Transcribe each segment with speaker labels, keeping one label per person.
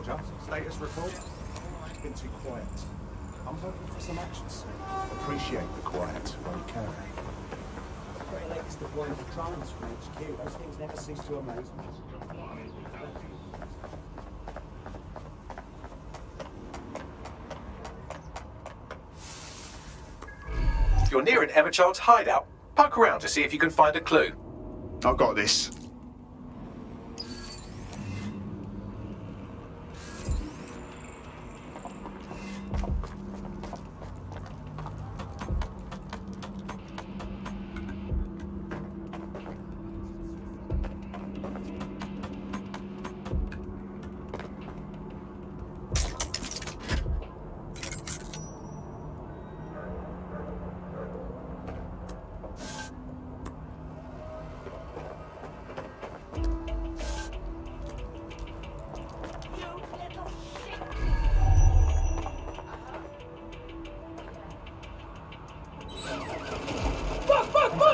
Speaker 1: soldier. Status report? Been too quiet. I'm hoping for some action soon. Appreciate the quiet when you can. Very latest deployment of drones from HQ. Those things never cease to amaze me.
Speaker 2: You're near an Emma Child's hideout. Poke around to see if you can find a clue.
Speaker 1: I've got this.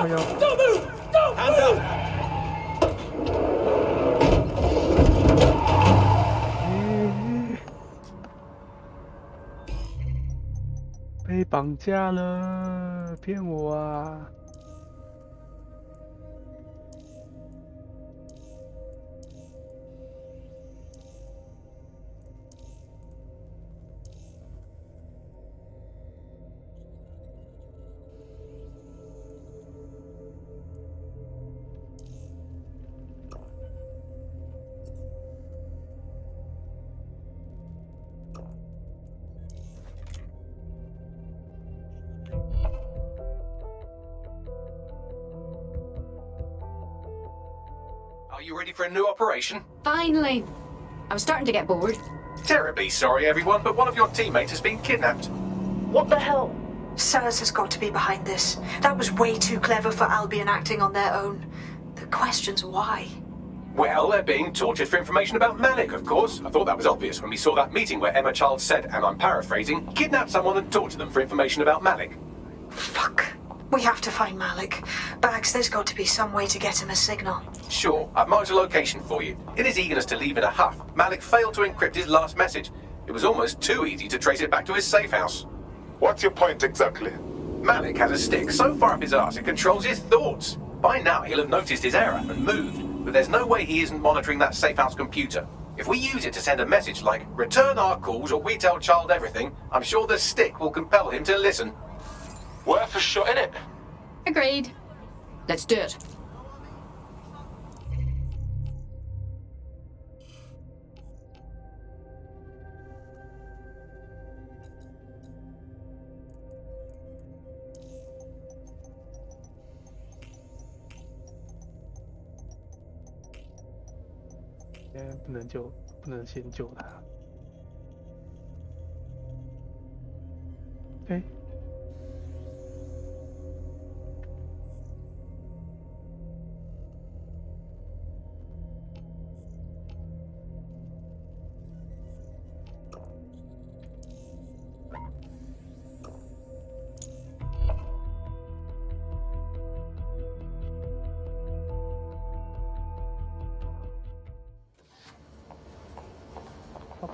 Speaker 3: Don't move! Don't
Speaker 1: Hands up!
Speaker 3: 被绑架了，骗我啊！Are
Speaker 2: you ready for a new operation?
Speaker 4: Finally. I was starting to get bored.
Speaker 2: Terribly sorry, everyone, but one of your teammates has been kidnapped.
Speaker 5: What the hell? Sellers has got to be behind this. That was way too clever for Albion acting on their own. The question's why.
Speaker 2: Well, they're being tortured for information about Malik, of course. I thought that was obvious when we saw that meeting where Emma Child said, and I'm paraphrasing, kidnap someone and torture them for information about Malik.
Speaker 5: Fuck. We have to find Malik. Bags, there's got to be some way to get him a signal.
Speaker 2: Sure, I've marked a location for you. In his eagerness to leave in a huff, Malik failed to encrypt his last message. It was almost too easy to trace it back to his safe house.
Speaker 6: What's your point exactly?
Speaker 2: Malik has a stick so far up his arse it controls his thoughts. By now he'll have noticed his error and moved, but there's no way he isn't monitoring that safe house computer. If we use it to send a message like, return our calls or we tell Child everything, I'm sure the stick will compel him to listen.
Speaker 6: Worth a shot in it.
Speaker 4: Agreed. Let's do it.
Speaker 3: 不能先救他。哎。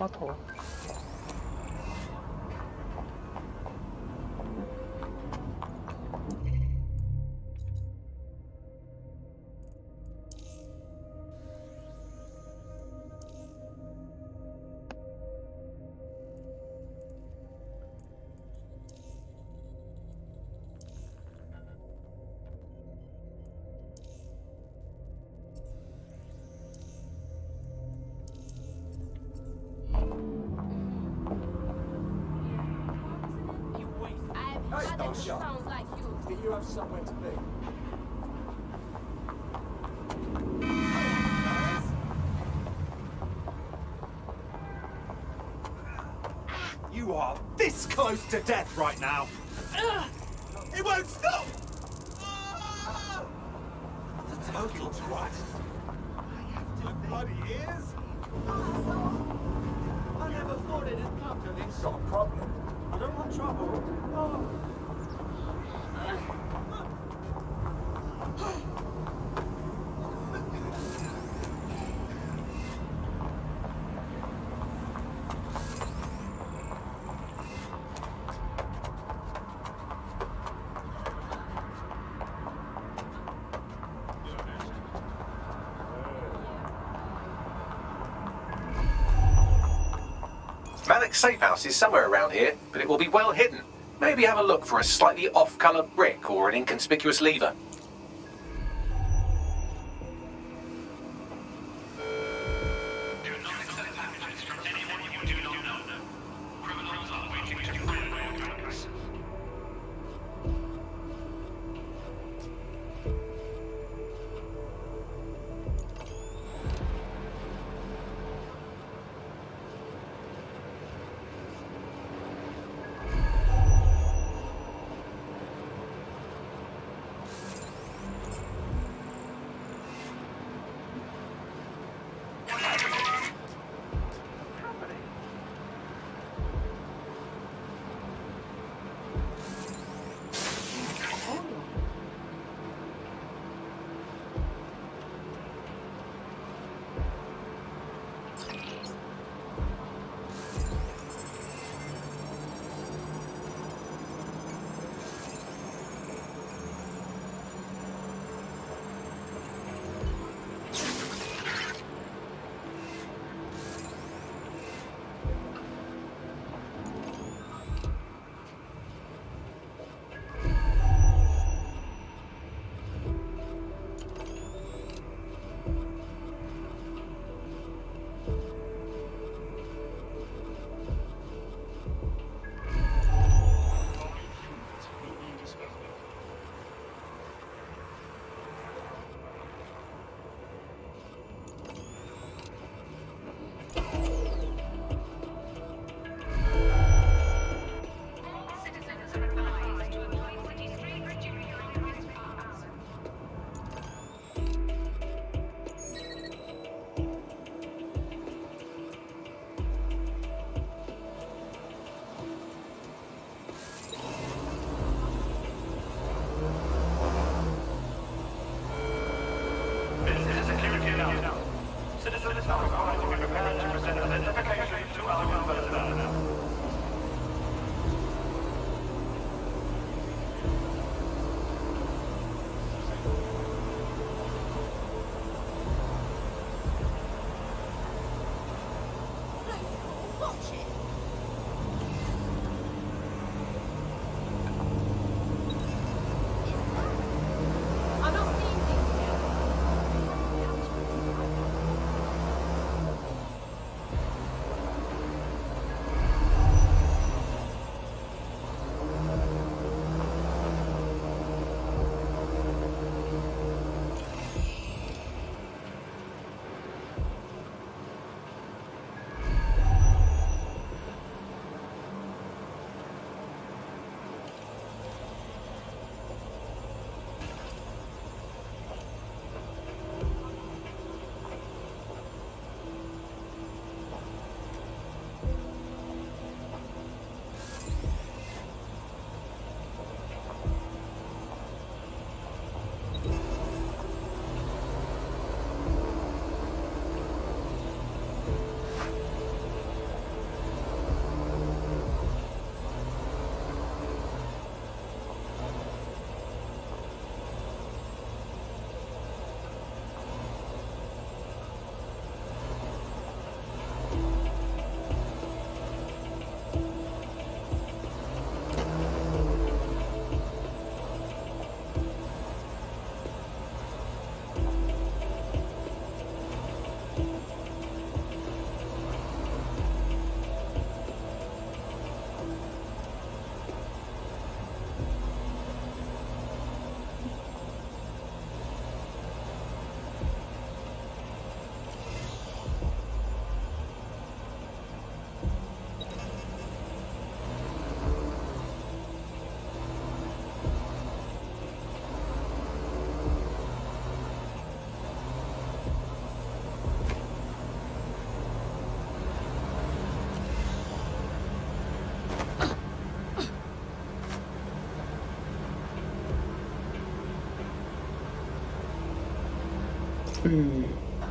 Speaker 3: 把头。
Speaker 1: Sounds like you. Do you have somewhere to be? You are this close to death right now. It won't stop! The total twat. I have to bloody ears. I never thought it'd come to this. Got a problem. I don't want trouble. Oh.
Speaker 2: like safe house is somewhere around here, but it will be well hidden. Maybe have a look for a slightly off-color brick or an inconspicuous lever.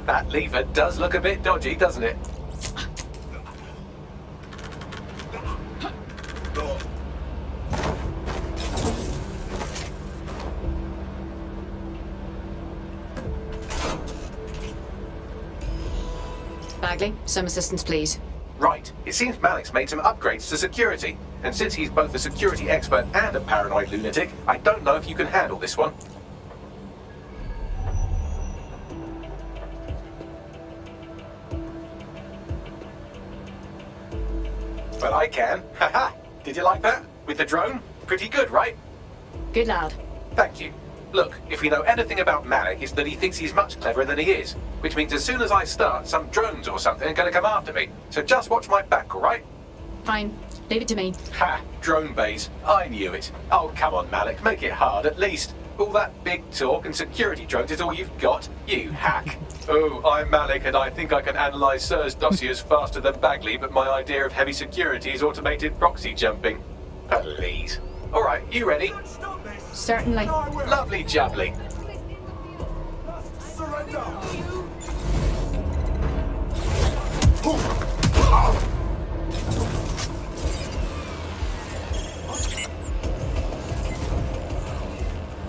Speaker 2: That lever does look a bit dodgy, doesn't it?
Speaker 4: Bagley, some assistance, please.
Speaker 2: Right. It seems Malik's made some upgrades to security. And since he's both a security expert and a paranoid lunatic, I don't know if you can handle this one. Well, I can. Haha! Did you like that? With the drone? Pretty good, right?
Speaker 4: Good lad.
Speaker 2: Thank you. Look, if we know anything about Malik, it's that he thinks he's much cleverer than he is. Which means as soon as I start, some drones or something are going to come after me. So just watch my back, alright?
Speaker 4: Fine. Leave it to me.
Speaker 2: Ha! Drone bays. I knew it. Oh, come on, Malik. Make it hard, at least. All that big talk and security drones is all you've got? You hack. Oh, I'm Malik, and I think I can analyse Sir's dossiers faster than Bagley, but my idea of heavy security is automated proxy jumping. Please. Alright, you ready?
Speaker 4: Certainly.
Speaker 2: Lovely jubbly.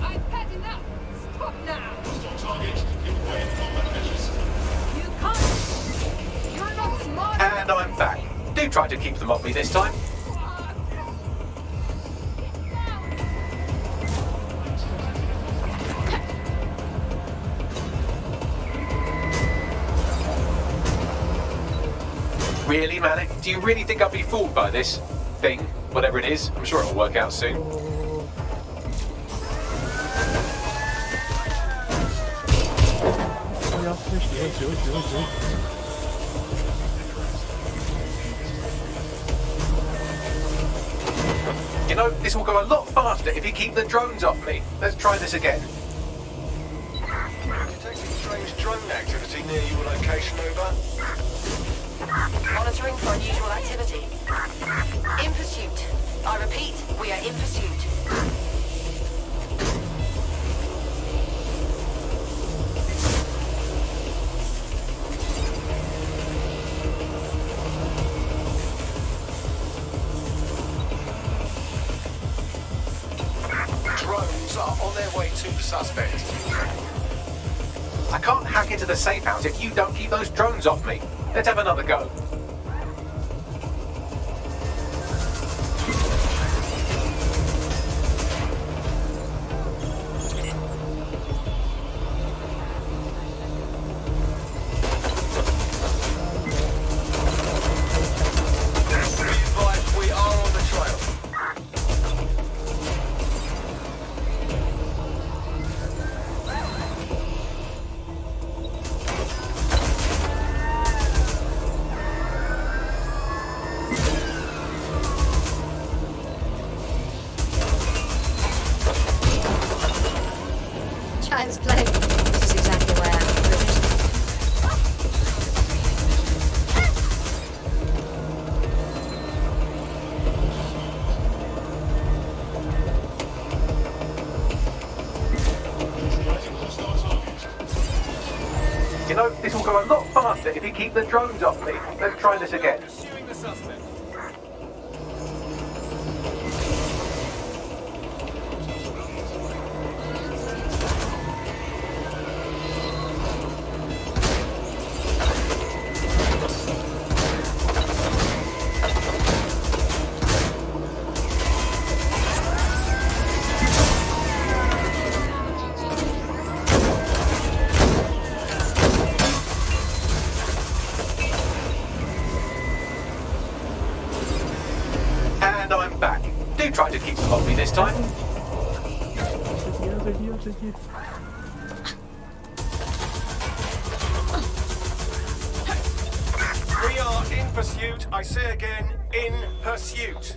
Speaker 7: I've had enough. Stop now. You can't. You're not smart.
Speaker 2: And I'm back. Do try to keep them off me this time. Really, Malik? Do you really think I'll be fooled by this thing? Whatever it is, I'm sure it'll work out soon. You know, this will go a lot faster if you keep the drones off me. Let's try this again.
Speaker 8: Detecting strange drone activity near your location, over.
Speaker 9: Monitoring for unusual activity. In pursuit. I repeat, we are in pursuit.
Speaker 8: Drones are on their way to the suspect.
Speaker 2: I can't hack into the safe house if you don't keep those drones off me. Let's have another go.
Speaker 8: We are on the trail.
Speaker 4: Child's play. This is exactly why I'm privileged.
Speaker 2: You know, this will go a lot faster if you keep the drones off me. Let's try this again.
Speaker 8: Pursuing the suspect.
Speaker 2: And I'm back. Do try to keep them off me this time.
Speaker 8: We are in pursuit. I say again, in pursuit.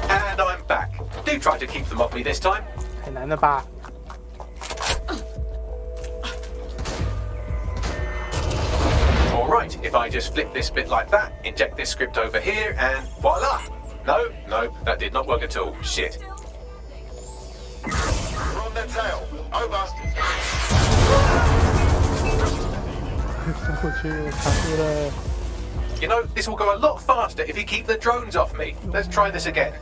Speaker 2: And I'm back. Do try to keep them off me this time.
Speaker 3: 太难了吧？
Speaker 2: Alright, if I just flip this bit like that, inject this script over here, and voila! No, that did not work at all. Shit.
Speaker 8: We're on their tail. Over.
Speaker 3: 我去，我卡住了。
Speaker 2: You know, this will go a lot faster if you keep the drones off me. Let's try this again.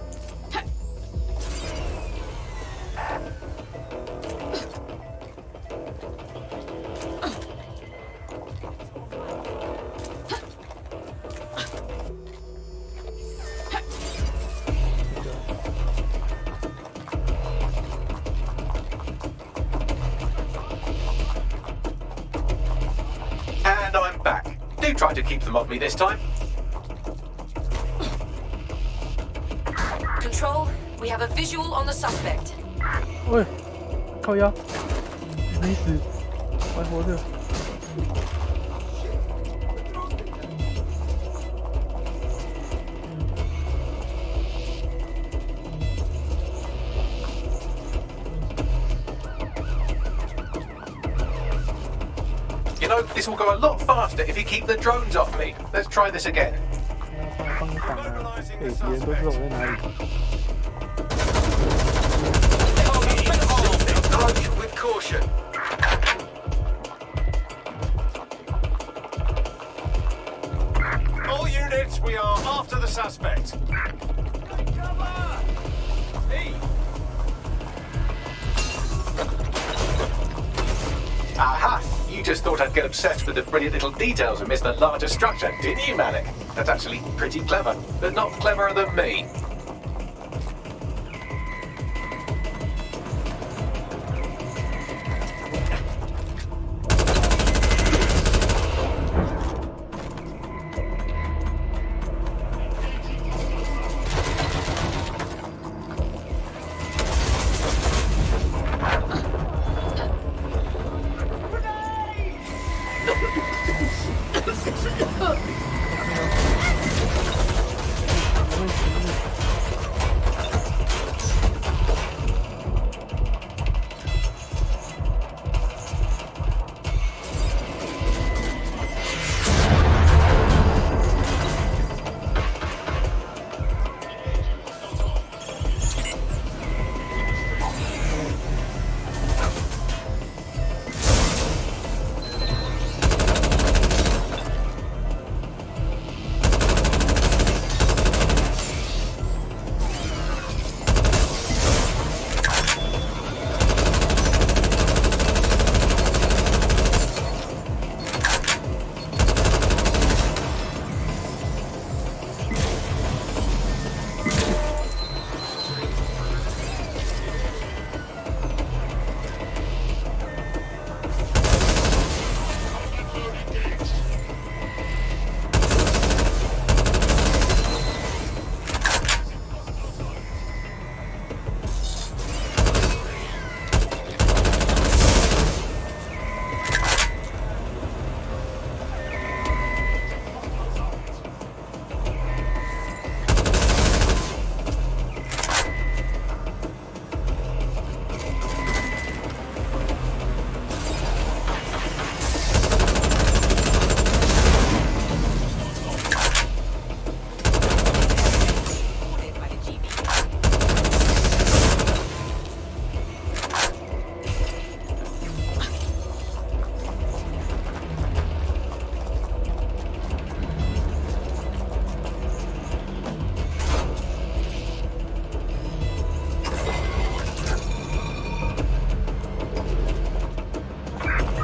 Speaker 2: And I'm back. Do try to keep them off me this time.
Speaker 9: Control, we have a visual on the suspect.
Speaker 3: 喂，靠腰，没死，我还活着。
Speaker 2: You know, this will go a lot faster if you keep the drones off me. Let's try this again.
Speaker 3: 帮你挡啊！哎，别人都知道我在哪里。
Speaker 8: Approach with caution. All units, we are after the suspect. Hey.
Speaker 2: Aha! You just thought I'd get obsessed with the brilliant little details and miss the larger structure, didn't you, Malik? That's actually pretty clever, but not cleverer than me.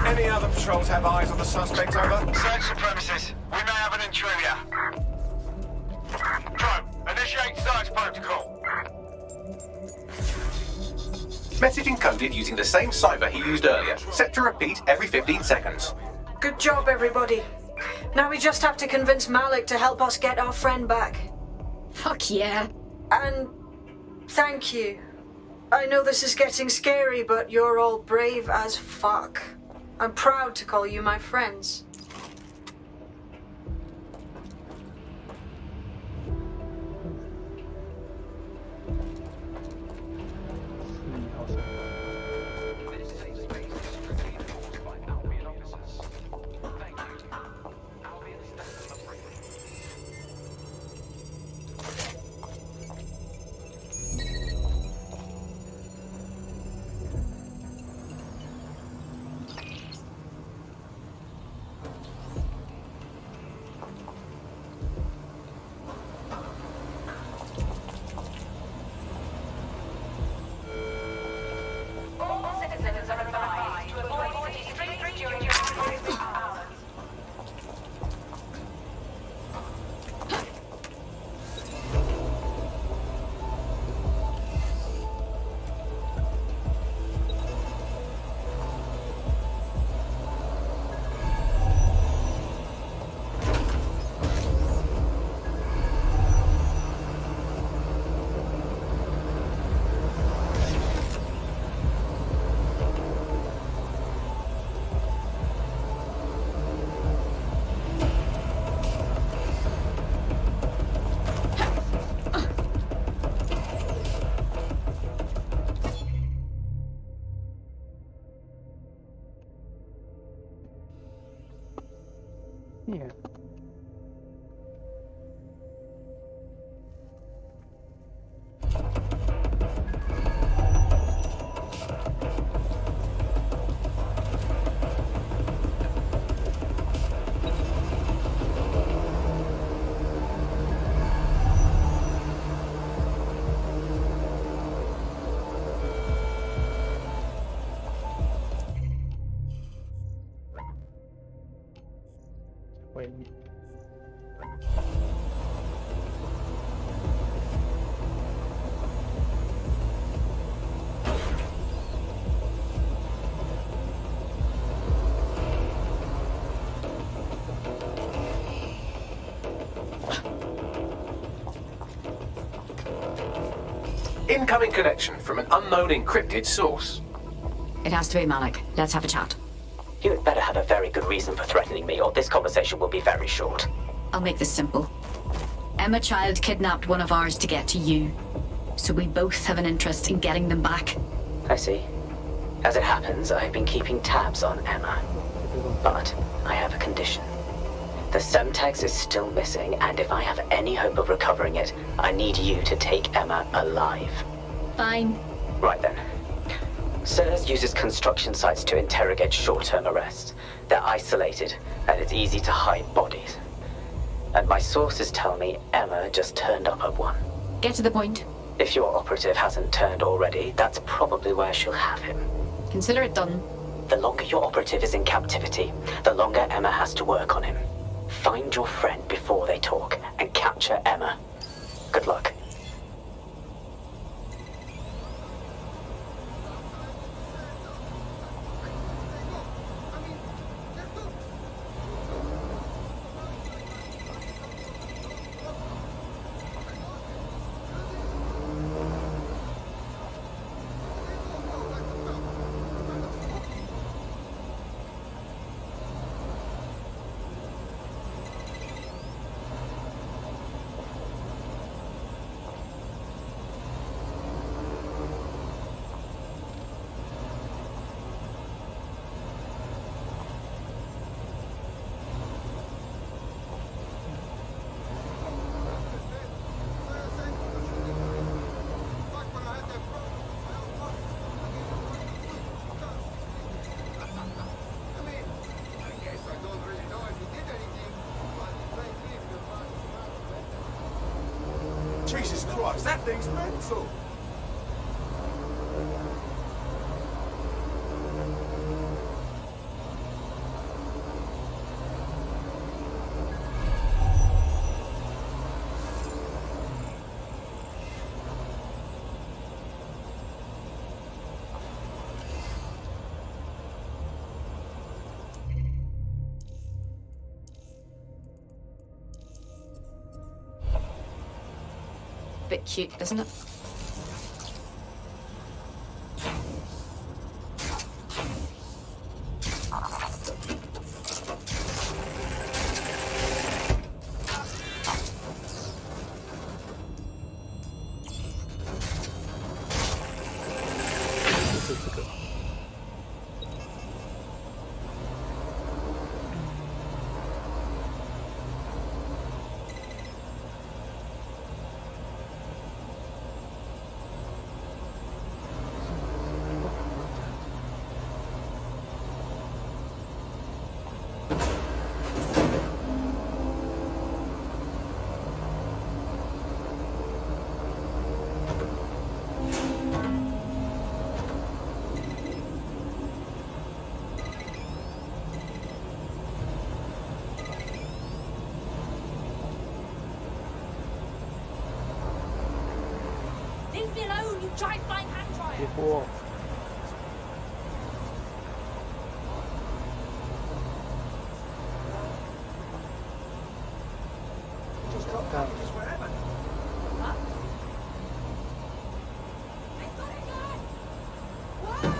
Speaker 8: Any other patrols have eyes on the suspect, over?
Speaker 6: Search the premises. We may have an intruder. Drone, initiate search protocol.
Speaker 2: Message encoded using the same cipher he used earlier, set to repeat every 15 seconds.
Speaker 5: Good job, everybody. Now we just have to convince Malik to help us get our friend back.
Speaker 7: Fuck yeah.
Speaker 5: And thank you. I know this is getting scary, but you're all brave as fuck. I'm proud to call you my friends.
Speaker 3: นี่ไง ไว้นี่
Speaker 2: Incoming connection from an unknown encrypted source.
Speaker 7: It has to be Malik. Let's have a chat.
Speaker 10: You had better have a very good reason for threatening me, or this conversation will be very short.
Speaker 7: I'll make this simple. Emma Child kidnapped one of ours to get to you. So we both have an interest in getting them back.
Speaker 10: I see. As it happens, I've been keeping tabs on Emma. But I have a condition. The Semtex is still missing, and if I have any hope of recovering it, I need you to take Emma alive.
Speaker 7: Fine.
Speaker 10: Right then. SIRS uses construction sites to interrogate short-term arrests. They're isolated, and it's easy to hide bodies. And my sources tell me Emma just turned up at one.
Speaker 7: Get to the point.
Speaker 10: If your operative hasn't turned already, that's probably where she'll have him.
Speaker 7: Consider it done.
Speaker 10: The longer your operative is in captivity, the longer Emma has to work on him. Find your friend before they talk, and capture Emma. Good luck.
Speaker 1: Jesus Christ, that thing's mental!
Speaker 7: Bit cute, isn't it?
Speaker 9: Leave me alone, you giant flying hand
Speaker 3: ไอ้
Speaker 9: dryer!
Speaker 3: พวก
Speaker 1: Just drop down just wherever.
Speaker 9: Huh? I got it, guys! Whoa!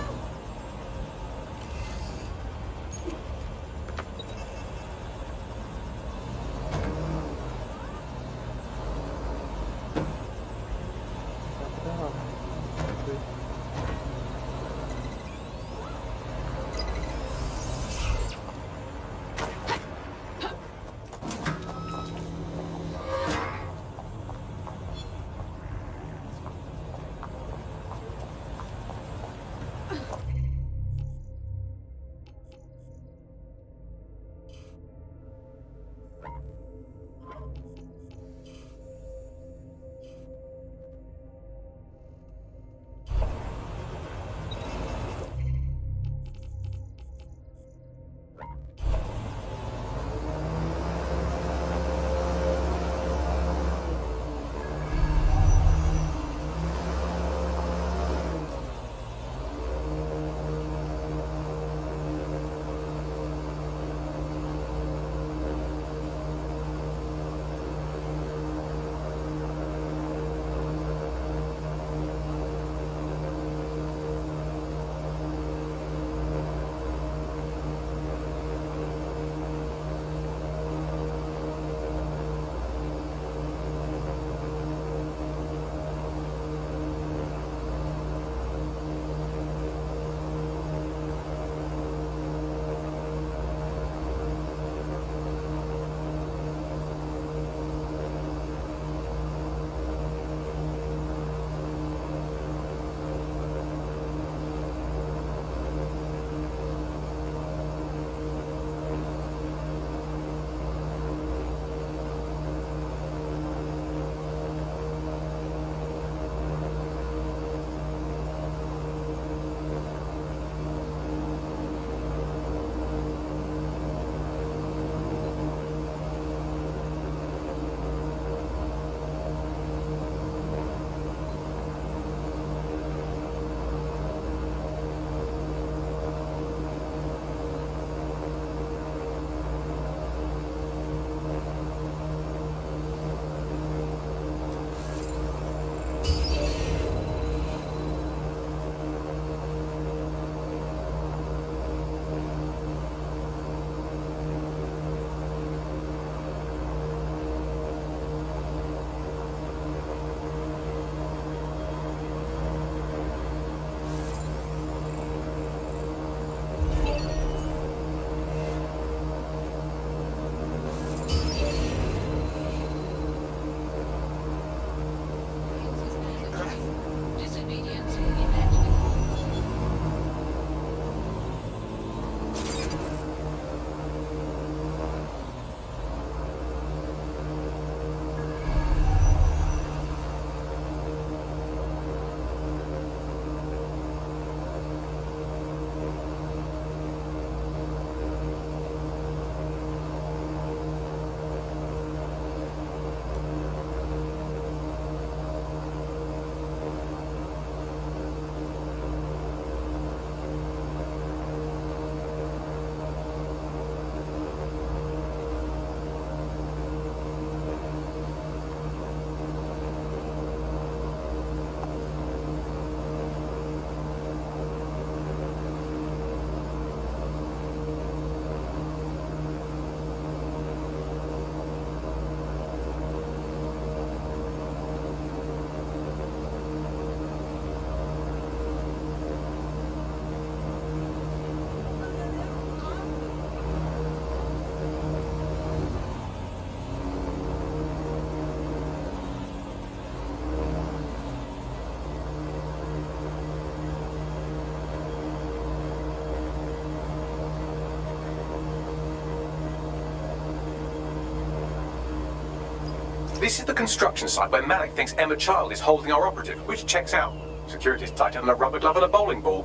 Speaker 2: This is the construction site where Malik thinks Emma Child is holding our operative, which checks out. Security's tighter than a rubber glove and a bowling ball.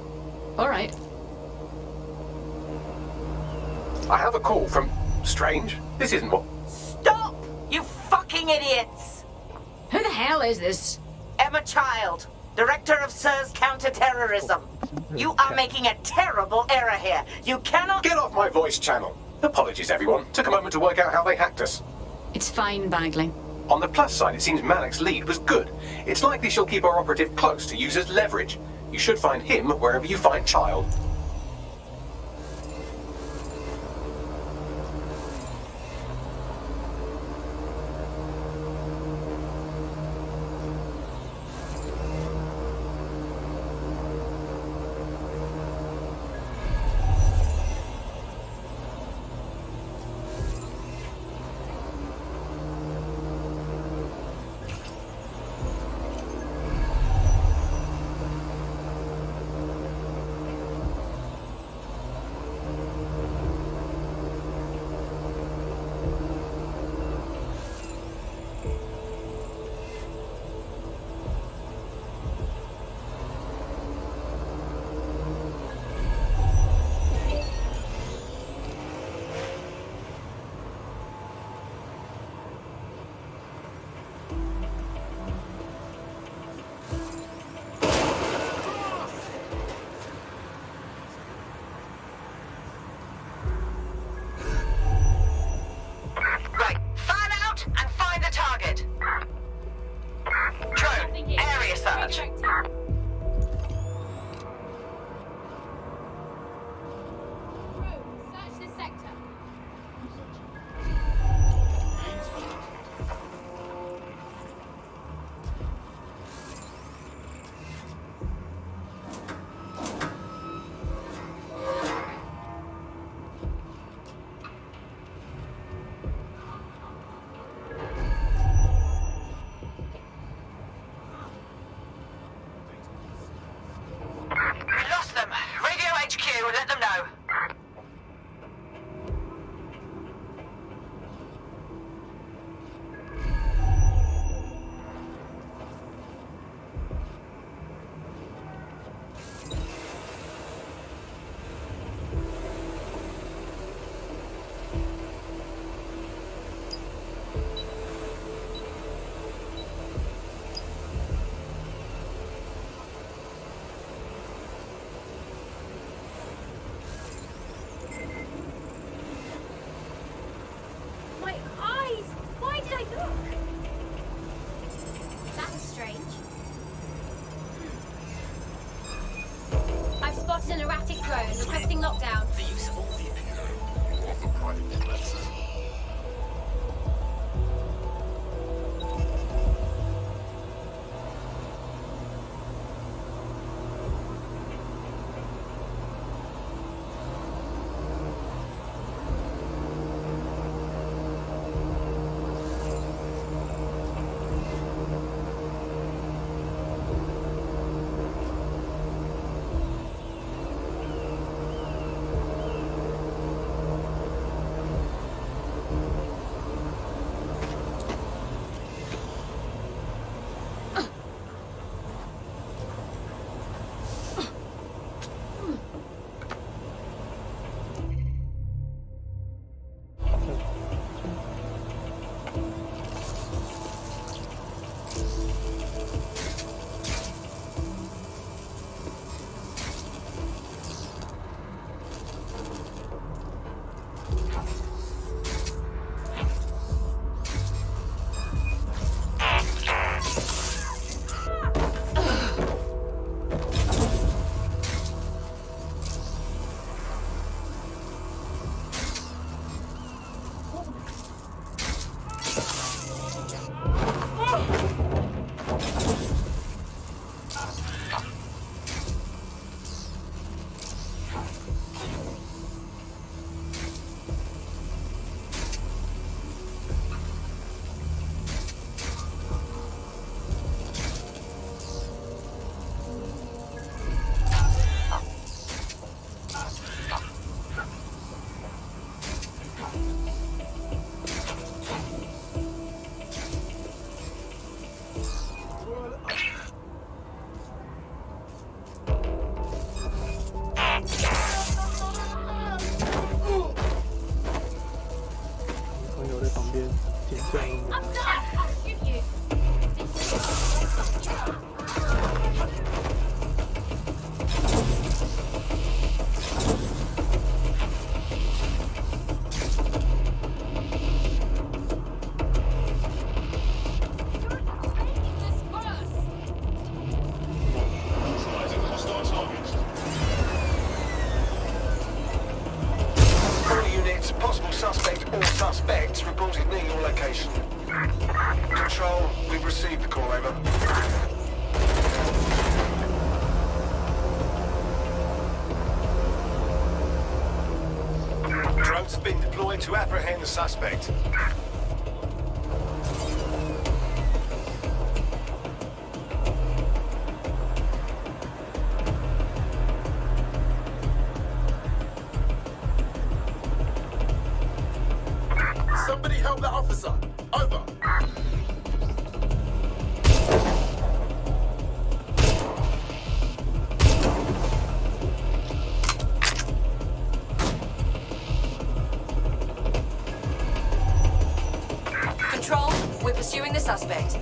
Speaker 7: All right.
Speaker 2: I have a call from... Strange. This isn't what...
Speaker 9: Stop! You fucking idiots!
Speaker 7: Who the hell is this?
Speaker 9: Emma Child, Director of SIR's Counter-Terrorism. You are making a terrible error here. You cannot...
Speaker 2: Get off my voice channel. Apologies, everyone. Took a moment to work out how they hacked us.
Speaker 7: It's fine, Bagley.
Speaker 2: On the plus side, it seems Malik's lead was good. It's likely she'll keep our operative close to use as leverage. You should find him wherever you find Child.
Speaker 9: Right, fan out and find the target. Drone, area search. We lost them. Radio HQ, let them know.
Speaker 11: My eyes! Why did I look? That was strange. I've spotted an erratic drone requesting lockdown.
Speaker 6: The use of all the Imperial wasn't private jets.
Speaker 8: Possible suspect or suspects reported near your location. Control, we've received the call, over. Drones have been deployed to apprehend the suspect.
Speaker 6: Somebody help that officer. Over.
Speaker 4: Control, we're pursuing the suspect.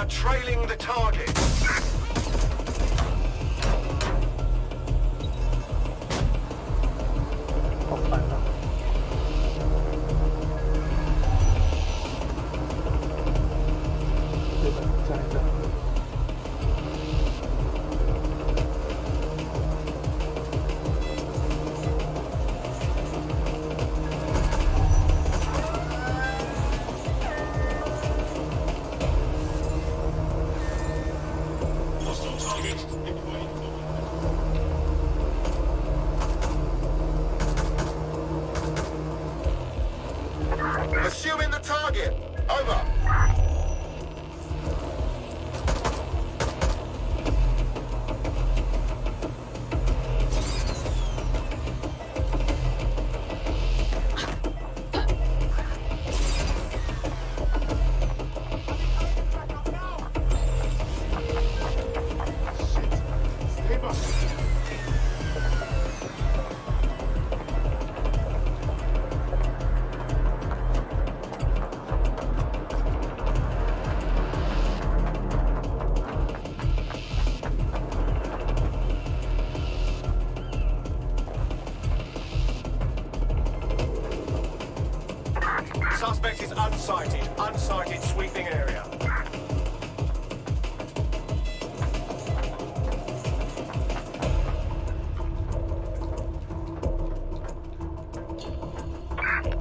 Speaker 8: Trailing the target.
Speaker 6: Assuming the target. Over.
Speaker 8: Suspect is unsighted. Unsighted sweeping area.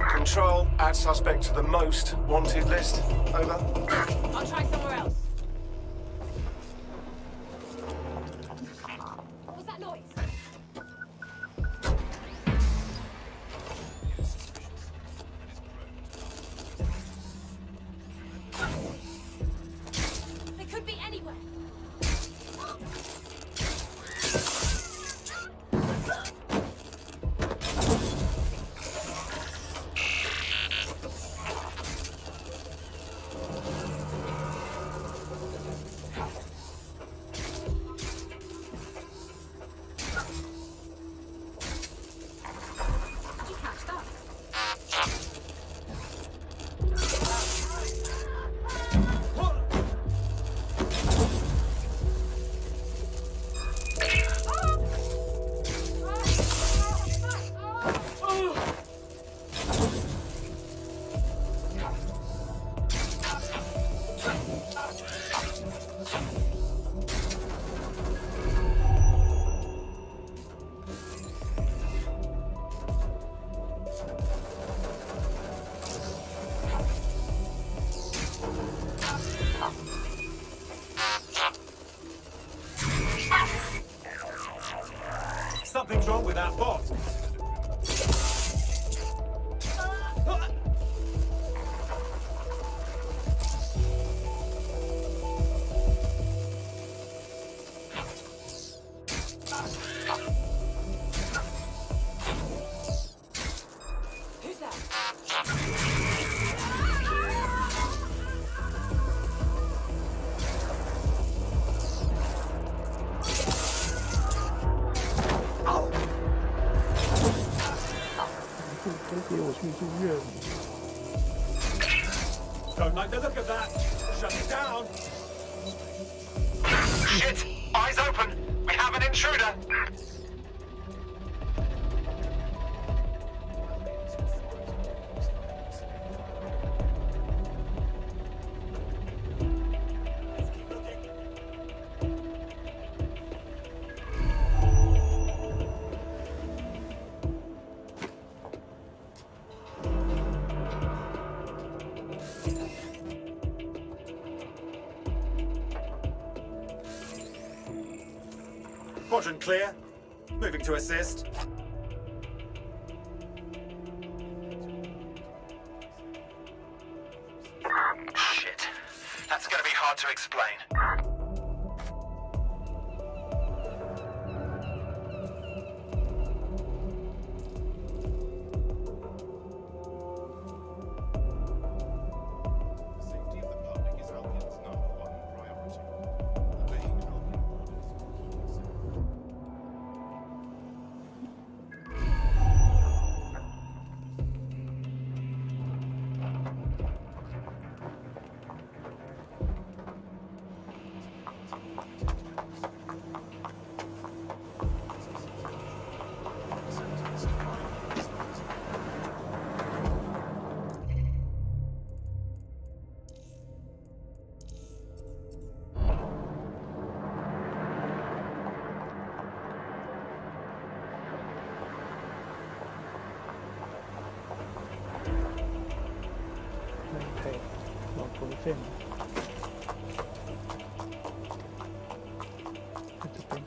Speaker 8: Control, add suspect to the most wanted list. Over.
Speaker 11: I'll try somewhere else. What's that noise? They could be anywhere. Did you catch that?
Speaker 8: Something's wrong with that bot.
Speaker 11: Who's that?
Speaker 6: Don't like the look of that. Shut it down.
Speaker 8: Shit! Eyes open! We have an intruder!
Speaker 6: Quadrant clear. Moving to assist.
Speaker 8: Shit. That's gonna be hard to explain.
Speaker 6: The safety of the public is Albion's #1 priority. Obeying Albion orders is
Speaker 3: OK，老头的剑。在这边。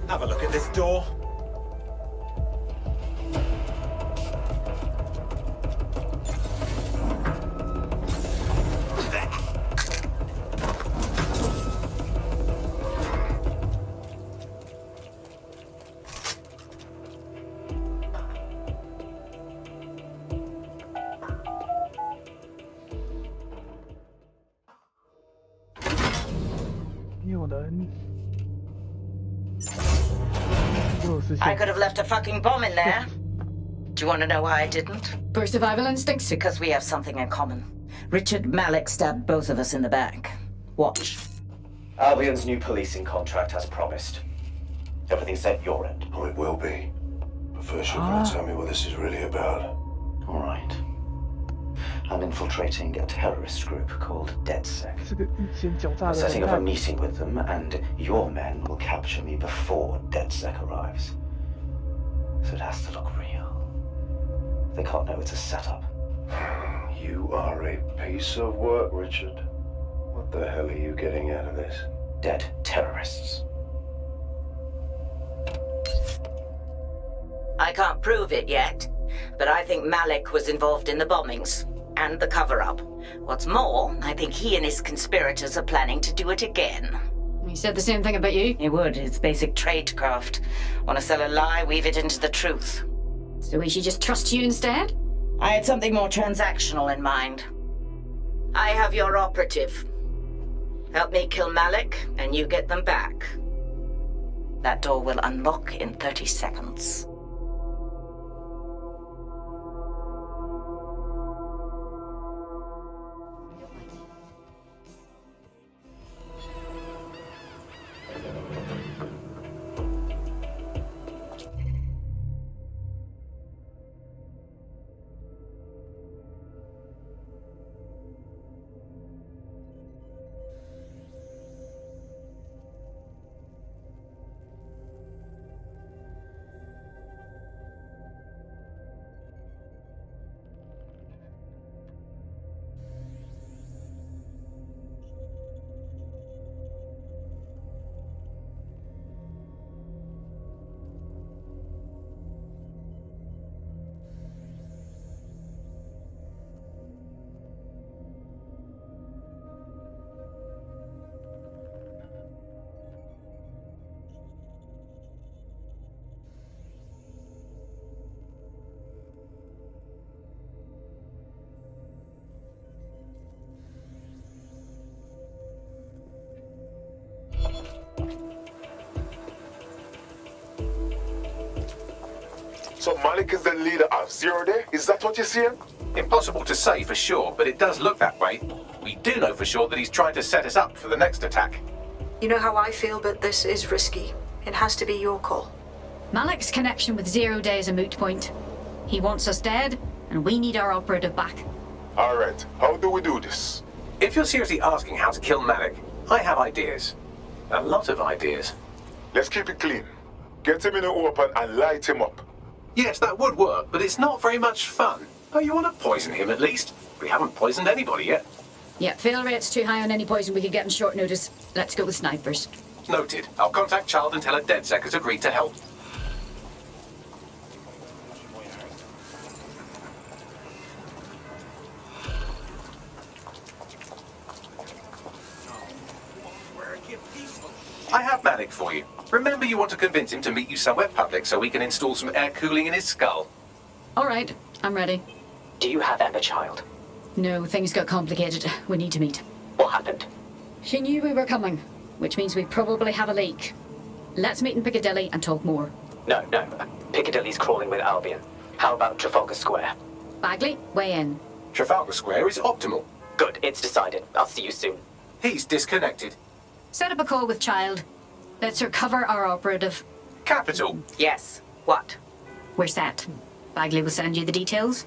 Speaker 6: Have a look at this door.
Speaker 9: I could have left a fucking bomb in there. Do you want to know why I didn't?
Speaker 7: For survival instincts?
Speaker 9: Because we have something in common. Richard Malik stabbed both of us in the back. Watch.
Speaker 12: Albion's new policing contract as promised. Everything set at your end.
Speaker 13: Oh, it will be. But first you're going to tell me what this is really about.
Speaker 12: All right. I'm infiltrating a terrorist group called DedSec. I'm setting up a meeting with them, and your men will capture me before DedSec arrives. So it has to look real. They can't know it's a setup.
Speaker 13: You are a piece of work, Richard. What the hell are you getting out of this?
Speaker 12: Dead terrorists.
Speaker 9: I can't prove it yet, but I think Malik was involved in the bombings and the cover-up. What's more, I think he and his conspirators are planning to do it again.
Speaker 7: He said the same thing about you?
Speaker 9: He would. It's basic tradecraft. Want to sell a lie, weave it into the truth.
Speaker 7: So we should just trust you instead?
Speaker 9: I had something more transactional in mind. I have your operative. Help me kill Malik, and you get them back. That door will unlock in 30 seconds.
Speaker 6: So Malik is the leader of Zero Day? Is that what you're saying?
Speaker 2: Impossible to say for sure, but it does look that way. We do know for sure that he's trying to set us up for the next attack.
Speaker 5: You know how I feel, but this is risky. It has to be your call.
Speaker 7: Malik's connection with Zero Day is a moot point. He wants us dead, and we need our operative back.
Speaker 6: All right, how do we do this?
Speaker 2: If you're seriously asking how to kill Malik, I have ideas. A lot of ideas.
Speaker 6: Let's keep it clean. Get him in the open and light him up.
Speaker 2: Yes, that would work, but it's not very much fun. Oh, you want to poison him at least? We haven't poisoned anybody yet.
Speaker 7: Yeah, fail rate's too high on any poison we could get on short notice. Let's go with snipers.
Speaker 2: Noted. I'll contact Child and tell her DedSec has agreed to help. I have Malik for you. Remember, you want to convince him to meet you somewhere public so we can install some air cooling in his skull.
Speaker 7: All right, I'm ready.
Speaker 10: Do you have Emma, Child?
Speaker 7: No, things got complicated. We need to meet.
Speaker 10: What happened?
Speaker 7: She knew we were coming, which means we probably have a leak. Let's meet in Piccadilly and talk more.
Speaker 10: No. Piccadilly's crawling with Albion. How about Trafalgar Square?
Speaker 7: Bagley, weigh in.
Speaker 2: Trafalgar Square is optimal.
Speaker 10: Good, it's decided. I'll see you soon.
Speaker 2: He's disconnected.
Speaker 7: Set up a call with Child. Let's recover our operative.
Speaker 2: Capital.
Speaker 9: Yes. What?
Speaker 7: We're set. Bagley will send you the details.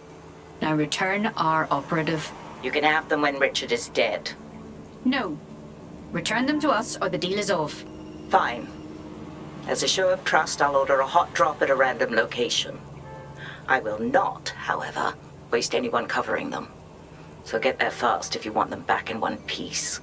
Speaker 7: Now return our operative.
Speaker 9: You can have them when Richard is dead.
Speaker 7: No. Return them to us or the deal is off.
Speaker 9: Fine. As a show of trust, I'll order a hot drop at a random location. I will not, however, waste anyone covering them. So get there fast if you want them back in one piece.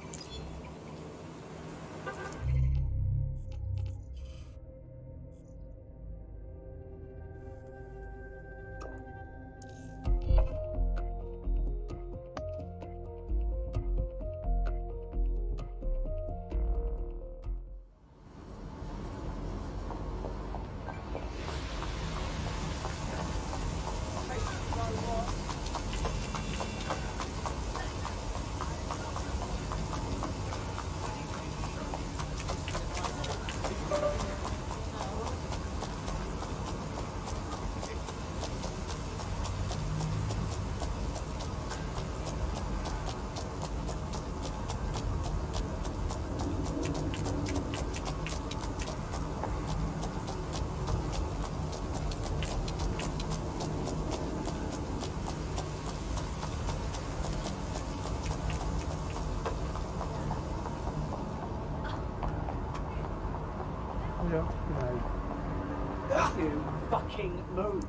Speaker 1: You fucking move.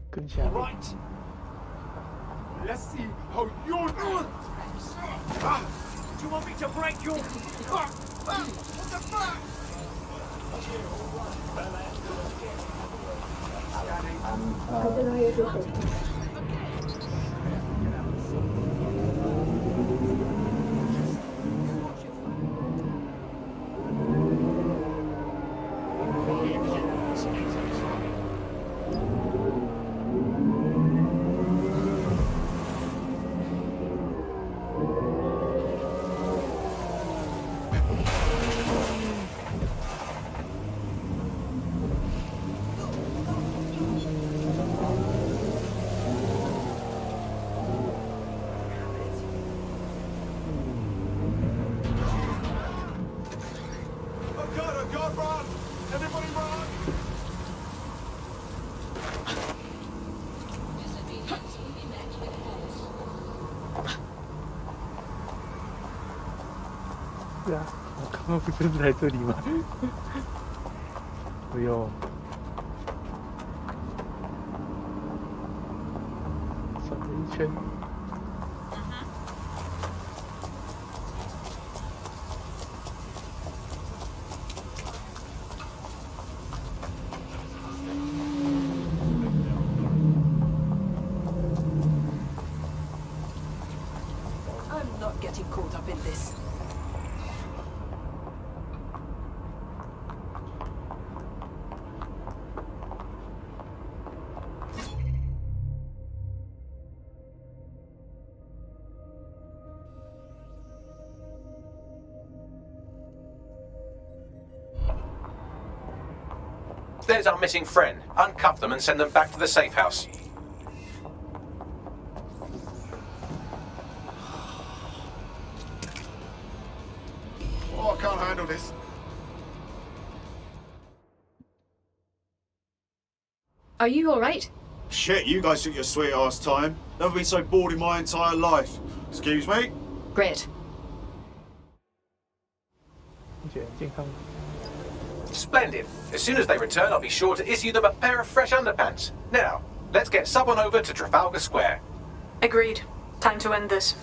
Speaker 3: 更下面。
Speaker 6: Right. Let's see how you're doing.
Speaker 1: Do you want me to break your... What the fuck?
Speaker 3: 是啊，我刚刚不就是在这里吗？哎呦，转了一圈。
Speaker 11: I'm not getting caught up in this.
Speaker 2: There's our missing friend. Uncuff them and send them back to the safe house.
Speaker 6: Oh, I can't handle this.
Speaker 7: Are you alright?
Speaker 6: Shit, you guys took your sweet ass time. Never been so bored in my entire life. Excuse me?
Speaker 7: Great.
Speaker 2: Splendid. As soon as they return, I'll be sure to issue them a pair of fresh underpants. Now, let's get someone over to Trafalgar Square.
Speaker 5: Agreed. Time to end this.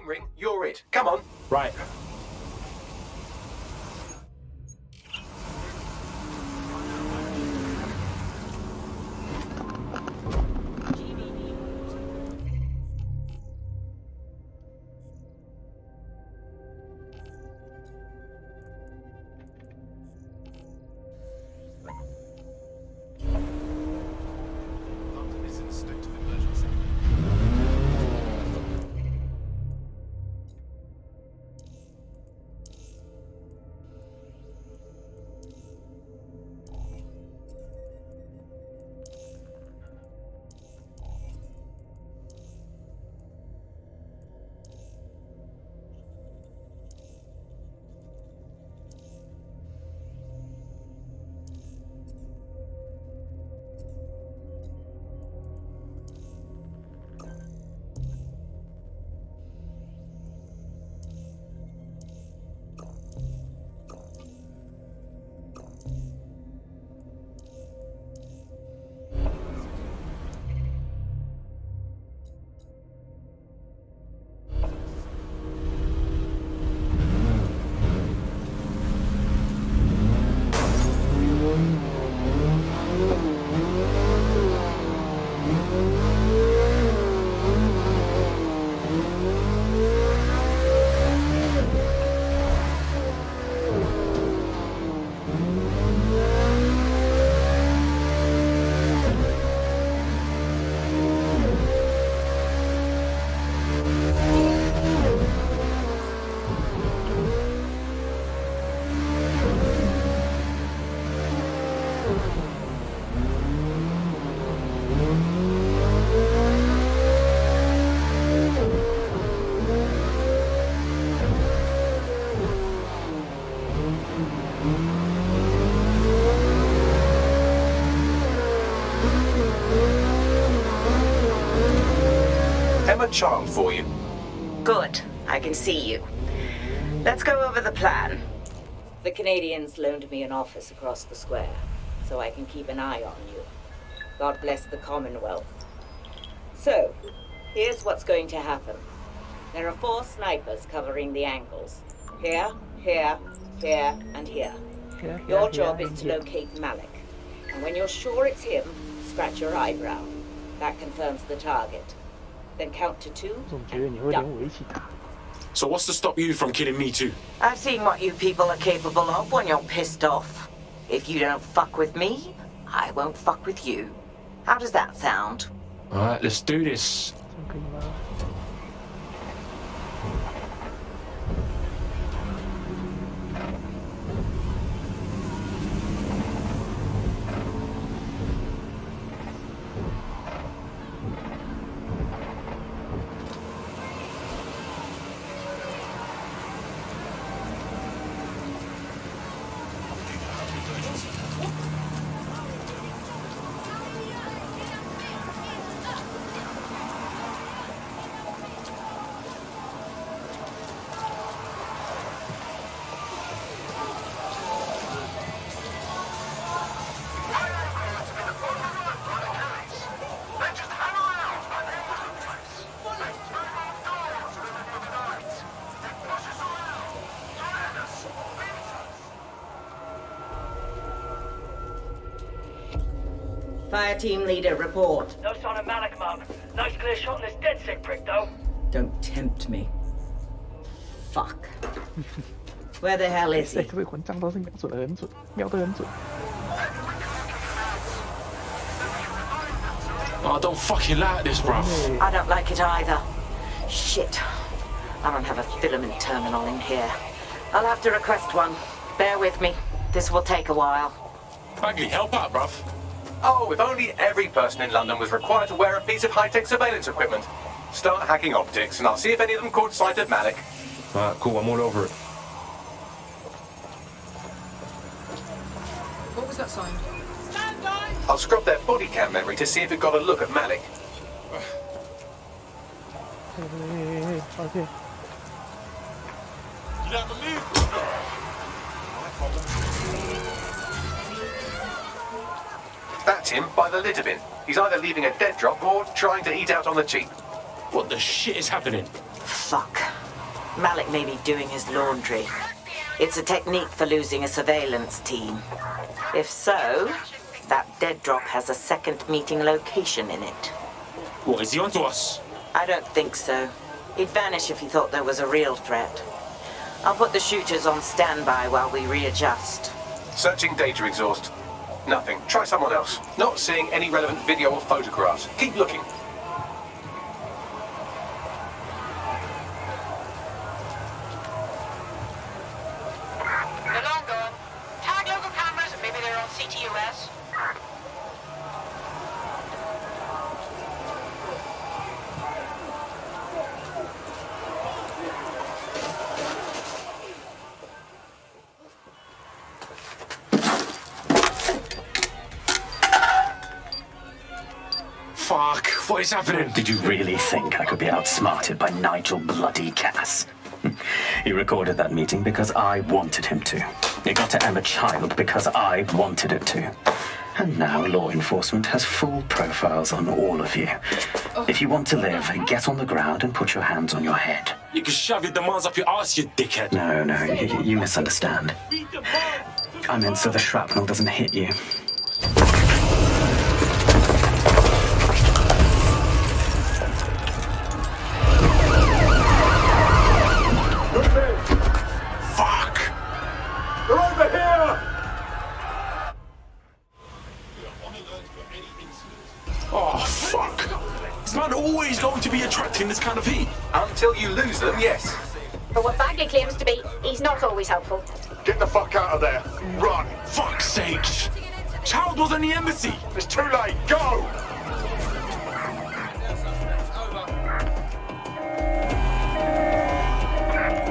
Speaker 2: Ring, you're it. Come on.
Speaker 3: Right.
Speaker 6: After this state of emergency.
Speaker 2: Emma Child for you.
Speaker 9: Good. I can see you. Let's go over the plan. The Canadians loaned me an office across the square, so I can keep an eye on you. God bless the Commonwealth. So, here's what's going to happen. There are 4 snipers covering the angles. Here, here, here, and here. Your job is to locate Malik. And when you're sure it's him, scratch your eyebrow. That confirms the target. Then count to 2 and dump.
Speaker 14: So what's to stop you from killing me too?
Speaker 9: I've seen what you people are capable of when you're pissed off. If you don't fuck with me, I won't fuck with you. How does that sound?
Speaker 14: Alright, let's do this.
Speaker 9: Fire team leader, report.
Speaker 15: No sign of Malik, Mum. Nice clear shot on this dead sick prick, though.
Speaker 9: Don't tempt me. Fuck. Where the hell is he?
Speaker 3: 这个混账都是瞄准的很准，瞄得很准。
Speaker 14: I don't fucking like this, bruv.
Speaker 9: I don't like it either. Shit. I don't have a filament terminal in here. I'll have to request one. Bear with me. This will take a while.
Speaker 14: Bagley, help out, bruv.
Speaker 2: Oh, if only every person in London was required to wear a piece of high-tech surveillance equipment. Start hacking optics, and I'll see if any of them caught sight of Malik.
Speaker 14: Alright, cool, I'm all over it.
Speaker 11: What was that sign?
Speaker 15: Stand by!
Speaker 2: I'll scrub their body cam memory to see if it got a look at Malik.
Speaker 3: Okay.
Speaker 6: You don't believe
Speaker 2: That's him by the litter bin. He's either leaving a dead drop or trying to eat out on the cheap.
Speaker 14: What the shit is happening?
Speaker 9: Fuck. Malik may be doing his laundry. It's a technique for losing a surveillance team. If so, that dead drop has a second meeting location in it.
Speaker 14: What, is he onto us?
Speaker 9: I don't think so. He'd vanish if he thought there was a real threat. I'll put the shooters on standby while we readjust.
Speaker 2: Searching data exhaust. Nothing. Try someone else. Not seeing any relevant video or photographs. Keep looking.
Speaker 15: They're long gone. Tag local cameras, maybe they're on CTUS.
Speaker 14: Fuck, what is happening?
Speaker 12: Did you really think I could be outsmarted by Nigel bloody Cass? He recorded that meeting because I wanted him to. It got to Emma Child because I wanted it to. And now law enforcement has full profiles on all of you. If you want to live, get on the ground and put your hands on your head.
Speaker 14: You can shove your demands up your ass, you dickhead.
Speaker 12: No, you misunderstand. I meant so the shrapnel doesn't hit you.
Speaker 14: Oh, fuck. Is man always going to be attracting this kind of heat?
Speaker 2: Until you lose them, yes.
Speaker 16: But what Bagley claims to be, he's not always helpful.
Speaker 6: Get the fuck out of there. Run.
Speaker 14: Fuck's sakes. Child was in the embassy.
Speaker 6: It's too late. Go.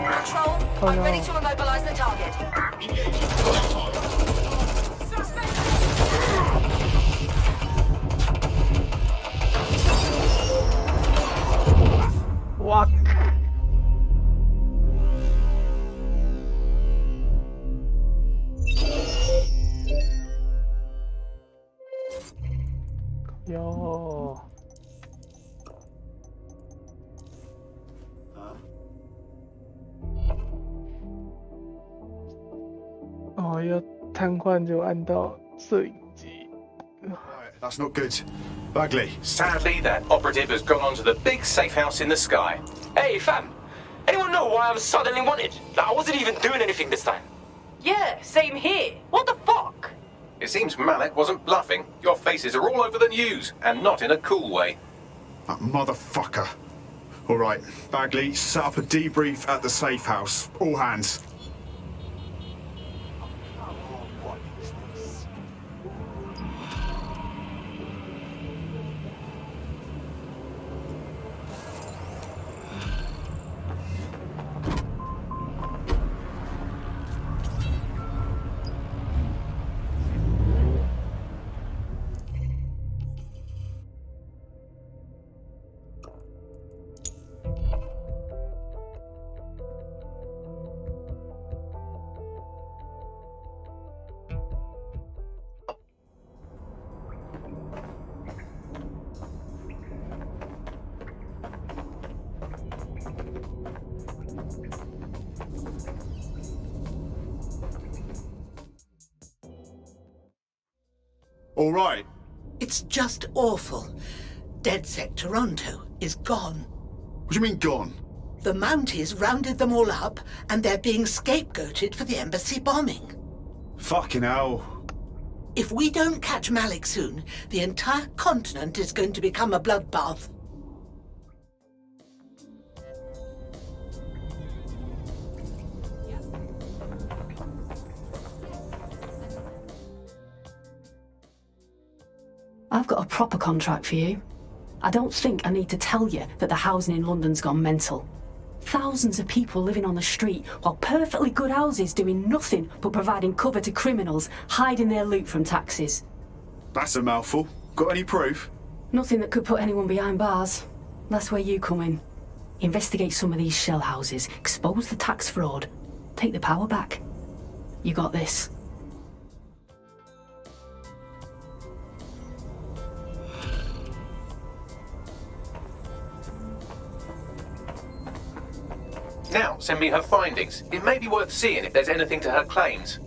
Speaker 11: Control, I'm ready to immobilize the target.
Speaker 3: What? Yo. Oh, 要瘫痪就按到摄影机。
Speaker 6: That's not good. Bagley.
Speaker 2: Sadly, that operative has gone on to the big safe house in the sky.
Speaker 14: Hey, fam. Anyone know why I'm suddenly wanted? Like, I wasn't even doing anything this time.
Speaker 11: Yeah, same here. What the fuck?
Speaker 2: It seems Malik wasn't bluffing. Your faces are all over the news, and not in a cool way.
Speaker 6: That motherfucker. All right, Bagley, set up a debrief at the safe house. All hands. All right,
Speaker 17: It's just awful. DedSec Toronto is gone.
Speaker 18: What do you mean gone?
Speaker 17: The Mounties rounded them all up, and they're being scapegoated for the embassy bombing.
Speaker 18: Fucking hell.
Speaker 17: If we don't catch Malik soon, the entire continent is going to become a bloodbath.
Speaker 19: I've got a proper contract for you. I don't think I need to tell you that the housing in London's gone mental. Thousands of people living on the street, while perfectly good houses doing nothing but providing cover to criminals hiding their loot from taxes.
Speaker 18: That's a mouthful. Got any proof?
Speaker 19: Nothing that could put anyone behind bars. That's where you come in. Investigate some of these shell houses, expose the tax fraud, take the power back. You got this.
Speaker 2: Now, send me her findings. It may be worth seeing if there's anything to her claims.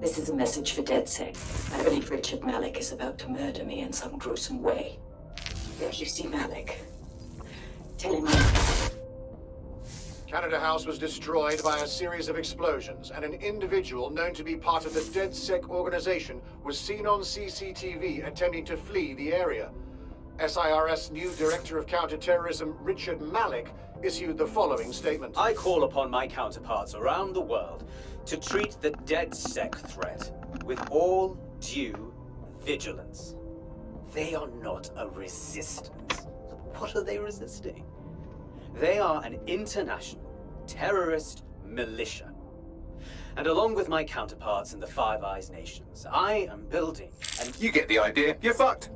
Speaker 20: This is a message for DedSec. I believe Richard Malik is about to murder me in some gruesome way. If you see Malik, tell him
Speaker 1: Canada House was destroyed by a series of explosions, and an individual known to be part of the DedSec organization was seen on CCTV attempting to flee the area. SIRS new Director of Counterterrorism Richard Malik issued the following statement.
Speaker 21: I call upon my counterparts around the world to treat the DedSec threat with all due vigilance. They are not a resistance. What are they resisting? They are an international terrorist militia. And along with my counterparts in the Five Eyes nations, I am building and
Speaker 2: You get the idea. You're fucked.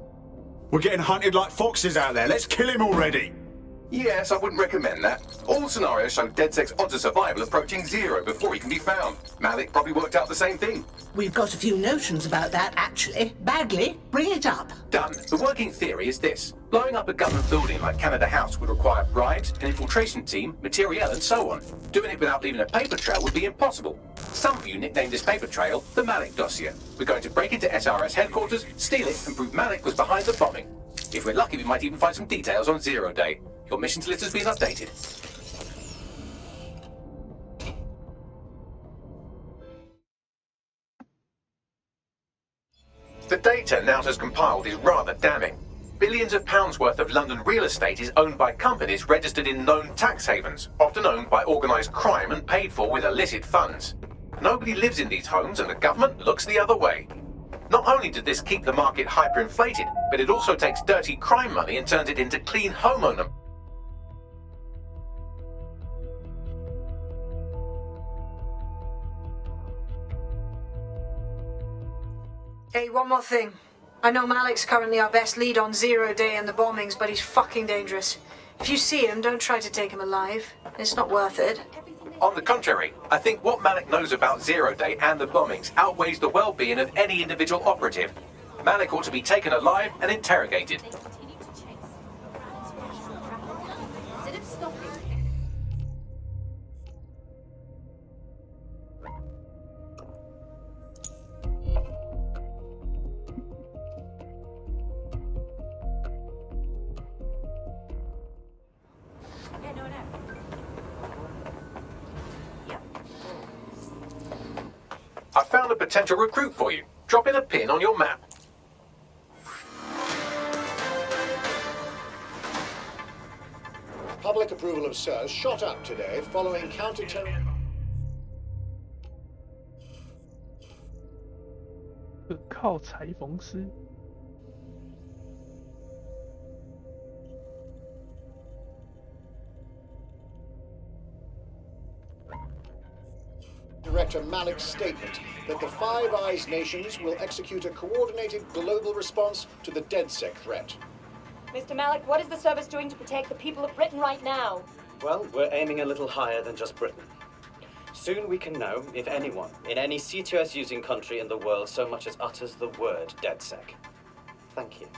Speaker 18: We're getting hunted like foxes out there. Let's kill him already.
Speaker 2: Yes, I wouldn't recommend that. All scenarios show DedSec's odds of survival approaching 0 before he can be found. Malik probably worked out the same thing.
Speaker 17: We've got a few notions about that, actually. Bagley, bring it up.
Speaker 2: Done. The working theory is this. Blowing up a government building like Canada House would require bribes, an infiltration team, materiel, and so on. Doing it without leaving a paper trail would be impossible. Some of you nicknamed this paper trail the Malik dossier. We're going to break into SRS headquarters, steal it, and prove Malik was behind the bombing. If we're lucky, we might even find some details on 0 Day. Your missions list has been updated. The data Nout has compiled is rather damning. Billions of pounds worth of London real estate is owned by companies registered in known tax havens, often owned by organised crime and paid for with illicit funds. Nobody lives in these homes and the government looks the other way. Not only did this keep the market hyperinflated, but it also takes dirty crime money and turns it into clean homeowner.
Speaker 5: Hey, one more thing. I know Malik's currently our best lead on 0 Day and the bombings, but he's fucking dangerous. If you see him, don't try to take him alive. It's not worth it.
Speaker 2: On the contrary, I think what Malik knows about 0 Day and the bombings outweighs the well-being of any individual operative. Malik ought to be taken alive and interrogated. I found a potential recruit for you. Drop in a pin on your map.
Speaker 1: Public approval of SIRS shot up today following counter-terror...
Speaker 3: 靠裁缝师。
Speaker 1: Director Malik's statement that the Five Eyes nations will execute a coordinated global response to the DedSec threat.
Speaker 11: Mr. Malik, what is the service doing to protect the people of Britain right now?
Speaker 21: well, we're aiming a little higher than just Britain. Soon we can know if anyone in any CTOS-using country in the world so much as utters the word DedSec. Thank you.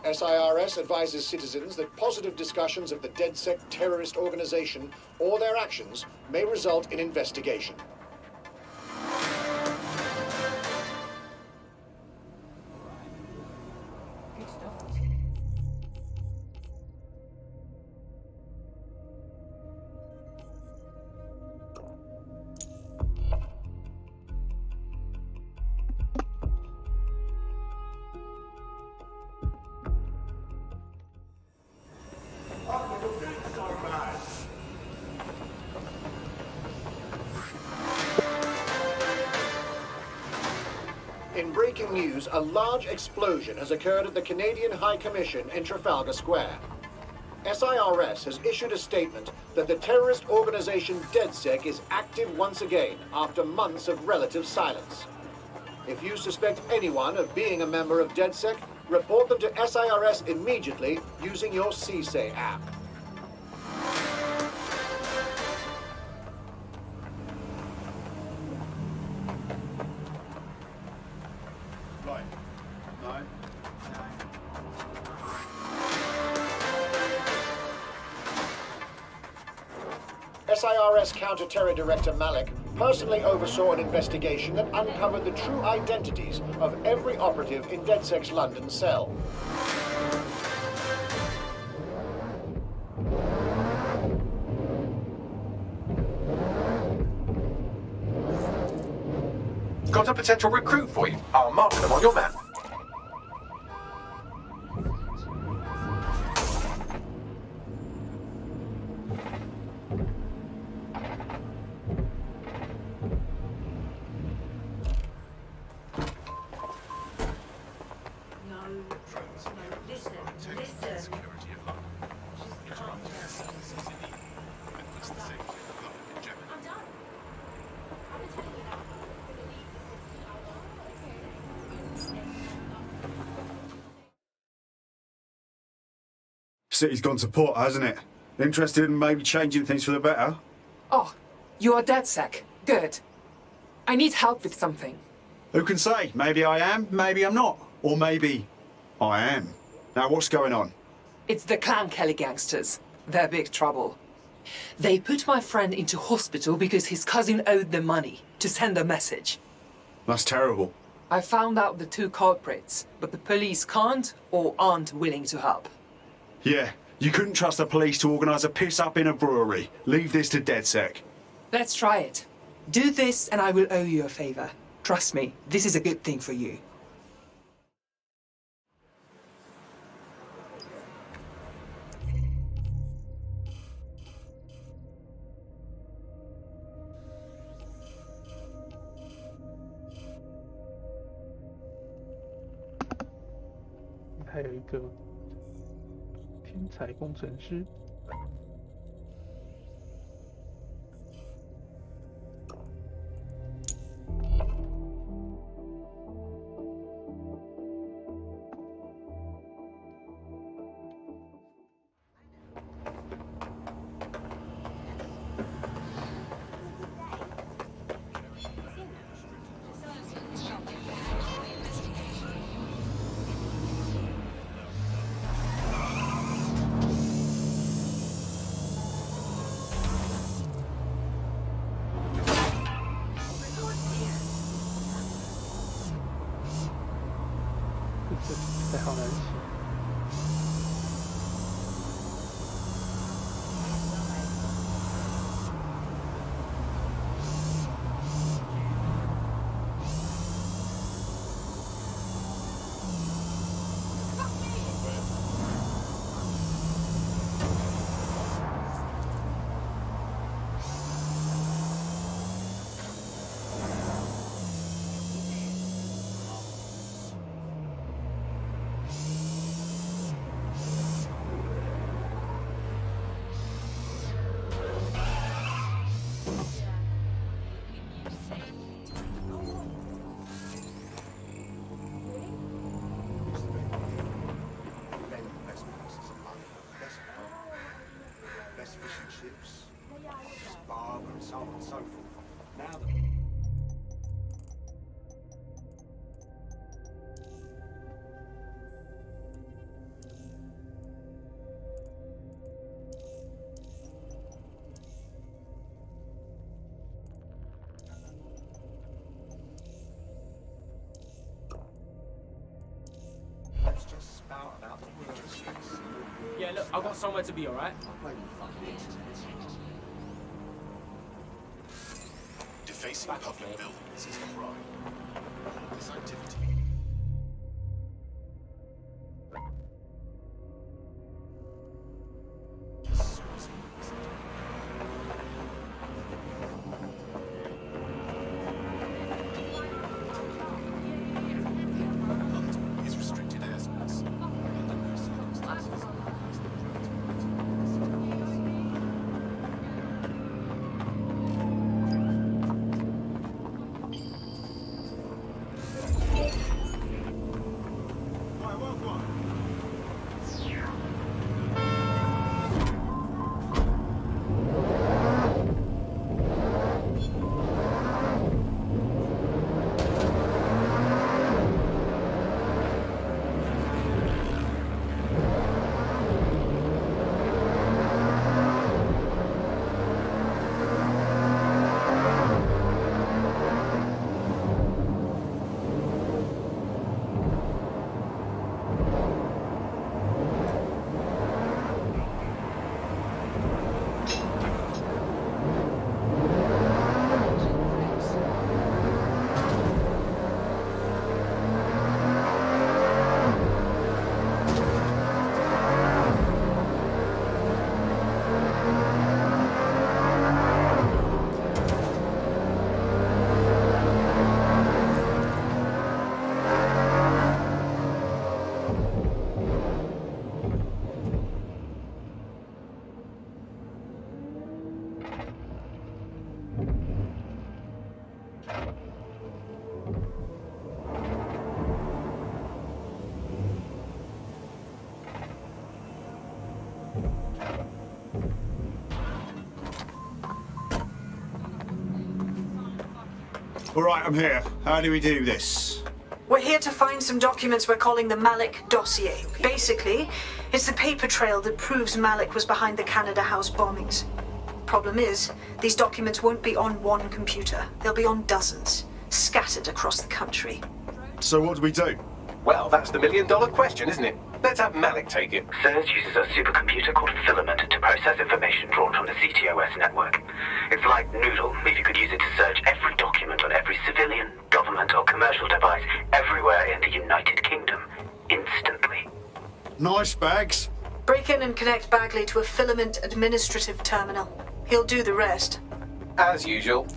Speaker 4: SIRS advises citizens that positive discussions of the DedSec terrorist organization or their actions may result in investigation. In breaking news, a large explosion has occurred at the Canadian High Commission in Trafalgar Square. SIRS has issued a statement that the terrorist organization DedSec is active once again after months of relative silence. If you suspect anyone of being a member of DedSec, report them to SIRS immediately using your CSAY app.
Speaker 18: Right. No.
Speaker 4: SIRS Counter-Terror Director Malik personally oversaw an investigation that uncovered the true identities of every operative in DedSec's London cell.
Speaker 2: Got a potential recruit for you. I'll mark them on your map.
Speaker 18: City's gone to port, hasn't it? Interested in maybe changing things for the better?
Speaker 22: Oh, you are DedSec. Good. I need help with something.
Speaker 18: Who can say? Maybe I am, maybe I'm not. Or maybe I am. Now, what's going on?
Speaker 22: It's the Clan Kelly gangsters. They're big trouble. They put my friend into hospital because his cousin owed them money to send a message.
Speaker 18: That's terrible.
Speaker 22: I found out the two culprits, but the police can't or aren't willing to help.
Speaker 18: Yeah, you couldn't trust the police to organise a piss-up in a brewery. Leave this to DedSec.
Speaker 22: Let's try it. Do this and I will owe you a favor. Trust me, this is a good thing for you.
Speaker 3: "还有一个天才工程师。这好难写。
Speaker 14: Look, I've got somewhere to be, alright?
Speaker 6: Defacing public buildings is a crime. This activity. Is restricted airspace.
Speaker 18: All right, I'm here. How do we do this?
Speaker 5: We're here to find some documents we're calling the Malik dossier. Basically, it's the paper trail that proves Malik was behind the Canada House bombings. Problem is, these documents won't be on one computer. They'll be on dozens, scattered across the country.
Speaker 18: So what do we do?
Speaker 2: Well, that's the million-dollar question, isn't it? Let's have Malik take it.
Speaker 10: SIRS uses a supercomputer called Filament to process information drawn from the CTOS network. It's like Noodle, if you could use it to search every document on every civilian, government or commercial device everywhere in the United Kingdom, instantly.
Speaker 18: Nice bags.
Speaker 5: Break in and connect Bagley to a Filament administrative terminal. He'll do the rest.
Speaker 2: As usual.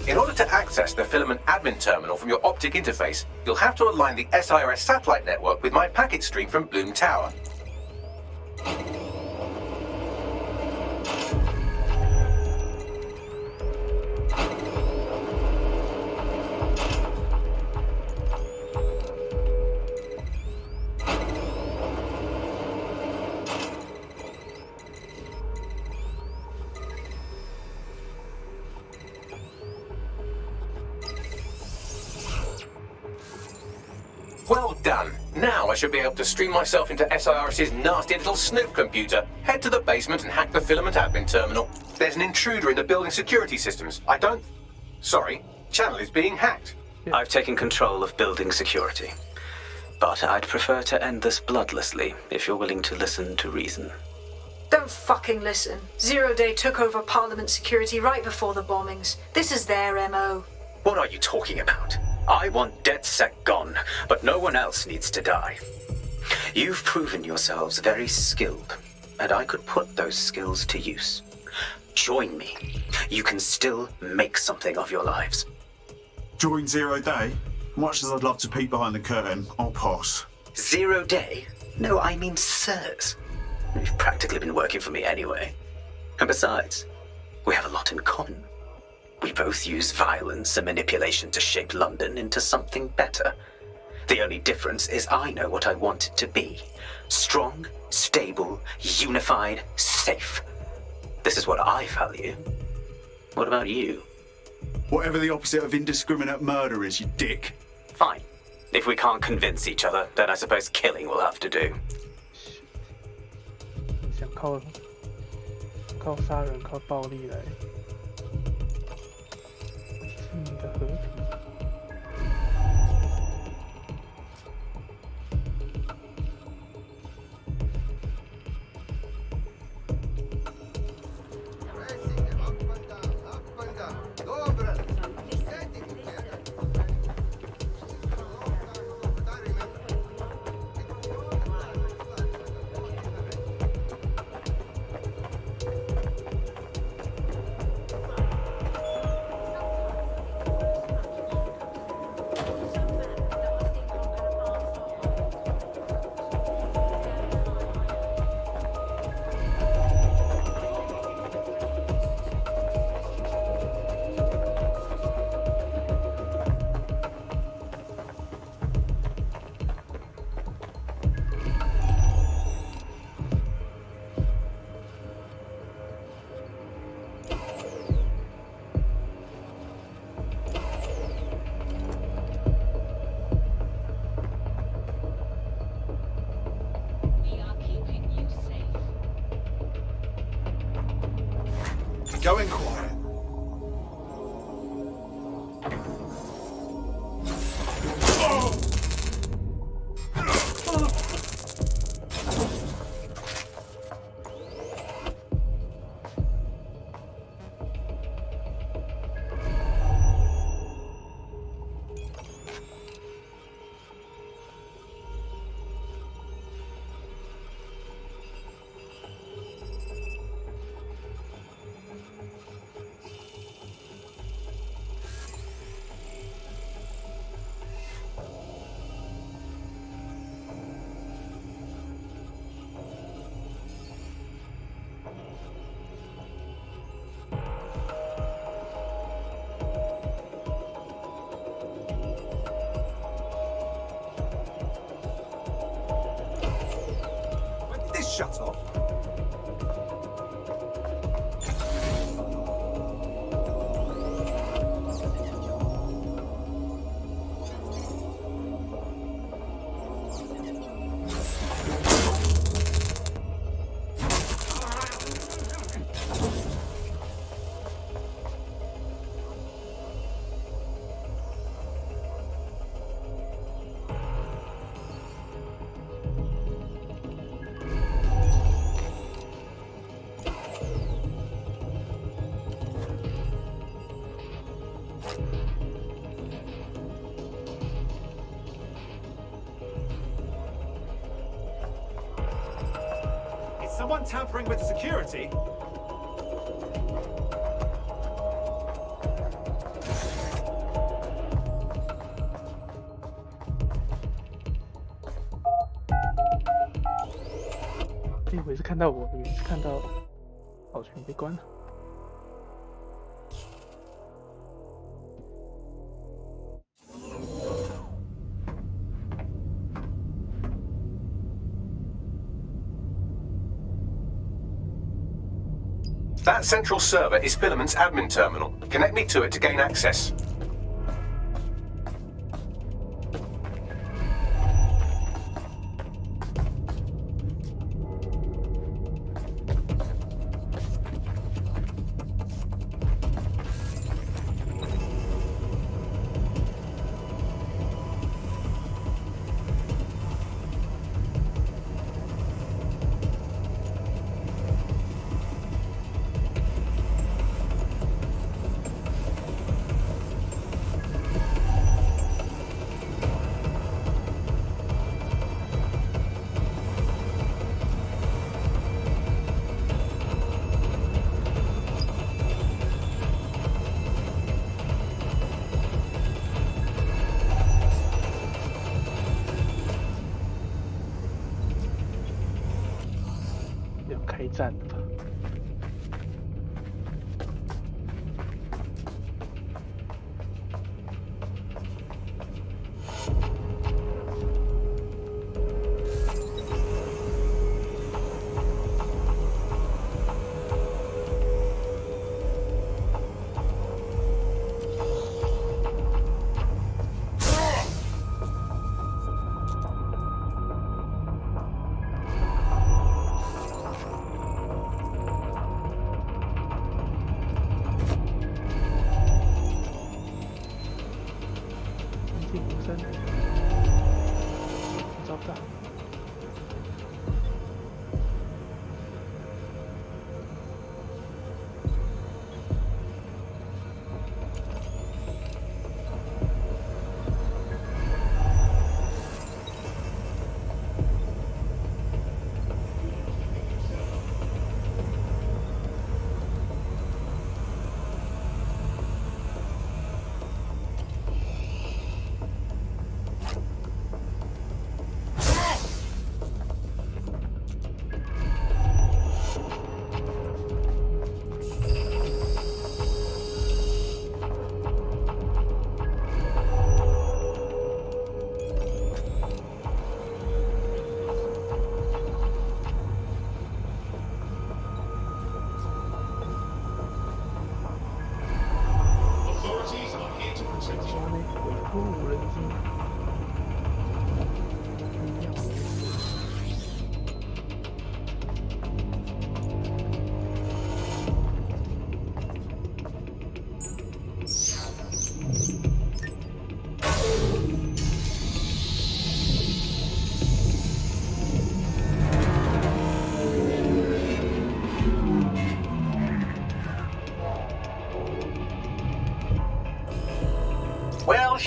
Speaker 2: In order to access the Filament admin terminal from your optic interface, you'll have to align the SIRS satellite network with my packet stream from Bloom Tower. Well done. Now I should be able to stream myself into SIRS's nasty little snoop computer, head to the basement and hack the Filament admin terminal. There's an intruder in the building security systems. Sorry, channel is being hacked.
Speaker 10: I've taken control of building security. But I'd prefer to end this bloodlessly, if you're willing to listen to reason.
Speaker 5: Don't fucking listen. Zero Day took over Parliament security right before the bombings. This is their MO.
Speaker 10: What are you talking about? I want DedSec gone, but no one else needs to die. You've proven yourselves very skilled, and I could put those skills to use. Join me. You can still make something of your lives.
Speaker 18: Join Zero Day? Much as I'd love to peek behind the curtain, I'll pass.
Speaker 10: 0 Day? No, I mean SIRS. You've practically been working for me anyway. And besides, we have a lot in common. We both use violence and manipulation to shape London into something better. The only difference is I know what I want it to be. Strong, stable, unified, safe. This is what I value. What about you?
Speaker 18: Whatever the opposite of indiscriminate murder is, you dick.
Speaker 10: Fine. If we can't convince each other, then I suppose killing will have to do.
Speaker 3: 想靠杀人、靠暴力来进的。和平。
Speaker 1: Going quiet. Shut off.
Speaker 8: Someone tampering with security?
Speaker 3: 以为是看到我，以为是看到保全被关了。
Speaker 2: That central server is Filament's admin terminal. Connect me to it to gain access.
Speaker 3: 开战了吧？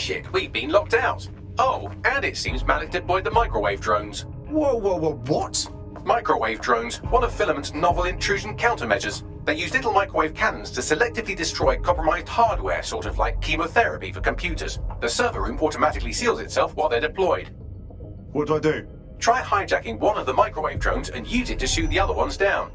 Speaker 2: shit, we've been locked out. Oh, and it seems Malik deployed the microwave drones.
Speaker 18: Whoa, what?
Speaker 2: Microwave drones, one of Filament's novel intrusion countermeasures. They use little microwave cannons to selectively destroy compromised hardware, sort of like chemotherapy for computers. The server room automatically seals itself while they're deployed.
Speaker 18: What do I do?
Speaker 2: Try hijacking one of the microwave drones and use it to shoot the other ones down.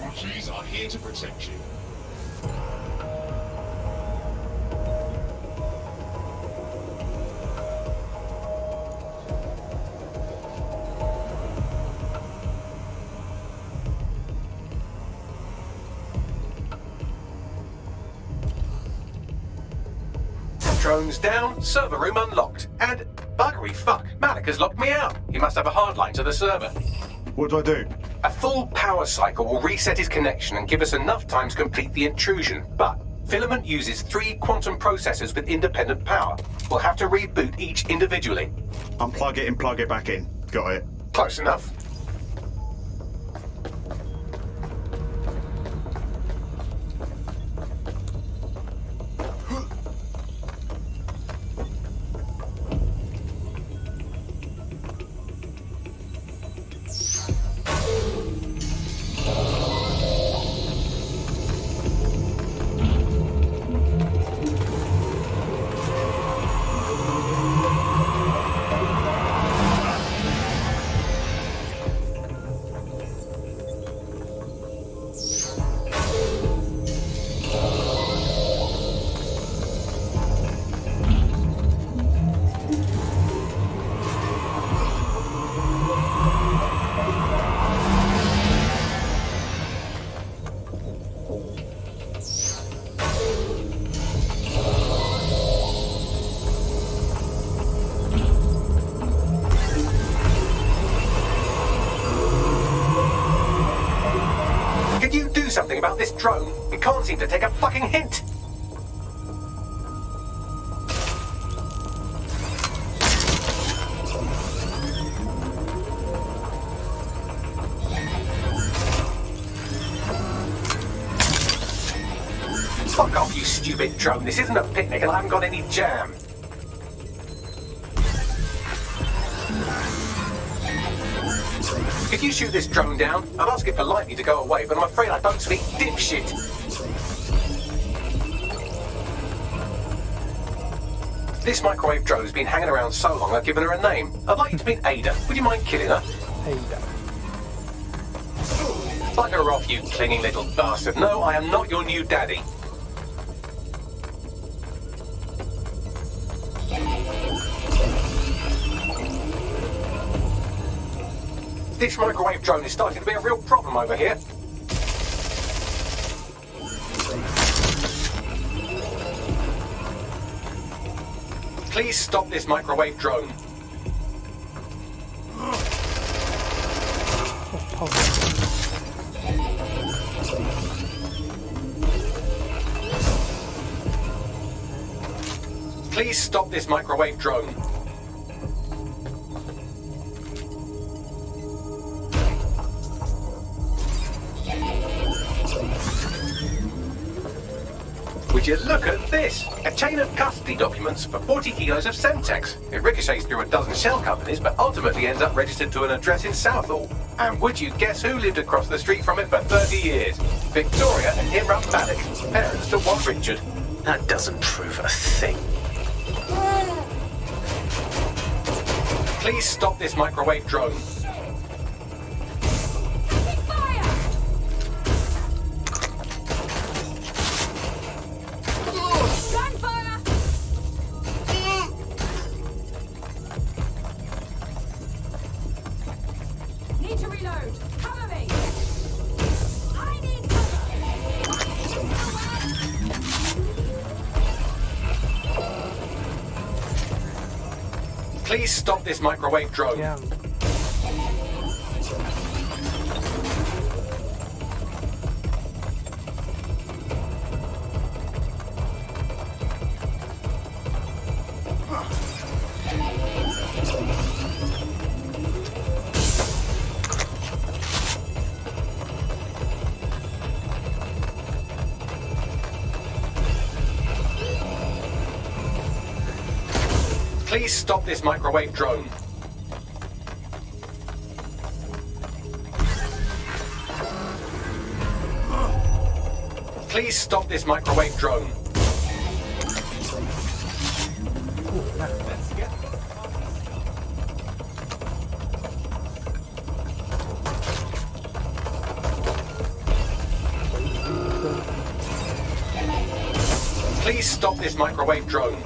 Speaker 6: Orgies are here to protect you.
Speaker 2: Drones down, server room unlocked. And buggery fuck, Malik has locked me out. He must have a hard line to the server.
Speaker 18: What do I do?
Speaker 2: A full power cycle will reset his connection and give us enough time to complete the intrusion. But Filament uses 3 quantum processors with independent power. We'll have to reboot each individually.
Speaker 18: Unplug it and plug it back in. Got it.
Speaker 2: Close enough. Something about this drone. It can't seem to take a fucking hint. Fuck off, you stupid drone. This isn't a picnic and I haven't got any jam. If you shoot this drone down, I'll ask it politely to go away, but I'm afraid I don't speak dipshit. This microwave drone's been hanging around so long I've given her a name. I'd like you to meet Ada. Would you mind killing her?
Speaker 3: Ada.
Speaker 2: Bugger off, you clinging little bastard. No, I am not your new daddy. This microwave drone is starting to be a real problem over here. Please stop this microwave drone. Please stop this microwave drone. Would you look at this? A chain of custody documents for 40 kilos of Semtex. It ricochets through a dozen shell companies, but ultimately ends up registered to an address in Southall. And would you guess who lived across the street from it for 30 years? Victoria and Imran Malik, parents to one Richard.
Speaker 10: That doesn't prove a thing.
Speaker 2: Please stop this microwave drone.
Speaker 11: Need to reload. Cover me. I need cover.
Speaker 2: Please stop this microwave drone.
Speaker 3: Yeah.
Speaker 2: Please stop this microwave drone. Please stop this microwave drone. Please stop this microwave drone.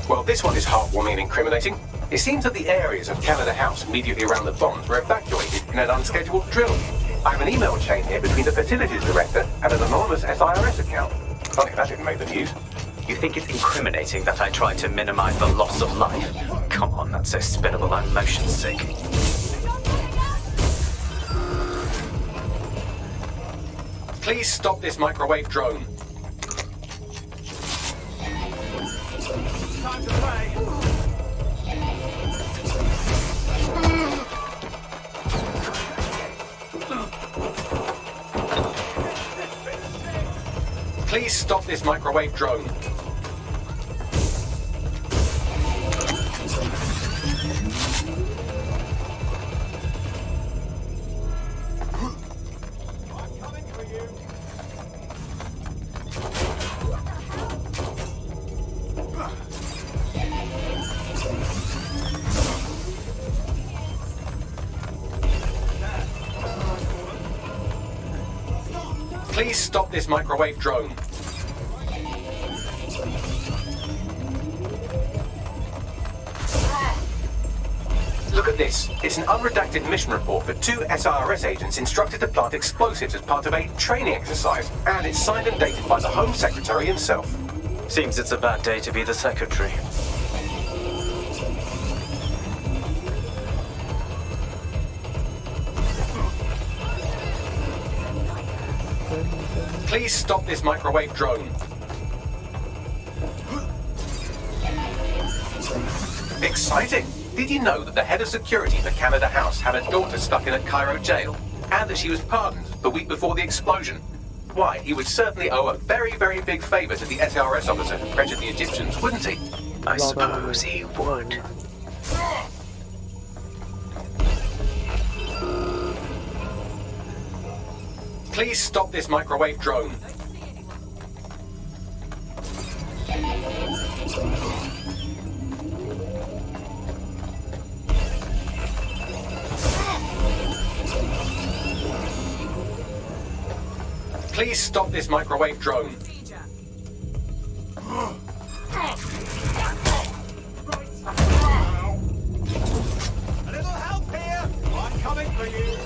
Speaker 2: Well, this one is heartwarming and incriminating. It seems that the areas of Canada House immediately around the bombs were evacuated in an unscheduled drill. I have an email chain here between the facilities director and an anonymous SIRS account. Funny that didn't make the news.
Speaker 10: You think it's incriminating that I tried to minimize the loss of life? Come on, that's so spinnable I'm motion sick.
Speaker 2: Please stop this microwave drone.
Speaker 8: Time to play.
Speaker 2: Please stop this microwave drone. Please stop this microwave drone. Look at this. It's an unredacted mission report for 2 SIRS agents instructed to plant explosives as part of a training exercise, and it's signed and dated by the Home Secretary himself.
Speaker 10: Seems it's a bad day to be the secretary.
Speaker 2: Please stop this microwave drone. Exciting! Did you know that the head of security for Canada House had a daughter stuck in a Cairo jail? And that she was pardoned the week before the explosion? Why, he would certainly owe a very, very big favour to the SRS officer who pressured the Egyptians, wouldn't he?
Speaker 10: I suppose he would.
Speaker 2: Please stop this microwave drone. Please stop this microwave drone.
Speaker 8: A little help here! I'm coming for you!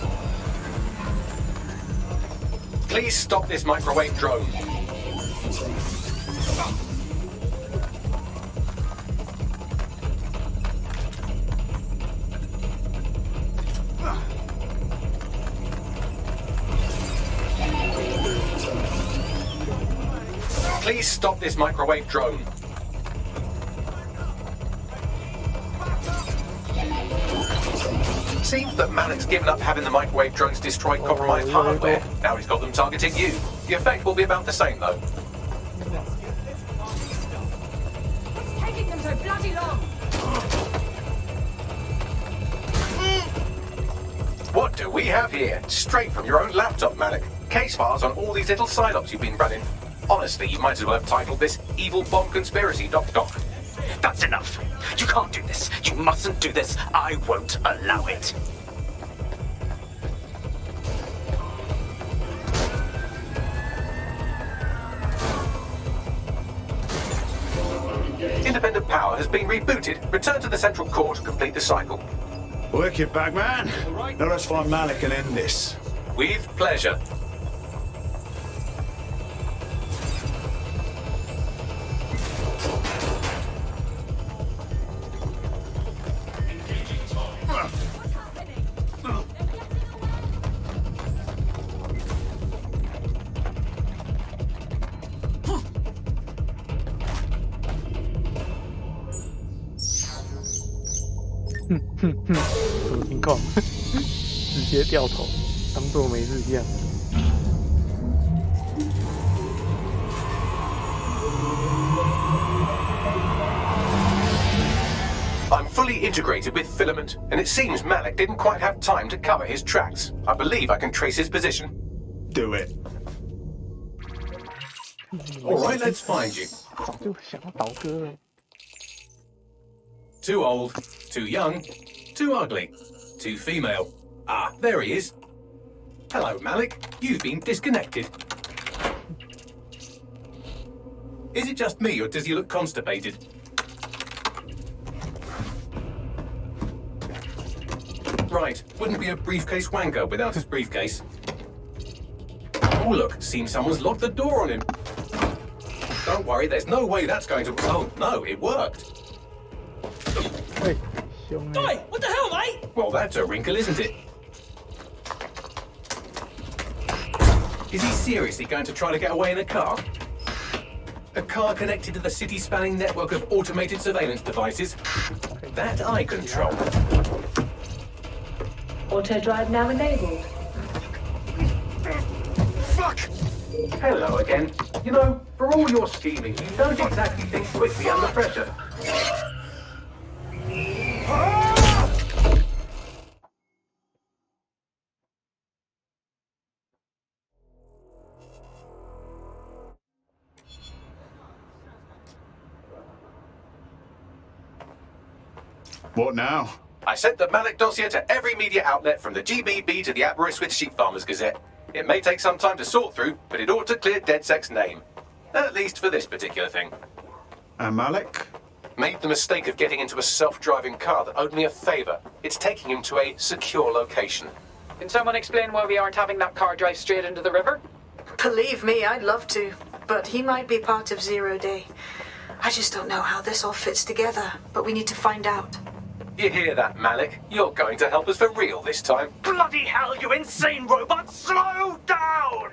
Speaker 2: Please stop this microwave drone. Please stop this microwave drone. Seems that Malik's given up having the microwave drones destroy compromised hardware. Now he's got them targeting you. The effect will be about the same, though.
Speaker 11: What's taking them so bloody long?
Speaker 2: What do we have here? Straight from your own laptop, Malik. Case files on all these little side-ops you've been running. Honestly, you might as well have titled this Evil Bomb Conspiracy, Doc.
Speaker 14: That's enough. You can't do this. You mustn't do this. I won't allow it.
Speaker 2: Independent power has been rebooted. Return to the central core to complete the cycle.
Speaker 18: Wicked, Bagman. Now let's find Malik and end this.
Speaker 2: With pleasure.
Speaker 3: 什么情况？直接掉头，当做没事一样。
Speaker 2: I'm fully integrated with Filament, and it seems Malik didn't quite have time to cover his tracks. I believe I can trace his position.
Speaker 18: Do it.
Speaker 2: Alright, let's find you.
Speaker 3: 早就想要倒戈了。
Speaker 2: Too old, too young, too ugly, too female. Ah, there he is. Hello, Malik. You've been disconnected. Is it just me, or does he look constipated? Right, wouldn't be a briefcase wanker without his briefcase. Oh look, seems someone's locked the door on him. Don't worry, there's no way that's going to... Oh no, it worked.
Speaker 3: Hey,
Speaker 14: Oi, what the hell, mate?
Speaker 2: Well, that's a wrinkle, isn't it? Is he seriously going to try to get away in a car? A car connected to the city-spanning network of automated surveillance devices? That I control.
Speaker 7: Auto drive now enabled.
Speaker 2: Fuck! Hello again. You know, for all your scheming, you don't exactly think quickly under pressure.
Speaker 18: What now?
Speaker 2: I sent the Malik dossier to every media outlet from the GBB to the Aberystwyth Sheep Farmers Gazette. It may take some time to sort through, but it ought to clear DedSec's name. At least for this particular thing.
Speaker 18: And Malik?
Speaker 2: Made the mistake of getting into a self-driving car that owed me a favor. It's taking him to a secure location.
Speaker 13: Can someone explain why we aren't having that car drive straight into the river?
Speaker 5: Believe me, I'd love to. But he might be part of Zero Day. I just don't know how this all fits together, but we need to find out.
Speaker 2: You hear that, Malik? You're going to help us for real this time.
Speaker 14: Bloody hell, you insane robot! Slow down!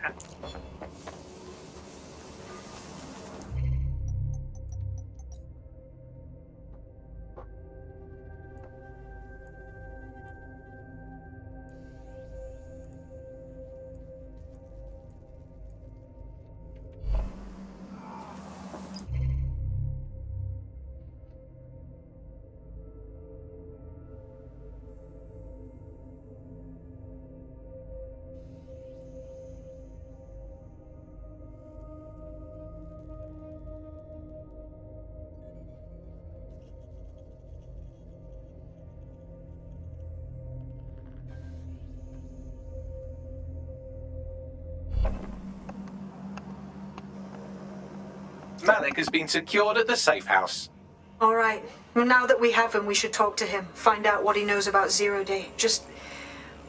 Speaker 2: Malik has been secured at the safe house.
Speaker 5: All right. Well, now that we have him, we should talk to him. Find out what he knows about Zero Day. Just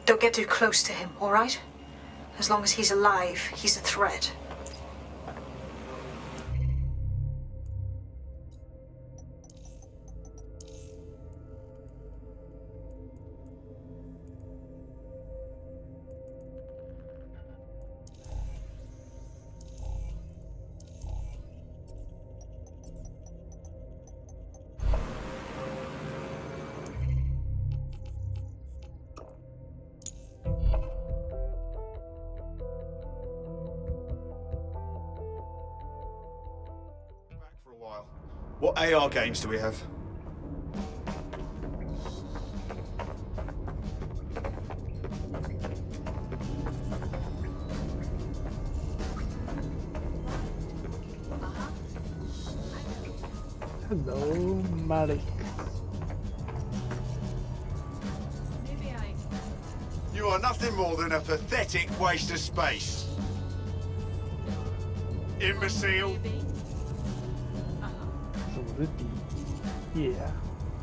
Speaker 5: don't get too close to him, all right? As long as he's alive, he's a threat.
Speaker 18: What AR games do we have?
Speaker 3: Hello, Malik.
Speaker 18: You are nothing more than a pathetic waste of space. Imbecile.
Speaker 3: 什么是比耶啊？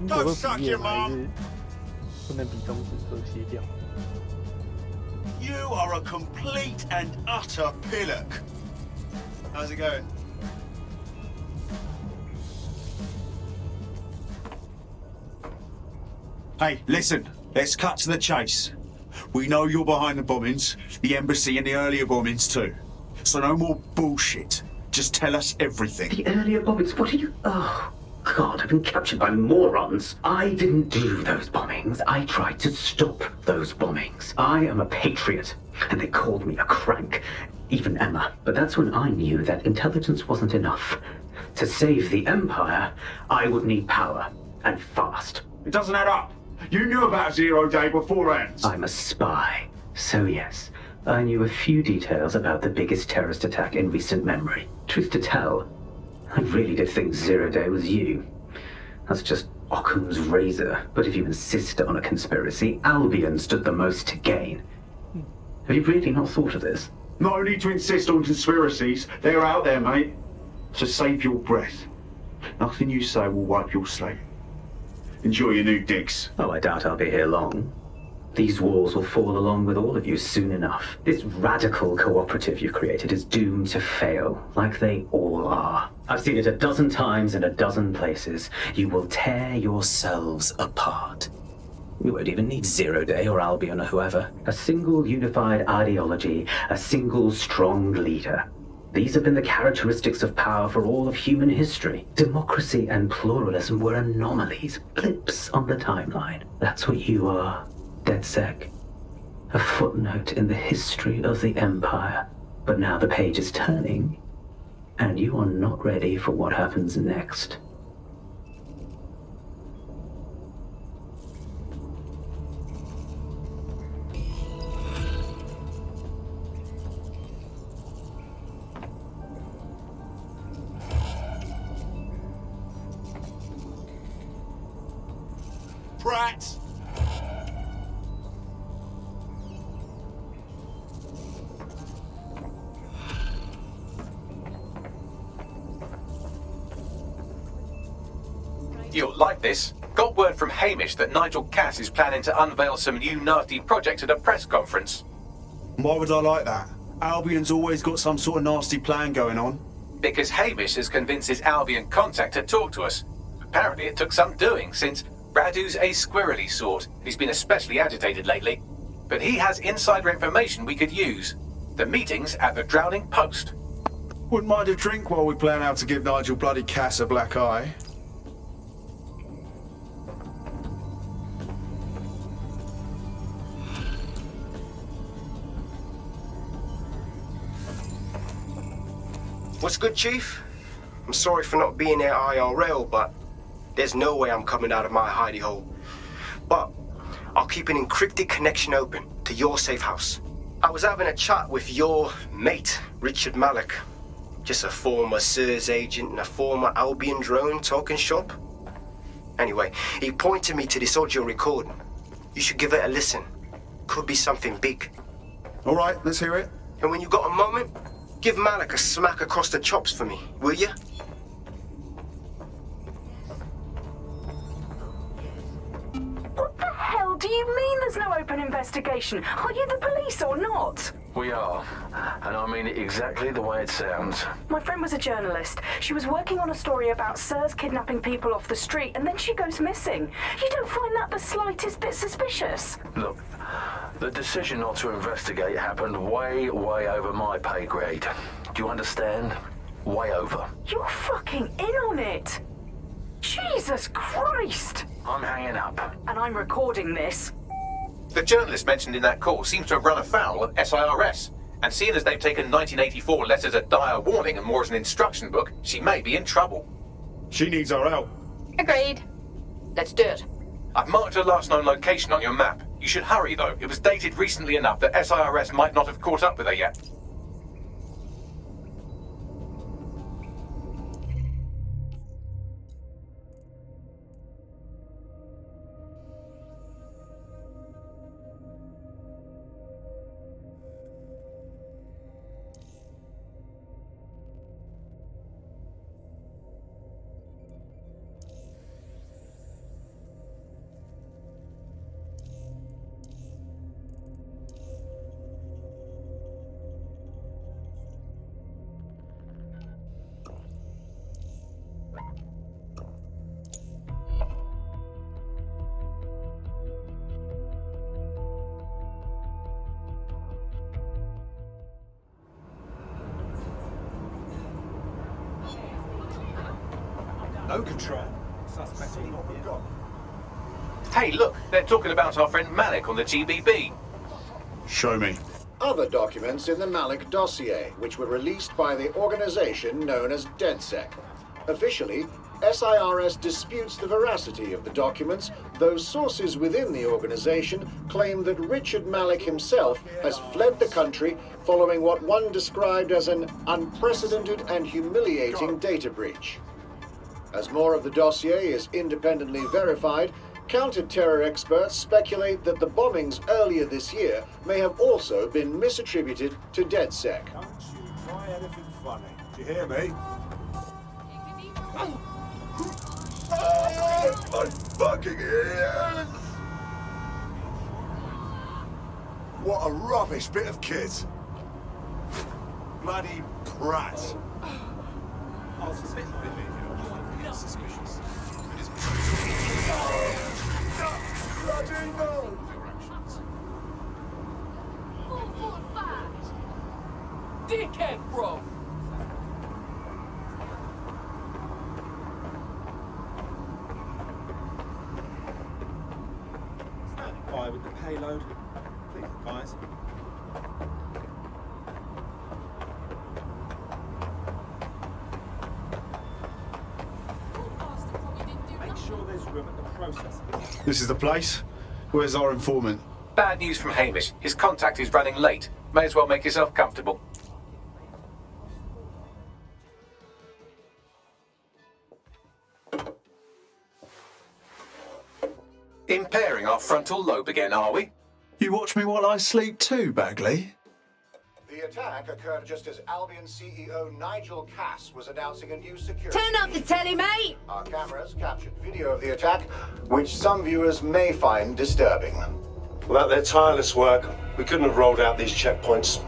Speaker 3: 英国的比耶还是不能比中指和谐掉。
Speaker 18: You are a complete and utter pillock. How's it going? Hey, listen, let's cut to the chase. We know you're behind the bombings, the embassy and the earlier bombings too. So no more bullshit. Just tell us everything.
Speaker 10: The earlier bombings? What are you... Oh, God, I've been captured by morons. I didn't do those bombings. I tried to stop those bombings. I am a patriot, and they called me a crank. Even Emma. But that's when I knew that intelligence wasn't enough. To save the Empire, I would need power, and fast.
Speaker 18: It doesn't add up. You knew about Zero Day beforehand.
Speaker 10: I'm a spy. So yes, I knew a few details about the biggest terrorist attack in recent memory. Truth to tell, I really did think Zero Day was you. That's just Occam's razor. But if you insist on a conspiracy, Albion stood the most to gain. Have you really not thought of this?
Speaker 18: No need to insist on conspiracies. They're out there, mate. So save your breath. Nothing you say will wipe your slate. Enjoy your new digs.
Speaker 10: Oh, I doubt I'll be here long. These walls will fall along with all of you soon enough. This radical cooperative you created is doomed to fail, like they all are. I've seen it a dozen times in a dozen places. You will tear yourselves apart. You won't even need Zero Day or Albion or whoever. A single unified ideology, a single strong leader. These have been the characteristics of power for all of human history. Democracy and pluralism were anomalies, blips on the timeline. That's what you are, DedSec. A footnote in the history of the Empire. But now the page is turning, and you are not ready for what happens next.
Speaker 18: Brats!
Speaker 2: You'll like this. Got word from Hamish that Nigel Cass is planning to unveil some new nasty project at a press conference.
Speaker 18: Why would I like that? Albion's always got some sort of nasty plan going on.
Speaker 2: Because Hamish has convinced his Albion contact to talk to us. Apparently it took some doing, since Radu's a squirrely sort. He's been especially agitated lately. But he has insider information we could use. The meeting's at the Drowning Post.
Speaker 18: Wouldn't mind a drink while we plan how to give Nigel bloody Cass a black eye.
Speaker 9: What's good, Chief? I'm sorry for not being there IRL, but there's no way I'm coming out of my hidey hole. But I'll keep an encrypted connection open to your safe house. I was having a chat with your mate, Richard Malik. Just a former SIRS agent and a former Albion drone talking shop. Anyway, he pointed me to this audio recording. You should give it a listen. Could be something big.
Speaker 18: All right, let's hear it.
Speaker 9: And when you got a moment, give Malik a smack across the chops for me, will you?
Speaker 19: investigation. Are you the police or not?
Speaker 12: We are, and I mean it exactly the way it sounds.
Speaker 19: My friend was a journalist. She was working on a story about Sirs kidnapping people off the street, and then she goes missing. You don't find that the slightest bit suspicious?
Speaker 12: Look, the decision not to investigate happened way over my pay grade. Do you understand? Way over.
Speaker 19: You're fucking in on it. Jesus Christ!
Speaker 12: I'm hanging up.
Speaker 19: And I'm recording this.
Speaker 2: The journalist mentioned in that call seems to have run afoul of SIRS. And seeing as they've taken 1984 less as a dire warning and more as an instruction book, she may be in trouble.
Speaker 18: She needs our help.
Speaker 16: Agreed. Let's do it.
Speaker 2: I've marked her last known location on your map. You should hurry, though. It was dated recently enough that SIRS might not have caught up with her yet.
Speaker 1: No control. Suspect will not be gone.
Speaker 2: Hey, look, they're talking about our friend Malik on the GBB.
Speaker 18: Show me.
Speaker 4: Other documents in the Malik dossier, which were released by the organization known as DedSec. Officially, SIRS disputes the veracity of the documents, though sources within the organization claim that Richard Malik himself has fled the country following what one described as an unprecedented and humiliating data breach. As more of the dossier is independently verified, counter-terror experts speculate that the bombings earlier this year may have also been misattributed to DedSec.
Speaker 1: Don't you try anything funny. Do you hear me? Oh, my fucking ears! What a rubbish bit of kit. Bloody prat. I'll suspect suspicious. Bloody no!
Speaker 8: Dickhead, bro!
Speaker 15: Standing by with the payload. Please advise. Make sure there's room at the processing.
Speaker 18: This is the place? Where's our informant?
Speaker 2: Bad news from Hamish. His contact is running late. May as well make yourself comfortable. Impairing our frontal lobe again, are we?
Speaker 18: You watch me while I sleep too, Bagley?
Speaker 4: The attack occurred just as Albion CEO Nigel Cass was announcing a new security.
Speaker 11: Turn up the telly, mate!
Speaker 4: Our cameras captured video of the attack, which some viewers may find disturbing.
Speaker 23: Without their tireless work, we couldn't have rolled out these checkpoints.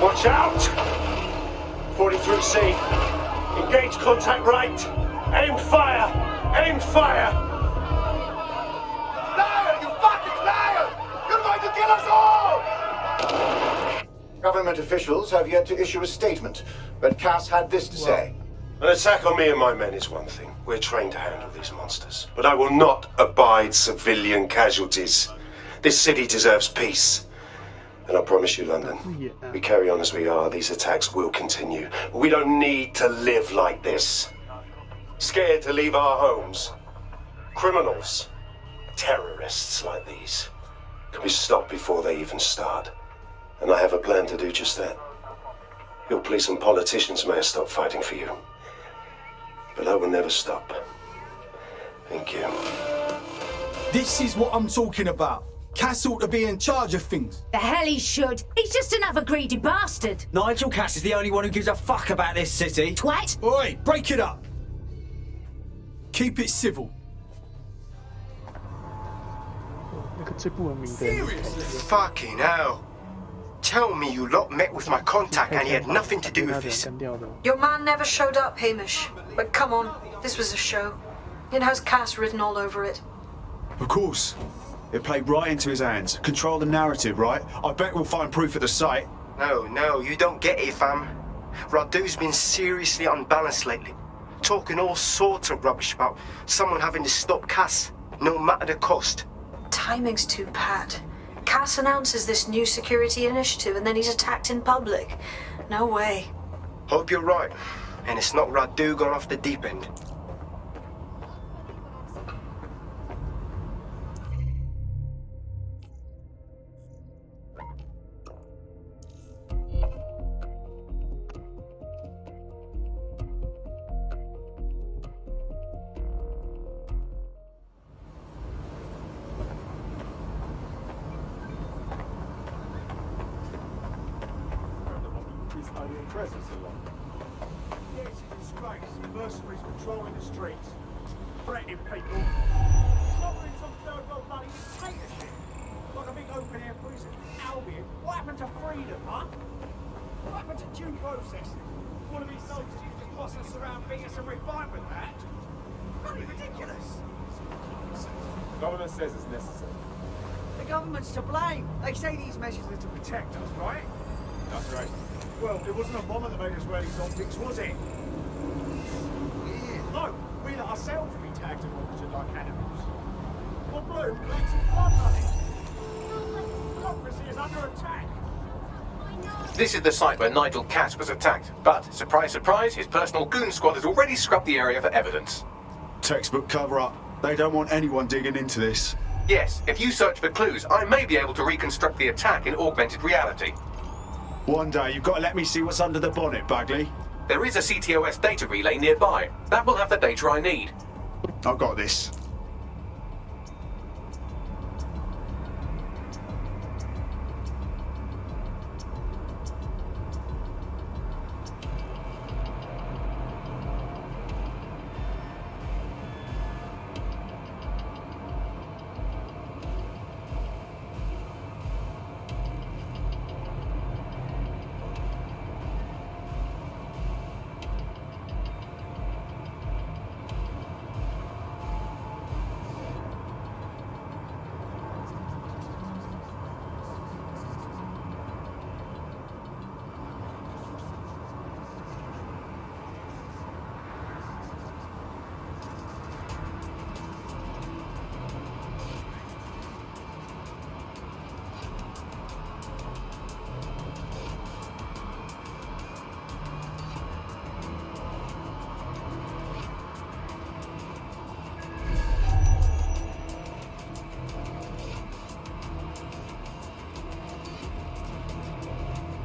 Speaker 23: Watch out! 43C. Engage contact right. Aim fire! Aim fire!
Speaker 4: Liar! You fucking liar! You're going to kill us all! Government officials have yet to issue a statement, but Cass had this to say.
Speaker 23: An attack on me and my men is one thing. We're trained to handle these monsters. But I will not abide civilian casualties. This city deserves peace. And I promise you, London, we carry on as we are, these attacks will continue. We don't need to live like this. Scared to leave our homes. Criminals, terrorists like these, can be stopped before they even start. And I have a plan to do just that. Your police and politicians may have stopped fighting for you. But I will never stop. Thank you.
Speaker 24: This is what I'm talking about. Cass ought to be in charge of things.
Speaker 11: The hell he should. He's just another greedy bastard.
Speaker 25: Nigel Cass is the only one who gives a fuck about this city.
Speaker 11: Twat!
Speaker 24: Oi, break it up. Keep it civil.
Speaker 3: 那个最不文明的人。
Speaker 9: Fucking hell. Tell me you lot met with my contact and he had nothing to do with this.
Speaker 5: Your man never showed up, Hamish. But come on, this was a show. It has Cass written all over it.
Speaker 18: Of course. It played right into his hands. Control the narrative, right? I bet we'll find proof at the site.
Speaker 9: No, you don't get it, fam. Radu's been seriously unbalanced lately. Talking all sorts of rubbish about someone having to stop Cass, no matter the cost.
Speaker 5: Timing's too pat. Cass announces this new security initiative and then he's attacked in public. No way.
Speaker 9: Hope you're right. And it's not Radu gone off the deep end.
Speaker 1: Yes, it's a disgrace. Mercenaries patrolling the streets. Threatening people. Suffering some third-world bloody dictatorship. Like a big open-air prison. Albion, what happened to freedom, huh? What happened to due process? One of these soldiers you just boss us around, beat us, and we're fine with that? Bloody ridiculous.
Speaker 15: The government says it's necessary.
Speaker 1: The government's to blame. They say these measures are to protect us, right?
Speaker 15: That's right.
Speaker 1: Well, it wasn't a bomber that made us wear these optics, was it? No, we let ourselves be tagged and auctioned like animals. Well, Blue, makes blood money. Democracy is under attack.
Speaker 2: This is the site where Nigel Cass was attacked, but, surprise, surprise, his personal goon squad has already scrubbed the area for evidence.
Speaker 18: Textbook cover-up. They don't want anyone digging into this.
Speaker 2: Yes, if you search for clues, I may be able to reconstruct the attack in augmented reality.
Speaker 18: One day, you've got to let me see what's under the bonnet, Bagley.
Speaker 2: There is a CTOS data relay nearby. That will have the data I need.
Speaker 18: I've got this.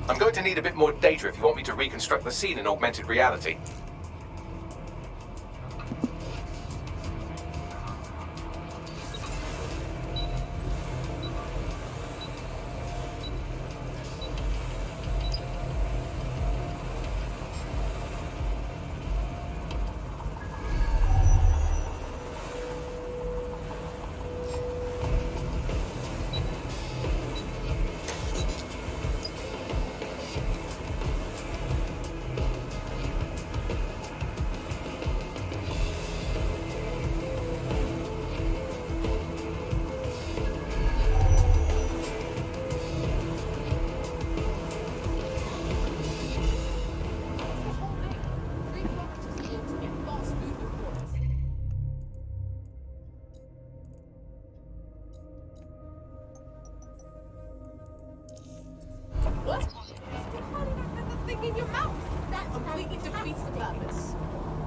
Speaker 2: I'm going to need a bit more data if you want me to reconstruct the scene in augmented reality.
Speaker 11: What? How did I get the thing in your mouth? That completely defeats the purpose.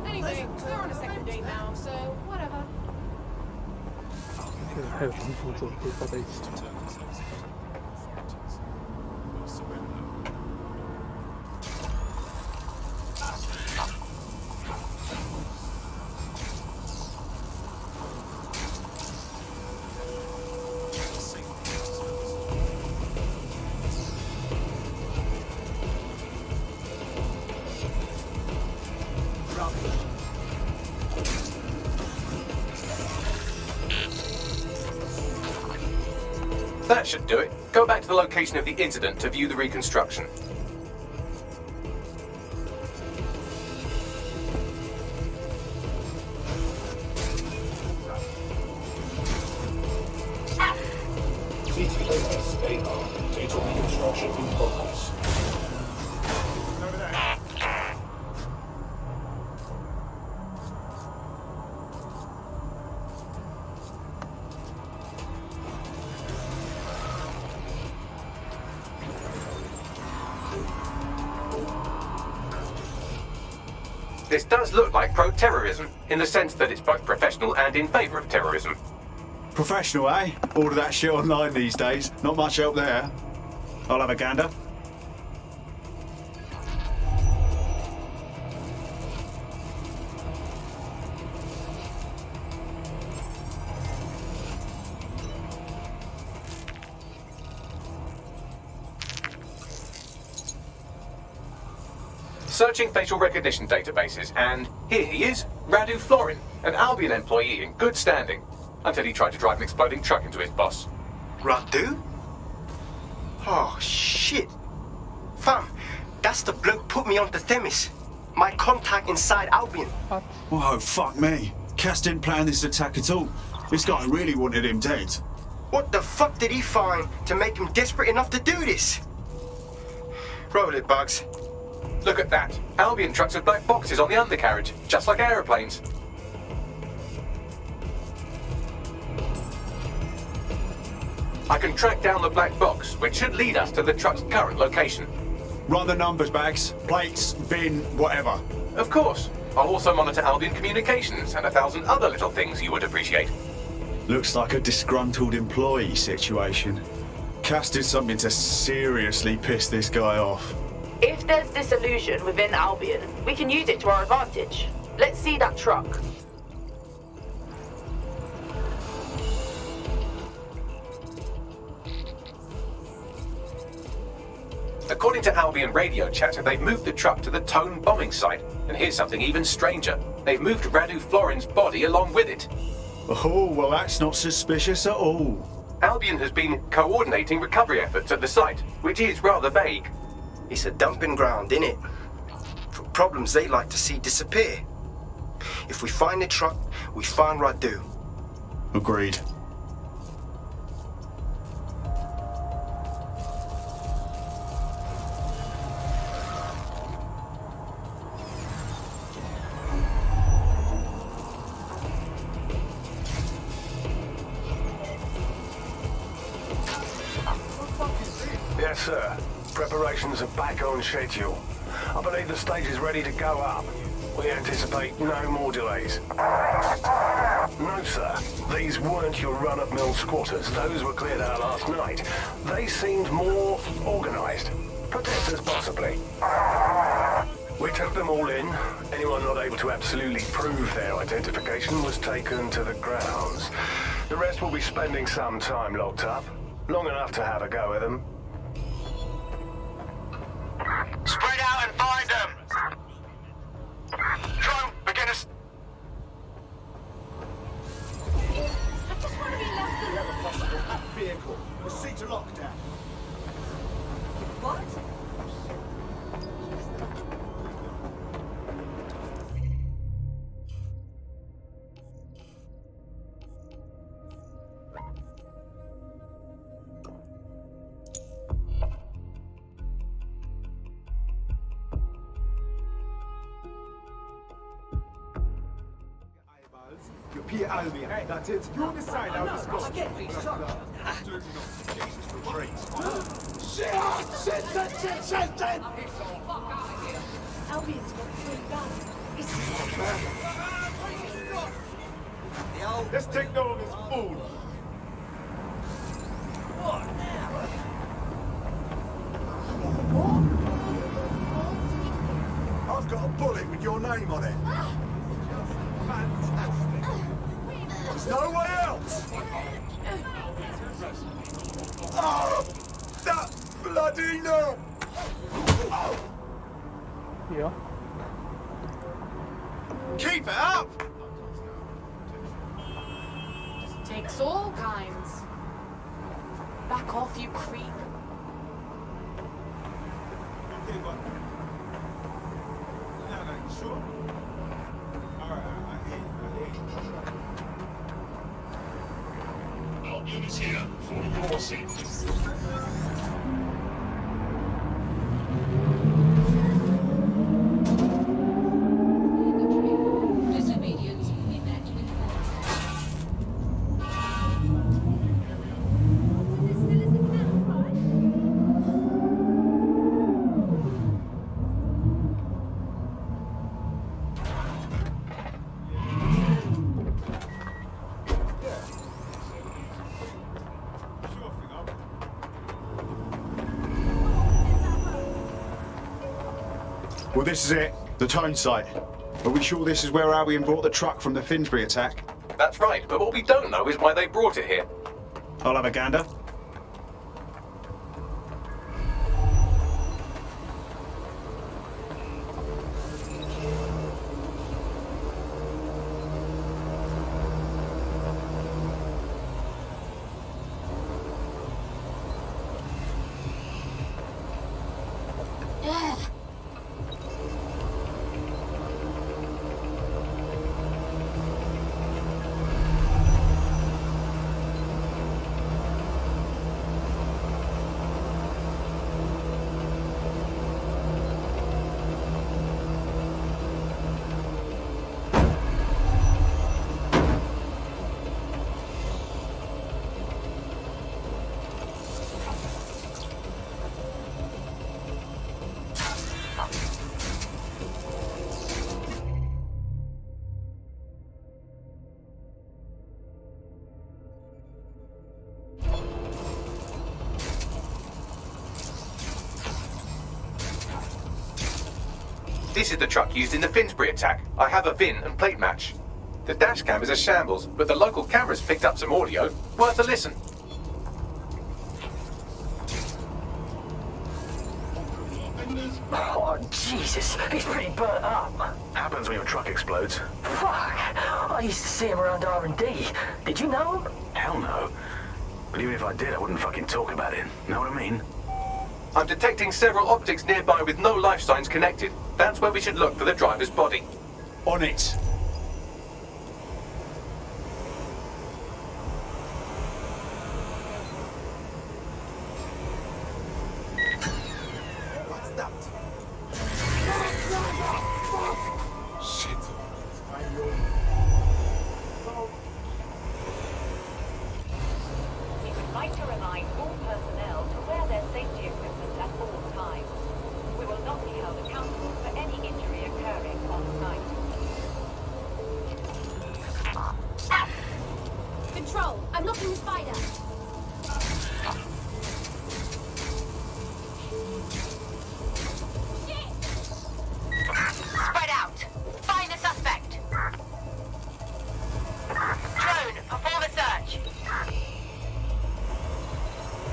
Speaker 11: Anyway, we're on a second date now, so whatever.
Speaker 3: 还有什么步骤可以放在一起？
Speaker 11: Rubbish.
Speaker 2: That should do it. Go back to the location of the incident to view the reconstruction.
Speaker 1: CTOS-AR. Data reconstruction in progress.
Speaker 15: Over there.
Speaker 2: This does look like pro-terrorism, in the sense that it's both professional and in favour of terrorism.
Speaker 18: Professional, eh? Order that shit online these days. Not much help there. I'll have a gander.
Speaker 2: Searching facial recognition databases, and here he is, Radu Florin, an Albion employee in good standing, until he tried to drive an exploding truck into his boss.
Speaker 9: Radu? Oh, shit. Fam, that's the bloke put me on the Themis. My contact inside Albion.
Speaker 18: Whoa, fuck me. Cass didn't plan this attack at all. This guy really wanted him dead.
Speaker 9: What the fuck did he find to make him desperate enough to do this? Roll it, Bugs.
Speaker 2: Look at that. Albion trucks have black boxes on the undercarriage, just like aeroplanes. I can track down the black box, which should lead us to the truck's current location.
Speaker 18: Run the numbers, Bags. Plates, bin, whatever.
Speaker 2: Of course. I'll also monitor Albion communications and 1,000 other little things you would appreciate.
Speaker 18: Looks like a disgruntled employee situation. Cass did something to seriously piss this guy off.
Speaker 6: If there's disillusion within Albion, we can use it to our advantage. Let's see that truck.
Speaker 2: According to Albion radio chatter, they've moved the truck to the Tone bombing site. And here's something even stranger. They've moved Radu Florin's body along with it.
Speaker 18: Oh, well, that's not suspicious at all.
Speaker 2: Albion has been coordinating recovery efforts at the site, which is rather vague.
Speaker 9: It's a dumping ground, innit? For problems they like to see disappear. If we find the truck, we find Radu.
Speaker 18: Agreed.
Speaker 12: Yes, sir. Preparations are back on schedule. I believe the stage is ready to go up. We anticipate no more delays. No, sir. These weren't your run-of-mill squatters. Those were cleared out last night. They seemed more organized. Protectors, possibly. We took them all in. Anyone not able to absolutely prove their identification was taken to the grounds. The rest will be spending some time locked up. Long enough to have a go at them.
Speaker 8: Spread out and find them! Drone, begin us.
Speaker 1: I just want to be left alone. Wherever possible, at vehicle. Proceed to lockdown. What?
Speaker 15: Repeat Albion. That's it. You decide how this goes.
Speaker 1: Shit! Shit!
Speaker 7: Albion's got 3 guns.
Speaker 15: Let's take down this fool.
Speaker 1: I've got a bullet with your name on it. Fantastic. There's no way else. Oh, that bloody nerve.
Speaker 3: Yeah.
Speaker 1: Keep it up.
Speaker 11: Takes all kinds.
Speaker 6: Back off, you creep.
Speaker 15: Okay, but... No, you sure? Alright, I hear you.
Speaker 1: Our units here for your safety.
Speaker 11: Disobedience will be met with
Speaker 18: Well, this is it. The tone site. Are we sure this is where Albion brought the truck from the Finsbury attack?
Speaker 2: That's right, but what we don't know is why they brought it here.
Speaker 18: I'll have a gander.
Speaker 2: This is the truck used in the Finsbury attack. I have a VIN and plate match. The dash cam is a shambles, but the local cameras picked up some audio. Worth a listen.
Speaker 14: Oh, Jesus, he's pretty burnt up.
Speaker 12: Happens when your truck explodes.
Speaker 14: Fuck, I used to see him around R&D. Did you know him?
Speaker 12: Hell no. But even if I did, I wouldn't fucking talk about it. Know what I mean?
Speaker 2: I'm detecting several optics nearby with no life signs connected. That's where we should look for the driver's body.
Speaker 18: On it.
Speaker 15: What's that? Shit.
Speaker 6: We would like to remind all personnel to wear their safety equipment at all times. We will not be held accountable for any injury occurring on site.
Speaker 11: Control, I'm looking the spider.
Speaker 6: Spread out. Find the suspect. Drone, perform a search.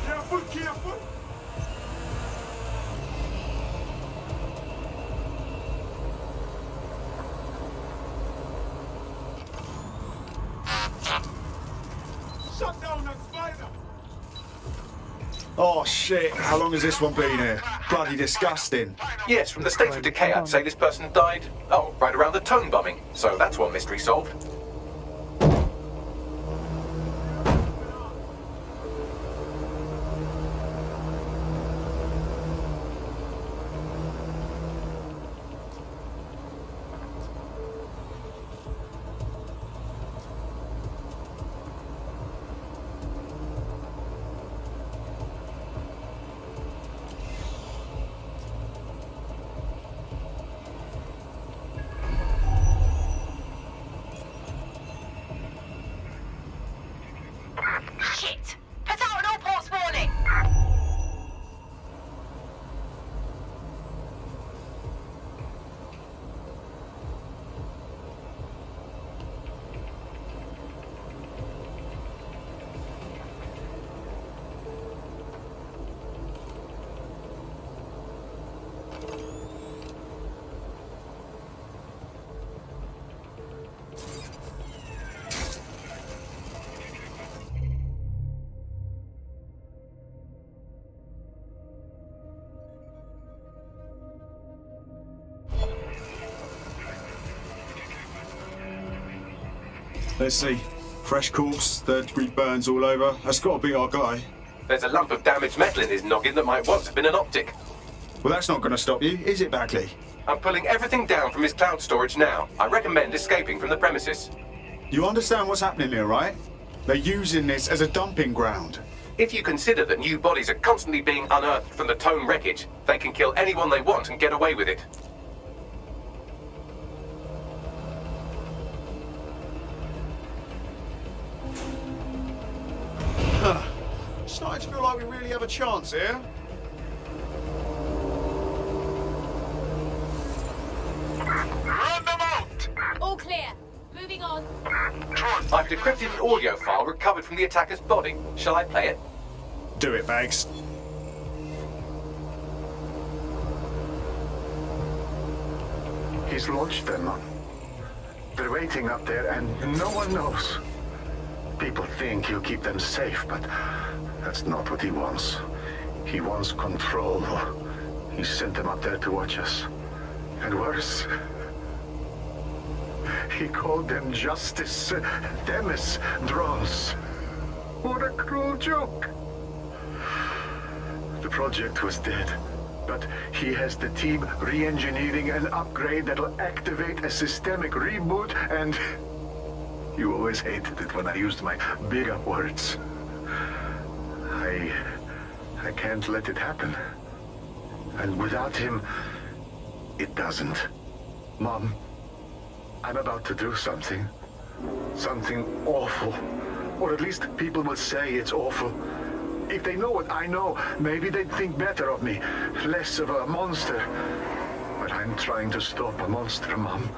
Speaker 15: Careful, careful. Shut down that spider.
Speaker 18: Oh shit, how long has this one been here? Bloody disgusting.
Speaker 2: Yes, from the state of decay, I'd say this person died, right around the tone bombing. So that's one mystery solved.
Speaker 18: Let's see. Fresh corpse, third-degree burns all over. That's got to be our guy.
Speaker 2: There's a lump of damaged metal in his noggin that might once have been an optic.
Speaker 18: Well, that's not going to stop you, is it, Bagley?
Speaker 2: I'm pulling everything down from his cloud storage now. I recommend escaping from the premises.
Speaker 18: You understand what's happening here, right? They're using this as a dumping ground.
Speaker 2: If you consider that new bodies are constantly being unearthed from the Tone wreckage, they can kill anyone they want and get away with it.
Speaker 18: Starting to feel like we really have a chance here.
Speaker 12: Run them out!
Speaker 11: All clear. Moving on.
Speaker 2: I've decrypted an audio file recovered from the attacker's body. Shall I play it?
Speaker 18: Do it, Bags.
Speaker 12: He's launched them. They're waiting up there and no one knows. People think he'll keep them safe, but that's not what he wants. He wants control. He sent them up there to watch us. And worse, he called them Justice Themis drones. What a cruel joke. The project was dead, but he has the team re-engineering an upgrade that'll activate a systemic reboot and... You always hated it when I used my bigger words. I can't let it happen. And without him, it doesn't. Mom, I'm about to do something. Something awful. Or at least people will say it's awful. If they know what I know, maybe they'd think better of me. Less of a monster. But I'm trying to stop a monster, Mom.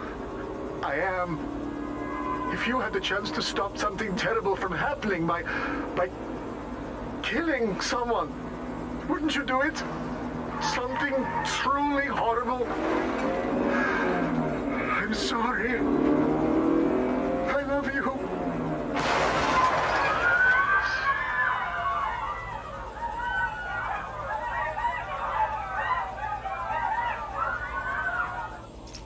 Speaker 12: I am. If you had the chance to stop something terrible from happening by killing someone, wouldn't you do it? Something truly horrible. I'm sorry. I love you.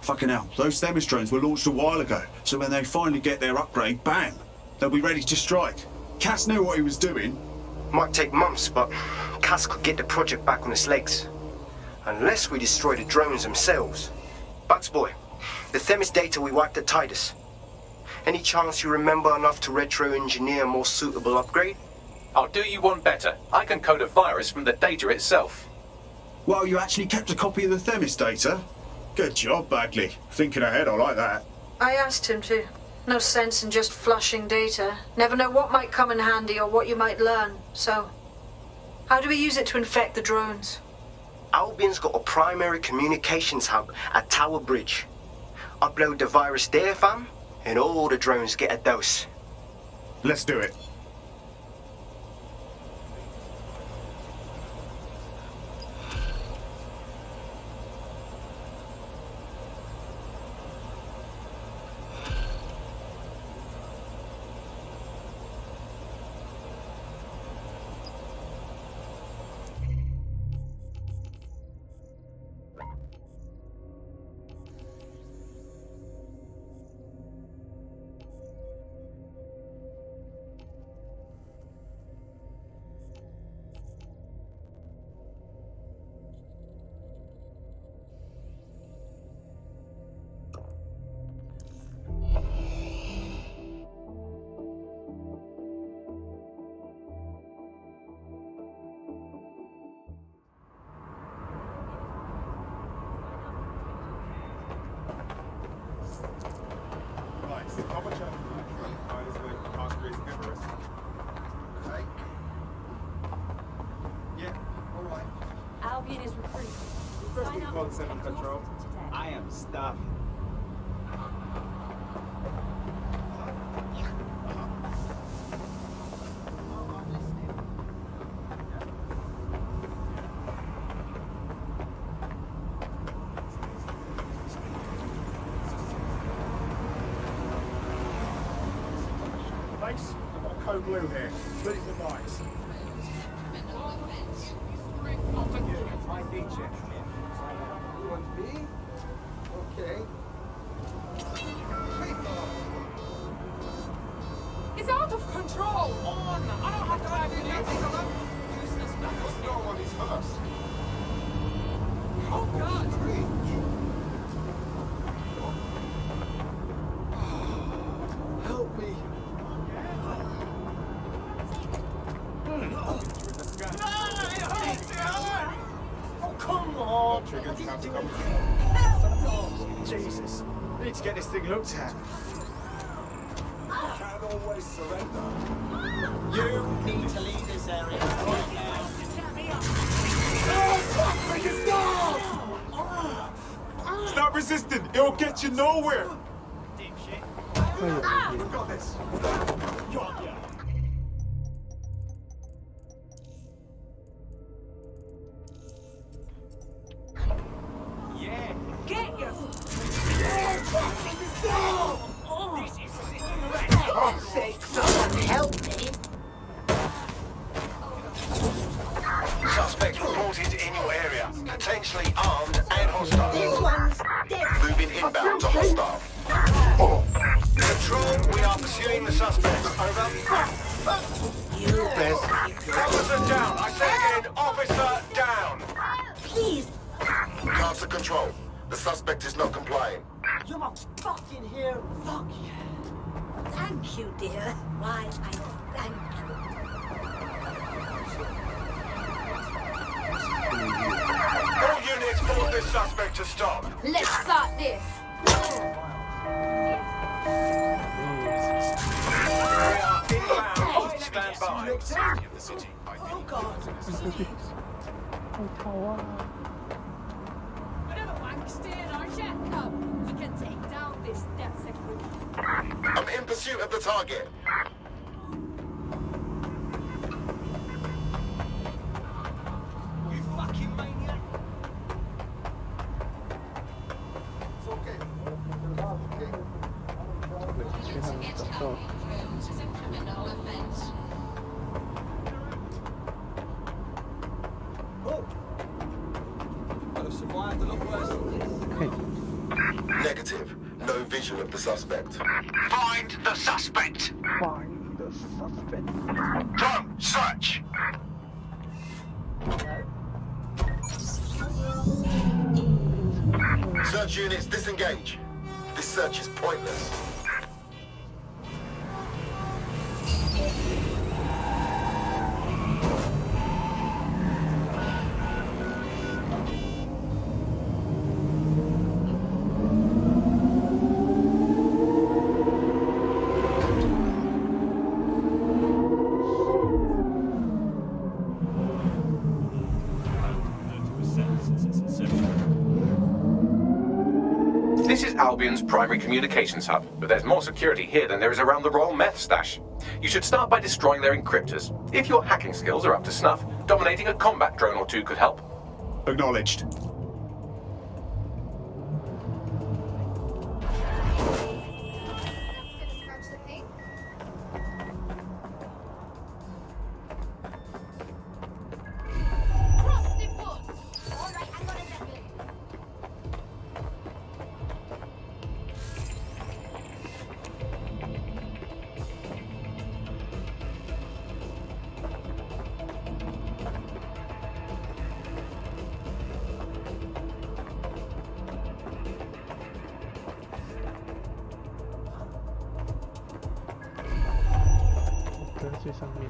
Speaker 18: Fucking hell, those Themis drones were launched a while ago, so when they finally get their upgrade, bam, they'll be ready to strike. Cass knew what he was doing.
Speaker 9: Might take months, but Cass could get the project back on its legs. Unless we destroy the drones themselves. Bugs boy, the Themis data we wiped at Titus. Any chance you remember enough to retro-engineer a more suitable upgrade?
Speaker 2: I'll do you one better. I can code a virus from the data itself.
Speaker 18: Well, you actually kept a copy of the Themis data? Good job, Bagley. Thinking ahead, I like that.
Speaker 5: I asked him to. No sense in just flushing data. Never know what might come in handy or what you might learn. So, how do we use it to infect the drones?
Speaker 9: Albion's got a primary communications hub at Tower Bridge. Upload the virus there, fam, and all the drones get a dose.
Speaker 18: Let's do it.
Speaker 11: Albion is recruited.
Speaker 15: First we called 7 Control. I am stopping.
Speaker 1: Thanks. I've got code blue here. Please advise.
Speaker 15: ID check. You want B? Okay.
Speaker 1: bodies first.
Speaker 8: Oh, God!
Speaker 24: Help me.
Speaker 1: Oh, come on!
Speaker 24: Jesus. We need to get this thing looked at.
Speaker 1: Can't always surrender.
Speaker 8: You need to leave this area right now.
Speaker 1: Stop resisting! It'll get you nowhere!
Speaker 3: We
Speaker 1: got this!
Speaker 8: Yeah.
Speaker 11: Get your...
Speaker 8: This is God's sake, someone help me.
Speaker 12: Suspect reported in your area, potentially armed and hostile.
Speaker 8: This one's dead.
Speaker 12: Moving inbound to hostile. Control, we are pursuing the suspect. Over.
Speaker 8: You best.
Speaker 12: Officer down. I say again, officer down.
Speaker 8: Please.
Speaker 23: Council control. The suspect is not complying.
Speaker 8: You're my fucking hero. Fuck you. Thank you, dear. Why, I thank you.
Speaker 12: All units force this suspect to stop.
Speaker 11: Let's start this.
Speaker 12: We are inbound. Stand by.
Speaker 8: Oh, God.
Speaker 11: Whatever wank's staying our jet come. We can take down this death secretary.
Speaker 23: I'm in pursuit of the target.
Speaker 8: You fucking maniac.
Speaker 1: It's okay.
Speaker 3: 去他们找到。
Speaker 8: Oh. I'd have survived a lot worse than this.
Speaker 23: Negative. No vision of the suspect.
Speaker 12: Find the suspect.
Speaker 3: Find the suspect.
Speaker 12: Drone, search.
Speaker 23: Search units disengage. This search is pointless.
Speaker 2: This is Albion's primary communications hub, but there's more security here than there is around the Royal Meth Stash. You should start by destroying their encryptors. If your hacking skills are up to snuff, dominating a combat drone or two could help.
Speaker 18: Acknowledged.
Speaker 3: 最上面。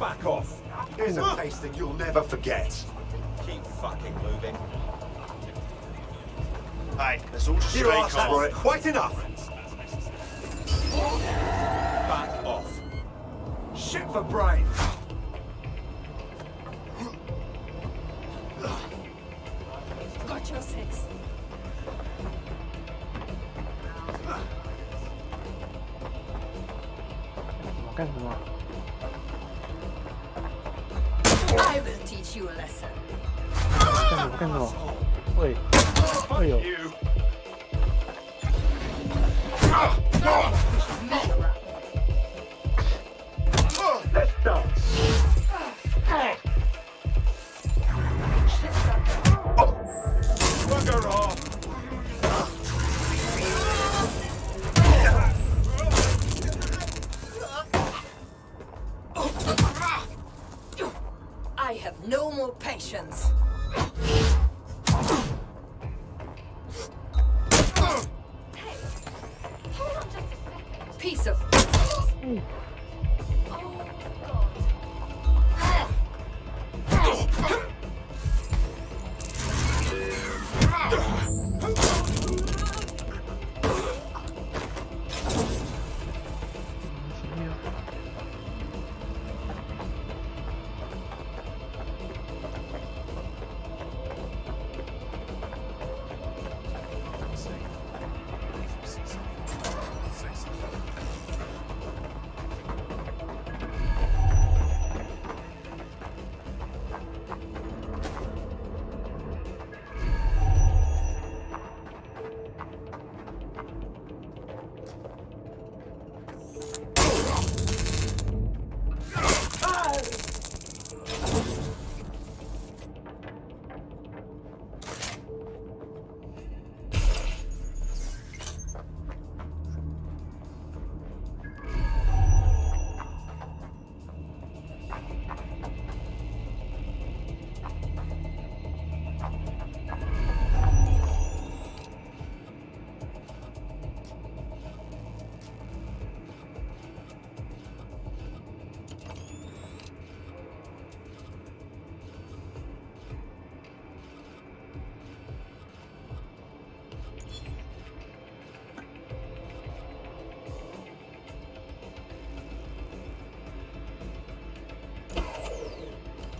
Speaker 1: Back off. Here's a case that you'll never forget.
Speaker 15: Keep fucking moving.
Speaker 1: Hey, let's all just
Speaker 15: You
Speaker 1: stay
Speaker 15: arsehole.
Speaker 1: calm. Right. Quite enough. Back off. Shit for brains.
Speaker 8: Got your six. I will teach you a lesson.
Speaker 3: 干什么？喂，哎呦！
Speaker 1: Let's dance. Bugger off.
Speaker 8: I have no more patience. Hey, hold on just a second. Piece of.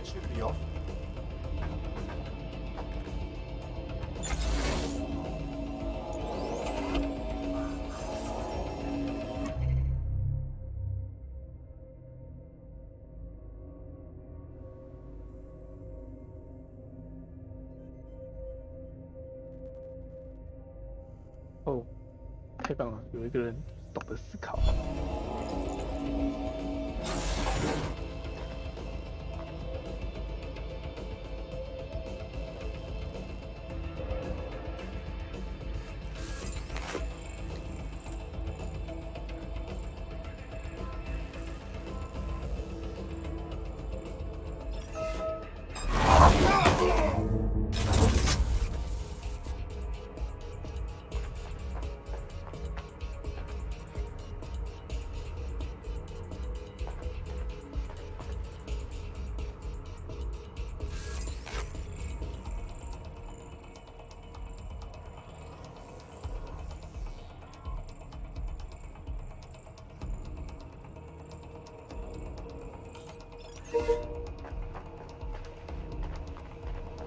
Speaker 1: Should be off.
Speaker 3: 哦，太棒了，有一个人懂得思考。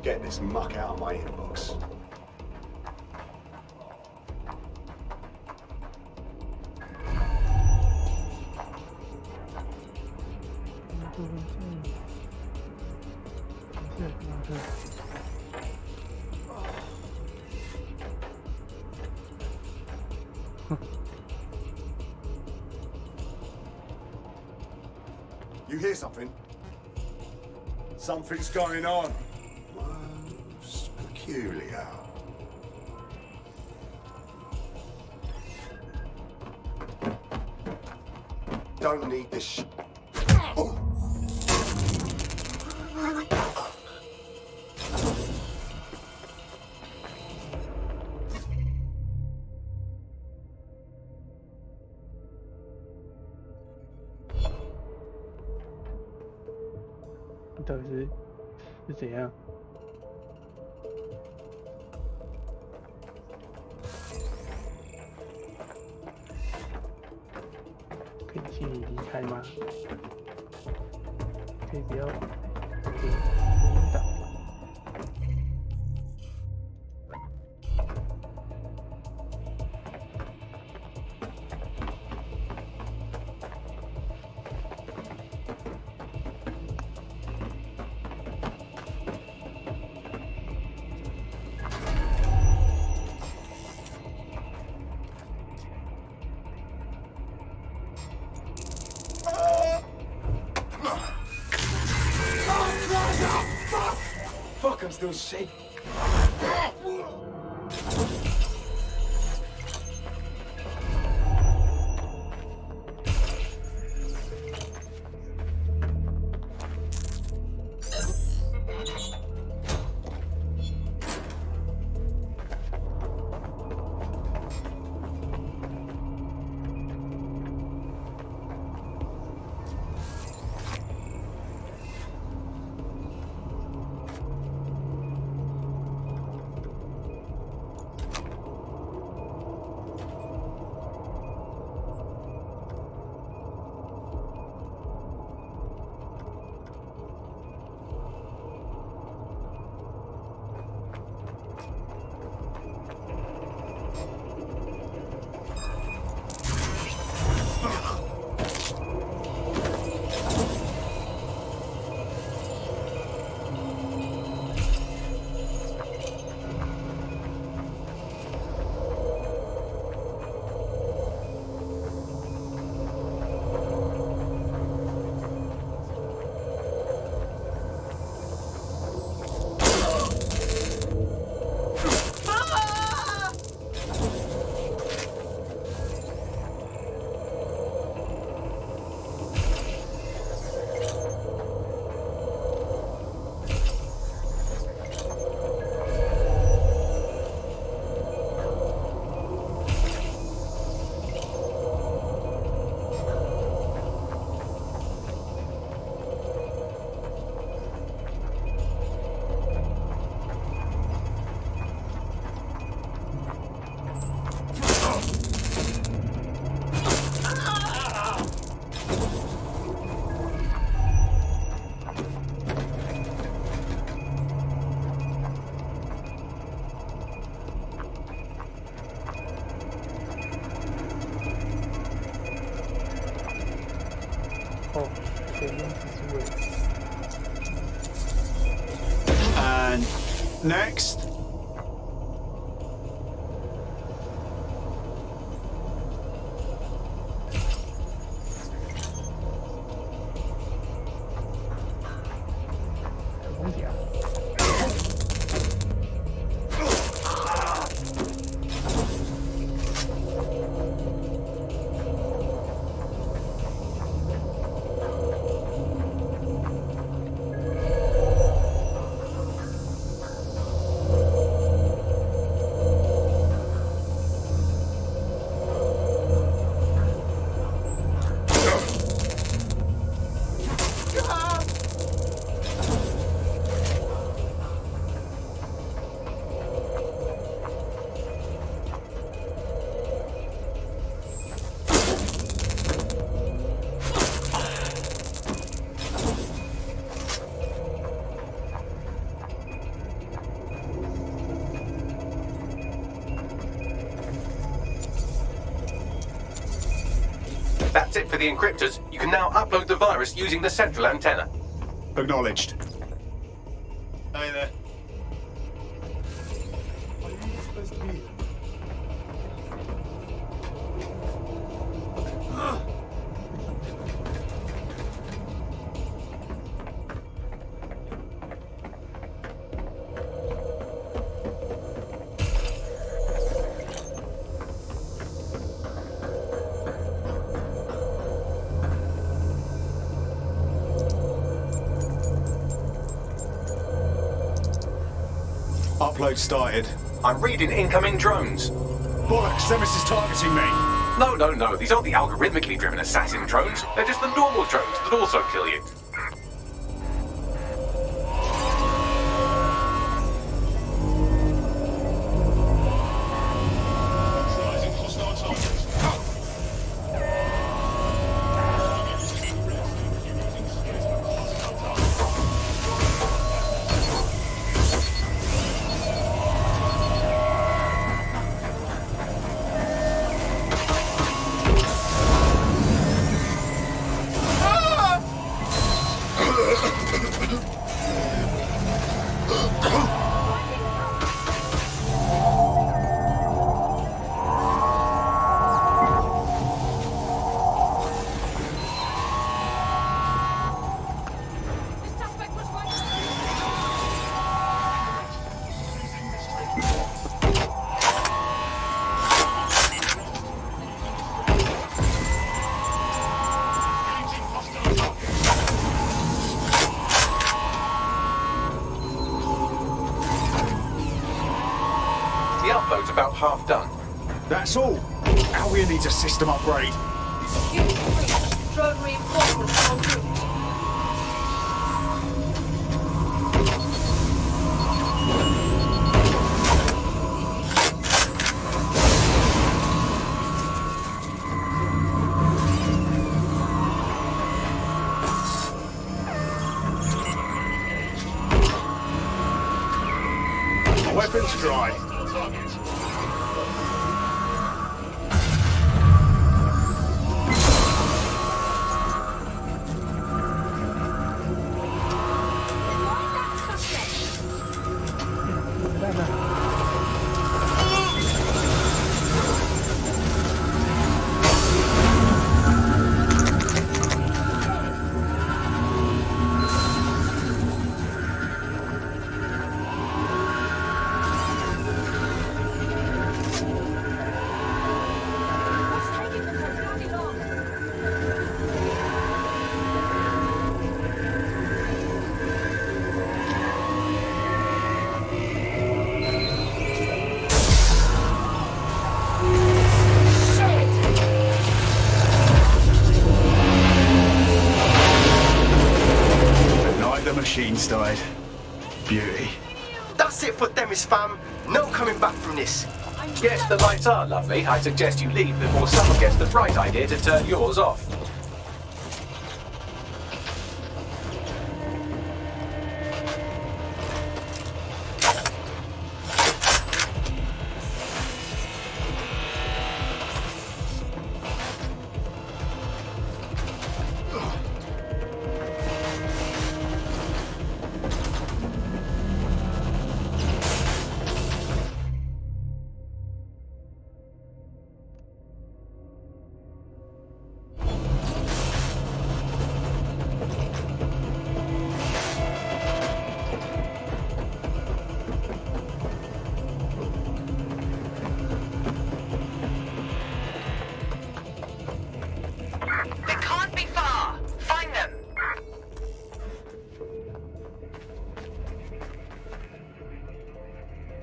Speaker 1: Get this muck out of my inbox. You hear something? Something's going on. Most peculiar. Don't need this sh. Oh.
Speaker 3: 到底是怎样？可以请你离开吗？可以不要给引导。
Speaker 24: Fuck, I'm still shaking.
Speaker 18: And next.
Speaker 2: That's it for the encryptors. You can now upload the virus using the central antenna.
Speaker 18: Acknowledged.
Speaker 24: Hey there.
Speaker 1: Are you supposed to be here?
Speaker 18: Upload started.
Speaker 2: I'm reading incoming drones.
Speaker 18: Bollocks, Semis is targeting me.
Speaker 2: No. These aren't the algorithmically driven assassin drones. They're just the normal drones that also kill you. about half done.
Speaker 18: That's all. Albion needs a system upgrade.
Speaker 11: Drone reinforcements en route.
Speaker 18: Weapons dry. Machines died. Beauty.
Speaker 9: That's it for Themis, fam. No coming back from this.
Speaker 2: Yes, the lights are lovely. I suggest you leave before someone gets the bright idea to turn yours off.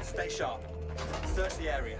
Speaker 15: Stay sharp. Search the area.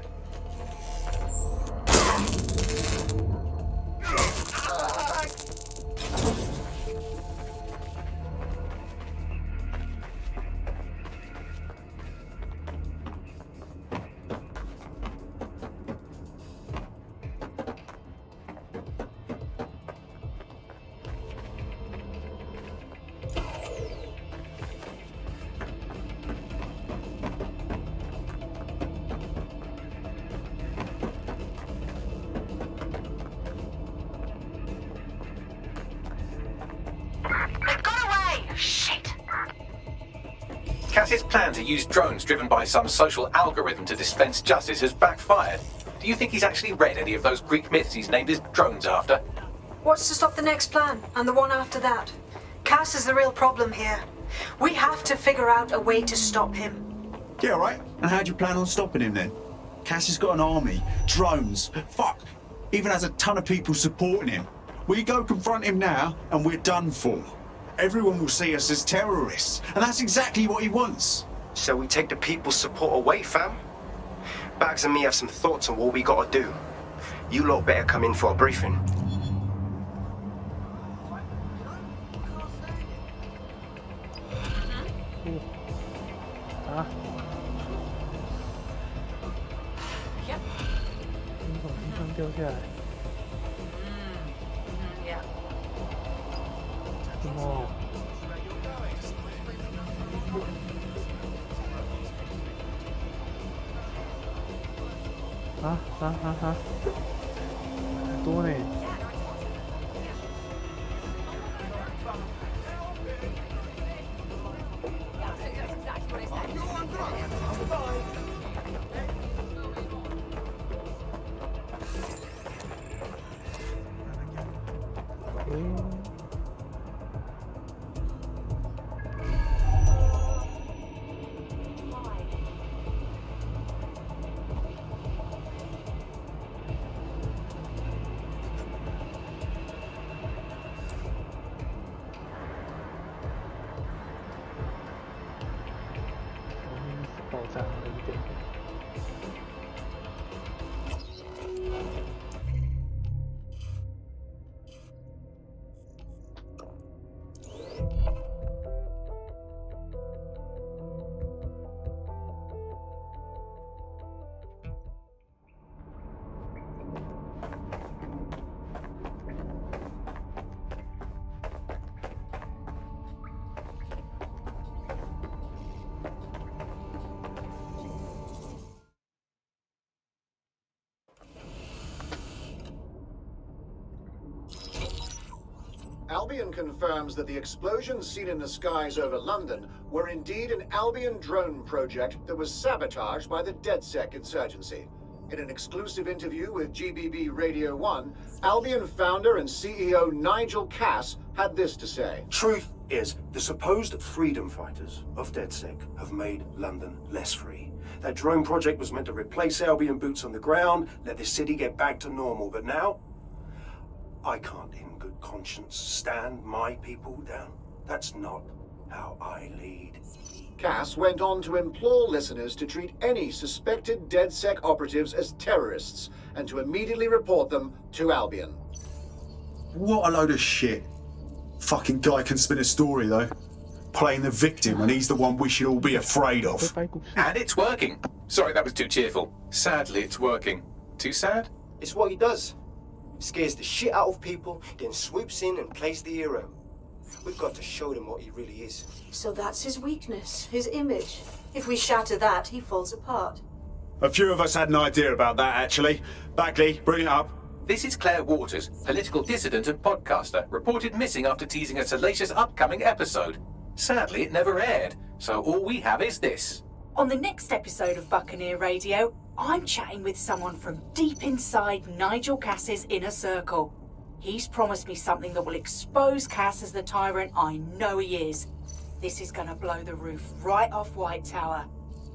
Speaker 2: Cass's plan to use drones driven by some social algorithm to dispense justice has backfired. Do you think he's actually read any of those Greek myths he's named his drones after?
Speaker 5: What's to stop the next plan, and the one after that? Cass is the real problem here. We have to figure out a way to stop him.
Speaker 18: Yeah, right. And how do you plan on stopping him then? Cass has got an army, drones, fuck, even has a ton of people supporting him. We go confront him now, and we're done for. Everyone will see us as terrorists, and that's exactly what he wants.
Speaker 9: So we take the people's support away, fam? Bags and me have some thoughts on what we gotta do. You lot better come in for a briefing.
Speaker 3: Ah. 你从地上掉下来。什么？很多呢。爆炸了一点。
Speaker 4: Albion confirms that the explosions seen in the skies over London were indeed an Albion drone project that was sabotaged by the DedSec insurgency. In an exclusive interview with GBB Radio 1, Albion founder and CEO Nigel Cass had this to say.
Speaker 23: Truth is, the supposed freedom fighters of DedSec have made London less free. That drone project was meant to replace Albion boots on the ground, let the city get back to normal, but now I can't in good conscience stand my people down. That's not how I lead.
Speaker 4: Cass went on to implore listeners to treat any suspected DedSec operatives as terrorists and to immediately report them to Albion.
Speaker 18: What a load of shit. Fucking guy can spin a story though. Playing the victim when he's the one we should all be afraid of.
Speaker 2: And it's working. Sorry, that was too cheerful. Sadly, it's working. Too sad?
Speaker 9: It's what he does. Scares the shit out of people, then swoops in and plays the hero. We've got to show them what he really is.
Speaker 5: So that's his weakness, his image. If we shatter that, he falls apart.
Speaker 18: A few of us had an idea about that, actually. Bagley, bring it up.
Speaker 2: This is Claire Waters, political dissident and podcaster, reported missing after teasing a salacious upcoming episode. Sadly, it never aired, so all we have is this.
Speaker 13: On the next episode of Buccaneer Radio, I'm chatting with someone from deep inside Nigel Cass's inner circle. He's promised me something that will expose Cass as the tyrant I know he is. This is gonna blow the roof right off White Tower.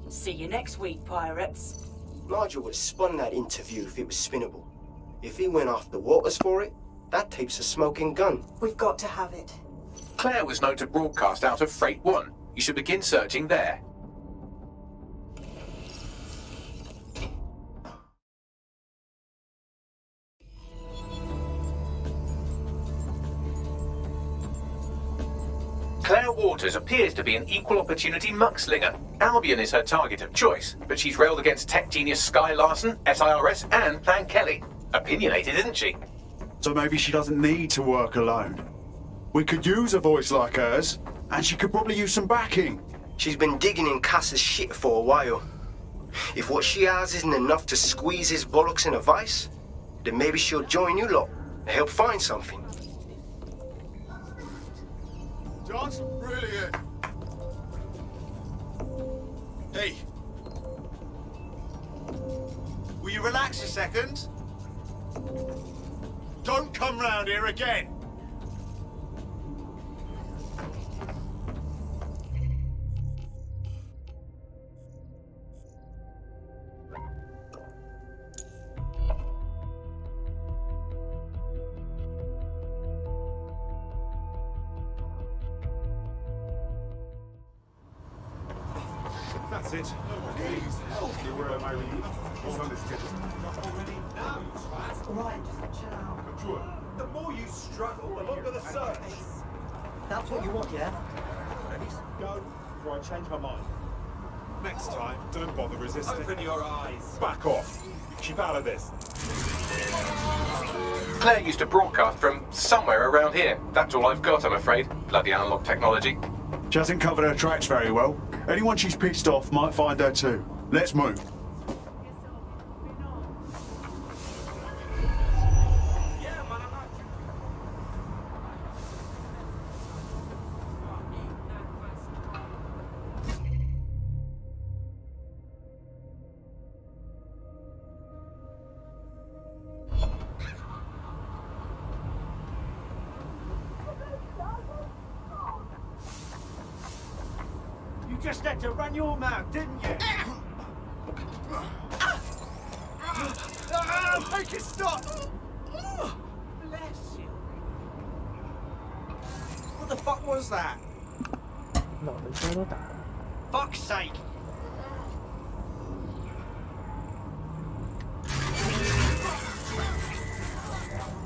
Speaker 13: See you next week, pirates.
Speaker 9: Nigel would have spun that interview if it was spinnable. If he went after Waters for it, that tape's a smoking gun.
Speaker 5: We've got to have it.
Speaker 2: Claire was known to broadcast out of Freight 1. You should begin searching there. Claire Waters appears to be an equal opportunity muckslinger. Albion is her target of choice, but she's railed against tech genius Sky Larson, SIRS, and Plan Kelly. Opinionated, isn't she?
Speaker 18: So maybe she doesn't need to work alone. We could use a voice like hers, and she could probably use some backing.
Speaker 9: She's been digging in Cass's shit for a while. If what she has isn't enough to squeeze his bollocks in a vice, then maybe she'll join you lot and help find something.
Speaker 17: John's brilliant. Hey. Will you relax a second? Don't come round here again.
Speaker 20: That's it. Please help me where my leave. All understood. Already now, you twat.
Speaker 8: Right, just chill out.
Speaker 20: Sure.
Speaker 15: The more you struggle, the longer the search.
Speaker 8: That's what you want, yeah?
Speaker 15: Ready? Go before I change my mind.
Speaker 20: Next time, don't bother resisting.
Speaker 15: Open your eyes.
Speaker 20: Back off. Keep out of this.
Speaker 2: Claire used to broadcast from somewhere around here. That's all I've got, I'm afraid. Bloody analog technology.
Speaker 18: She hasn't covered her tracks very well. Anyone she's pissed off might find her too. Let's move.
Speaker 15: You just had to run your mouth, didn't you? Make it stop! Bless you. What the fuck was that?
Speaker 3: 脑门现在都打了。
Speaker 15: Fuck's sake!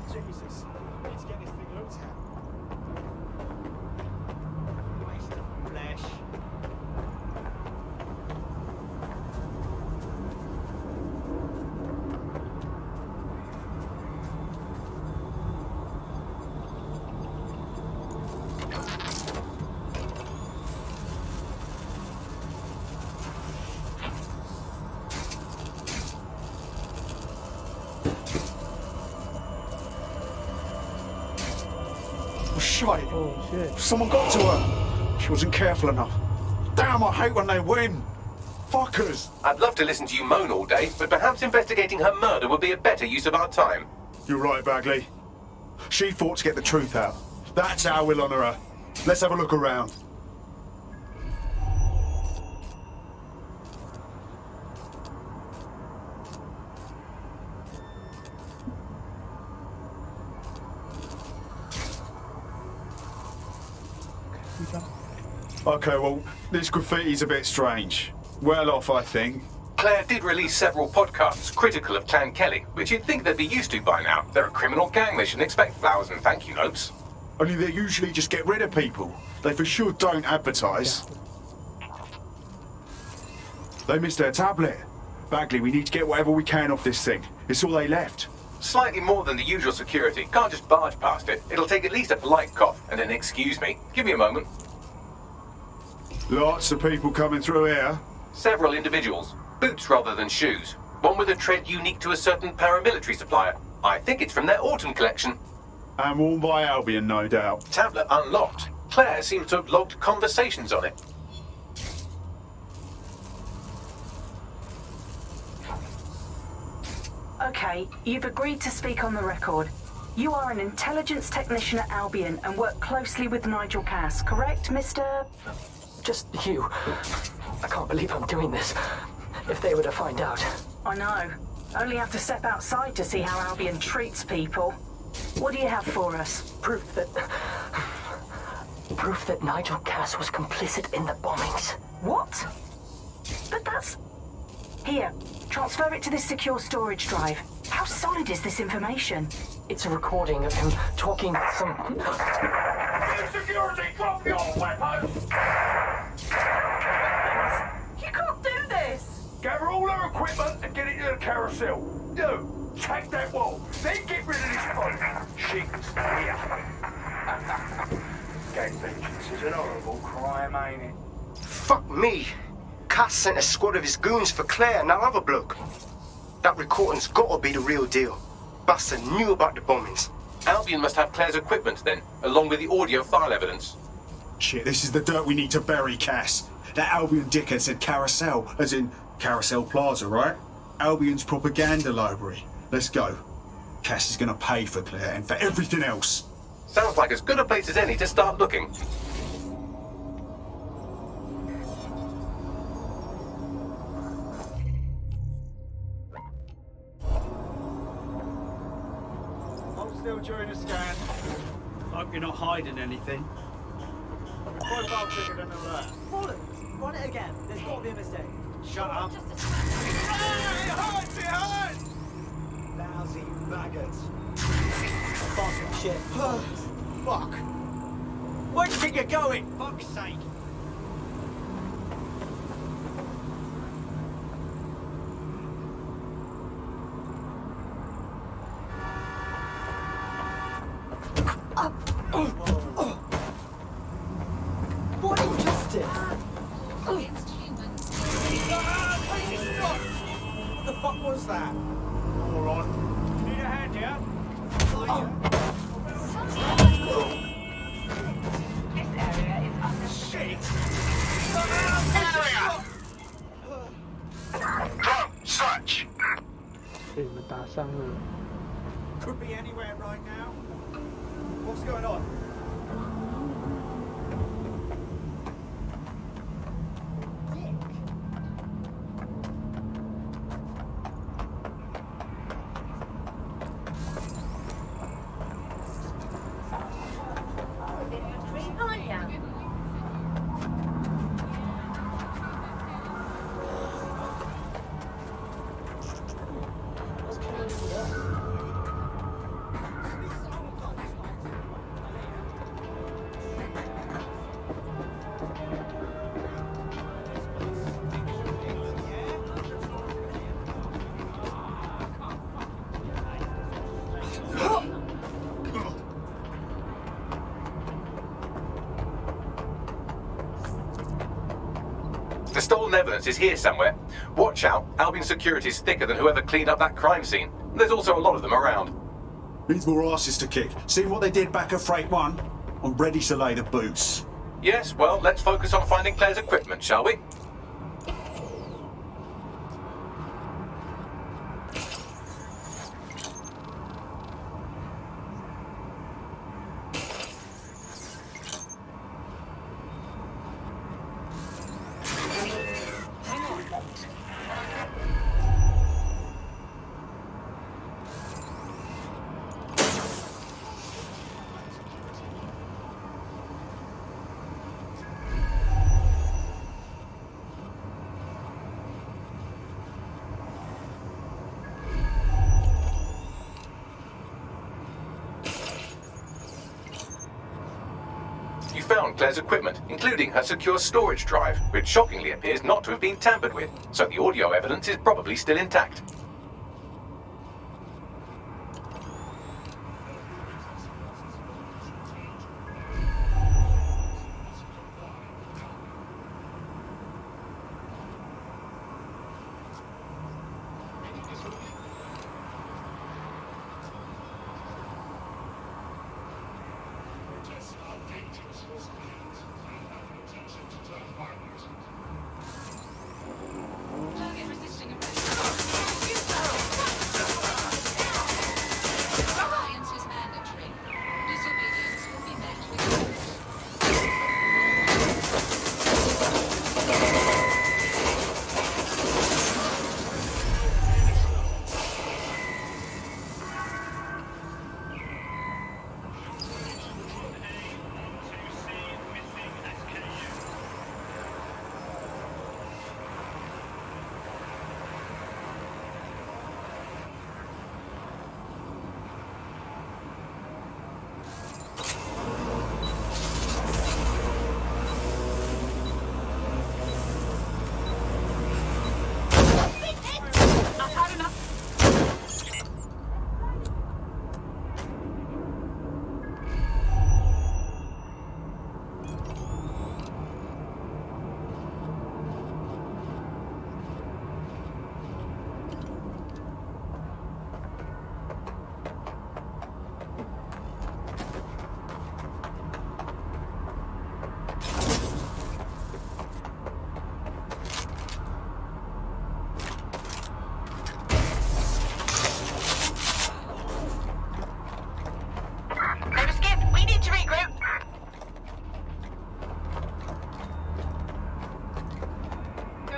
Speaker 15: Jesus, need to get this thing looked at. Waste of flesh.
Speaker 18: Shite!
Speaker 3: Oh shit.
Speaker 18: Someone got to her! She wasn't careful enough. Damn, I hate when they win! Fuckers!
Speaker 2: I'd love to listen to you moan all day, but perhaps investigating her murder would be a better use of our time.
Speaker 18: You're right, Bagley. She fought to get the truth out. That's how we'll honour her. Let's have a look around. Okay, well, this graffiti's a bit strange. Well off, I think.
Speaker 2: Claire did release several podcasts critical of Clan Kelly, which you'd think they'd be used to by now. They're a criminal gang, they shouldn't expect flowers and thank you notes.
Speaker 18: Only they usually just get rid of people. They for sure don't advertise. They missed their tablet. Bagley, we need to get whatever we can off this thing. It's all they left.
Speaker 2: Slightly more than the usual security. Can't just barge past it. It'll take at least a polite cough and an excuse me. Give me a moment.
Speaker 18: Lots of people coming through here.
Speaker 2: Several individuals. Boots rather than shoes. One with a tread unique to a certain paramilitary supplier. I think it's from their autumn collection.
Speaker 18: And worn by Albion, no doubt.
Speaker 2: Tablet unlocked. Claire seems to have logged conversations on it.
Speaker 13: Okay, you've agreed to speak on the record. You are an intelligence technician at Albion and work closely with Nigel Cass, correct, Mr...?
Speaker 10: Just you. I can't believe I'm doing this. If they were to find out.
Speaker 13: I know. Only have to step outside to see how Albion treats people. What do you have for us?
Speaker 10: Proof that Nigel Cass was complicit in the bombings.
Speaker 13: What? But that's... Here, transfer it to this secure storage drive. How solid is this information?
Speaker 10: It's a recording of him talking some...
Speaker 12: Security, drop your weapons!
Speaker 13: You can't do this!
Speaker 12: Gather all our equipment and get it to the carousel. You, take that wall, then get rid of this phone. She's here. Gang vengeance is an horrible crime, ain't it?
Speaker 9: Fuck me. Cass sent a squad of his goons for Claire and that other bloke. That recording's gotta be the real deal. Bastard knew about the bombings.
Speaker 2: Albion must have Claire's equipment then, along with the audio file evidence.
Speaker 18: Shit, this is the dirt we need to bury, Cass. That Albion dickhead said Carousel, as in Carousel Plaza, right? Albion's propaganda library. Let's go. Cass is gonna pay for Claire and for everything else.
Speaker 2: Sounds like as good a place as any to start looking.
Speaker 15: Still during a scan.
Speaker 16: Hope you're not hiding anything.
Speaker 15: Profile triggered an alert.
Speaker 10: Bollocks! Run it again. There's got to be a mistake.
Speaker 15: Shut up.
Speaker 17: Hey, hide behind!
Speaker 15: Lousy maggots.
Speaker 10: Fucking shit.
Speaker 15: Fuck. Where do you think you're going? Fuck's sake.
Speaker 10: What injustice!
Speaker 15: What the fuck was that? Moron. Need a hand here?
Speaker 6: This area is under
Speaker 15: Shit!
Speaker 12: Search!
Speaker 3: 被你们打伤了。
Speaker 15: Could be anywhere right now. What's going on?
Speaker 2: The stolen evidence is here somewhere. Watch out, Albion security's thicker than whoever cleaned up that crime scene. There's also a lot of them around.
Speaker 18: Needs more asses to kick. See what they did back at Freight 1? I'm ready to lay the boots.
Speaker 2: Yes, well, let's focus on finding Claire's equipment, shall we? You found Claire's equipment, including her secure storage drive, which shockingly appears not to have been tampered with, so the audio evidence is probably still intact.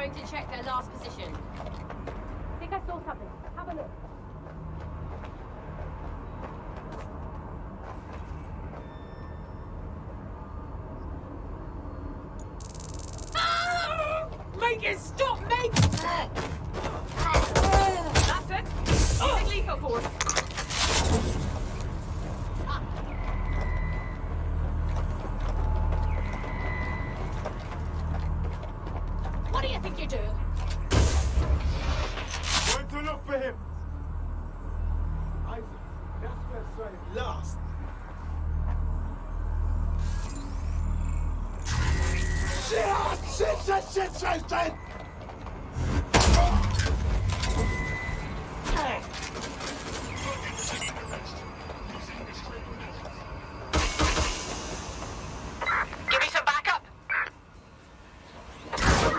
Speaker 11: To check their last position. I think I saw something. Have a look.
Speaker 13: Make it stop! Make
Speaker 11: That's it. Using lethal force.
Speaker 8: What do you think you're doing?
Speaker 20: Going to look for him. Isaac, that's where Sonic last. Shit!
Speaker 14: Give me some backup!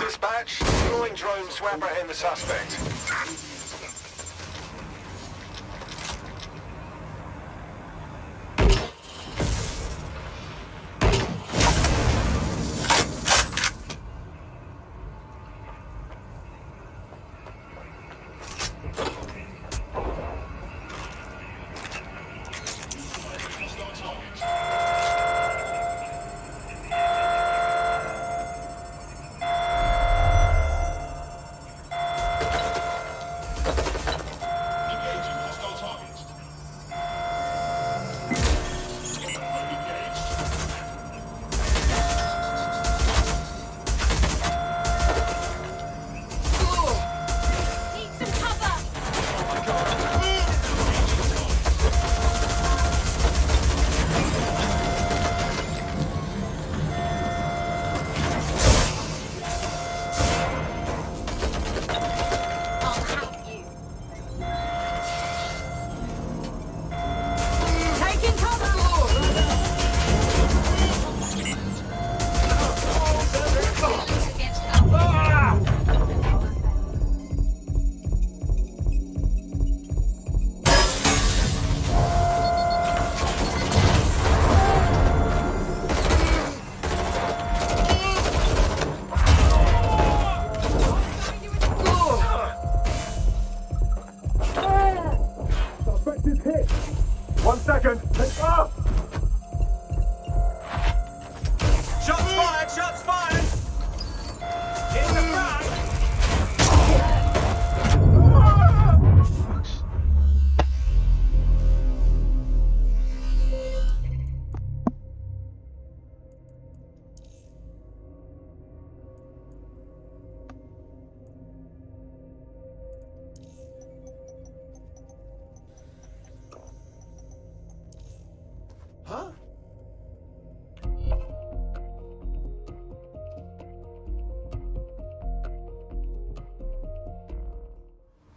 Speaker 12: Dispatch, deploying drone to apprehend the suspect.
Speaker 17: Shots fired! In the front!
Speaker 4: Huh?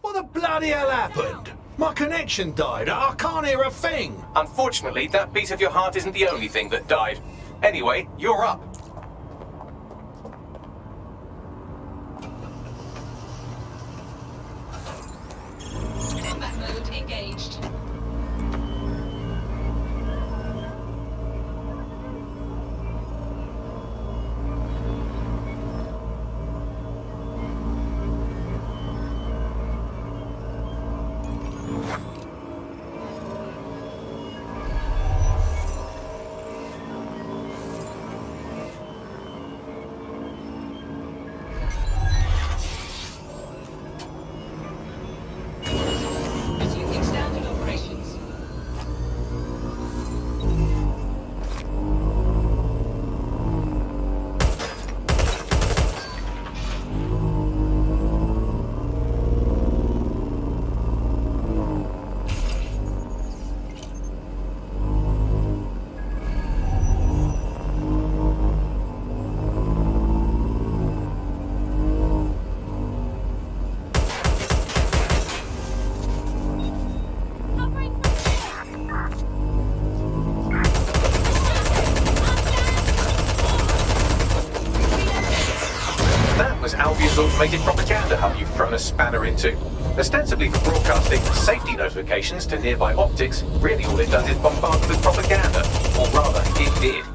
Speaker 12: What the bloody hell happened? My connection died. I can't hear a thing.
Speaker 2: Unfortunately, that piece of your heart isn't the only thing that died. Anyway, you're up.
Speaker 6: Combat mode engaged. Resuming standard operations.
Speaker 2: That was Albion's automated propaganda hub you've thrown a spanner into. Ostensibly for broadcasting safety notifications to nearby optics, really all it does is bombard with propaganda. Or rather, it did.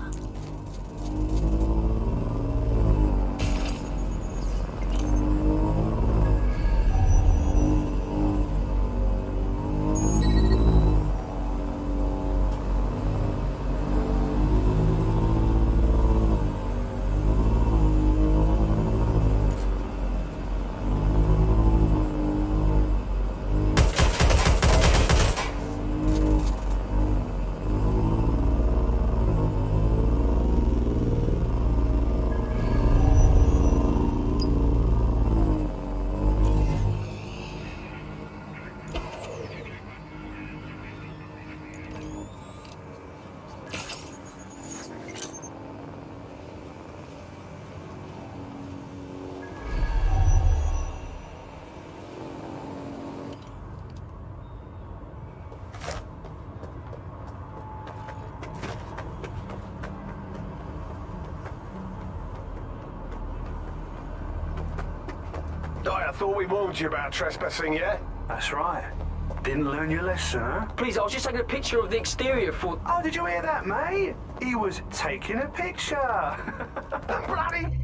Speaker 12: I thought we warned you about trespassing, yeah?
Speaker 7: That's right. Didn't learn your lesson, huh?
Speaker 10: Please, I was just taking a picture of the exterior for...
Speaker 7: Oh, did you hear that, mate? He was taking a picture.
Speaker 12: Bloody...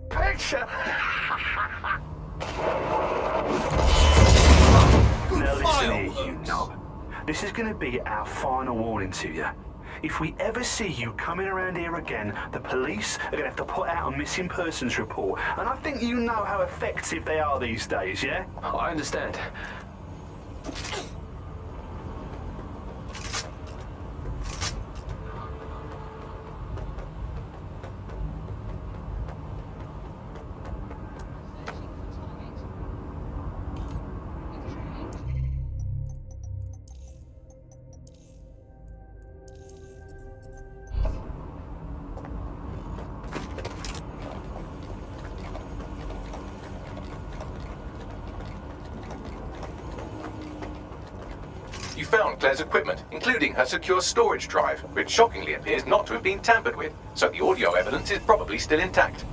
Speaker 12: Picture?
Speaker 7: Now listen here, you knob. This is going to be our final warning to you. If we ever see you coming around here again, the police are going to have to put out a missing persons report. And I think you know how effective they are these days, yeah?
Speaker 10: Oh, I understand.
Speaker 2: You found Claire's equipment, including her secure storage drive, which shockingly appears not to have been tampered with, so the audio evidence is probably still intact.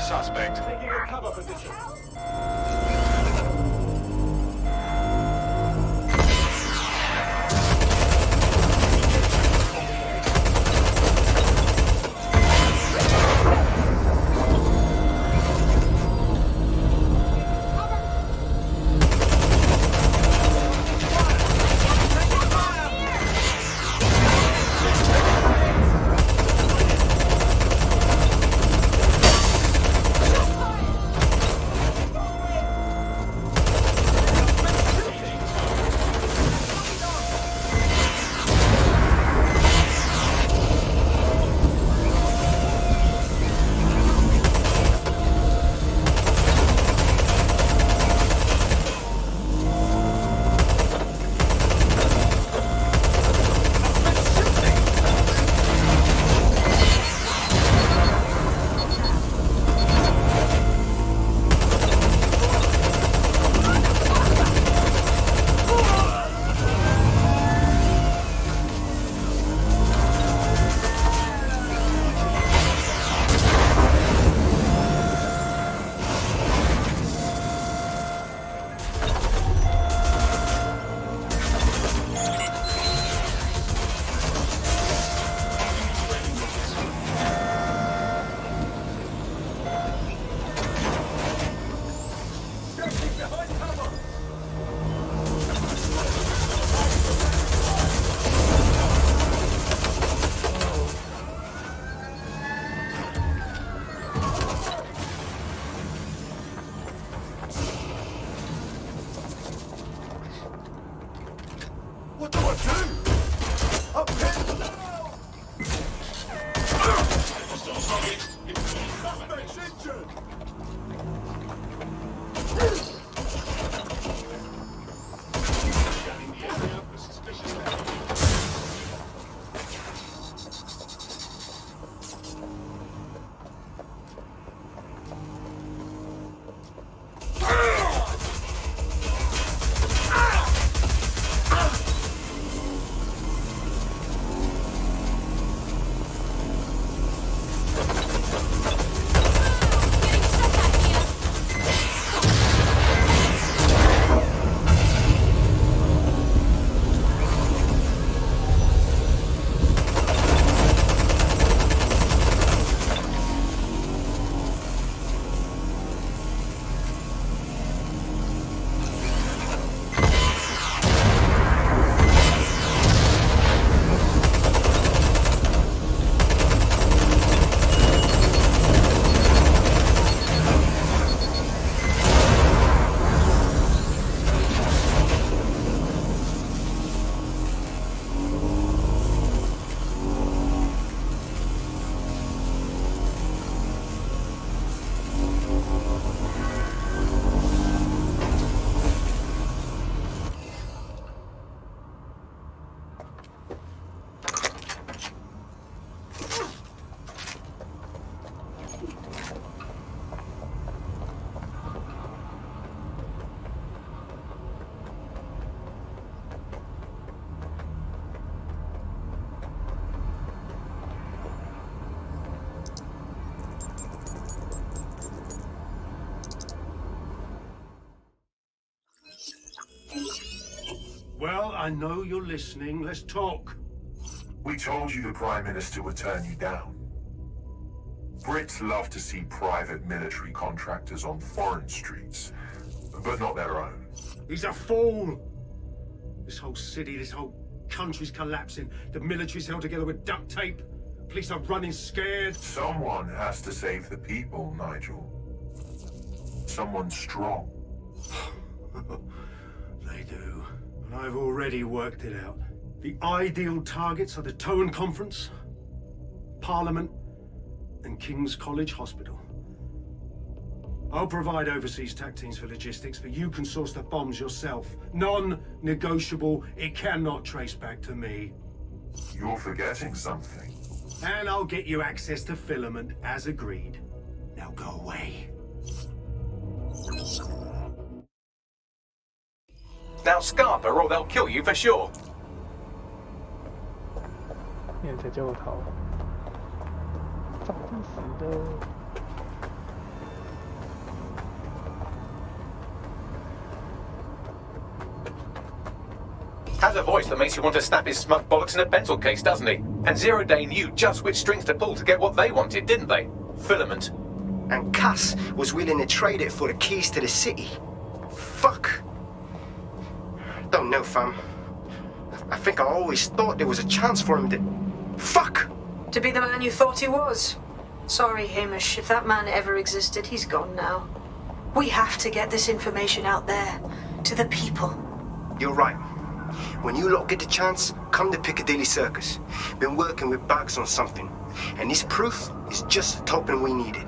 Speaker 12: suspect.
Speaker 15: Taking a cover position.
Speaker 1: What do I do? Up here! Suspect's injured! Scanning the area for suspicious activity.
Speaker 23: Well, I know you're listening. Let's talk.
Speaker 20: We told you the Prime Minister would turn you down. Brits love to see private military contractors on foreign streets, but not their own.
Speaker 23: He's a fool! This whole city, this whole country's collapsing. The military's held together with duct tape. Police are running scared.
Speaker 20: Someone has to save the people, Nigel. Someone strong.
Speaker 23: They do. And I've already worked it out. The ideal targets are the Towan Conference, Parliament, and King's College Hospital. I'll provide overseas tac teams for logistics, but you can source the bombs yourself. Non-negotiable. It cannot trace back to me.
Speaker 20: You're forgetting something.
Speaker 23: And I'll get you access to filament, as agreed. Now go away.
Speaker 2: Now Scarper, or they'll kill you for sure.
Speaker 3: 你才叫我逃，早就死的。
Speaker 2: Has a voice that makes you want to snap his smug bollocks in a pencil case, doesn't he? And Zero Day knew just which strings to pull to get what they wanted, didn't they? Filament.
Speaker 9: And Cass was willing to trade it for the keys to the city. Fuck. Don't know, fam. I think I always thought there was a chance for him to... Fuck!
Speaker 5: To be the man you thought he was. Sorry, Hamish. If that man ever existed, he's gone now. We have to get this information out there. To the people.
Speaker 9: You're right. When you lot get the chance, come to Piccadilly Circus. Been working with Bags on something. And this proof is just the token we needed.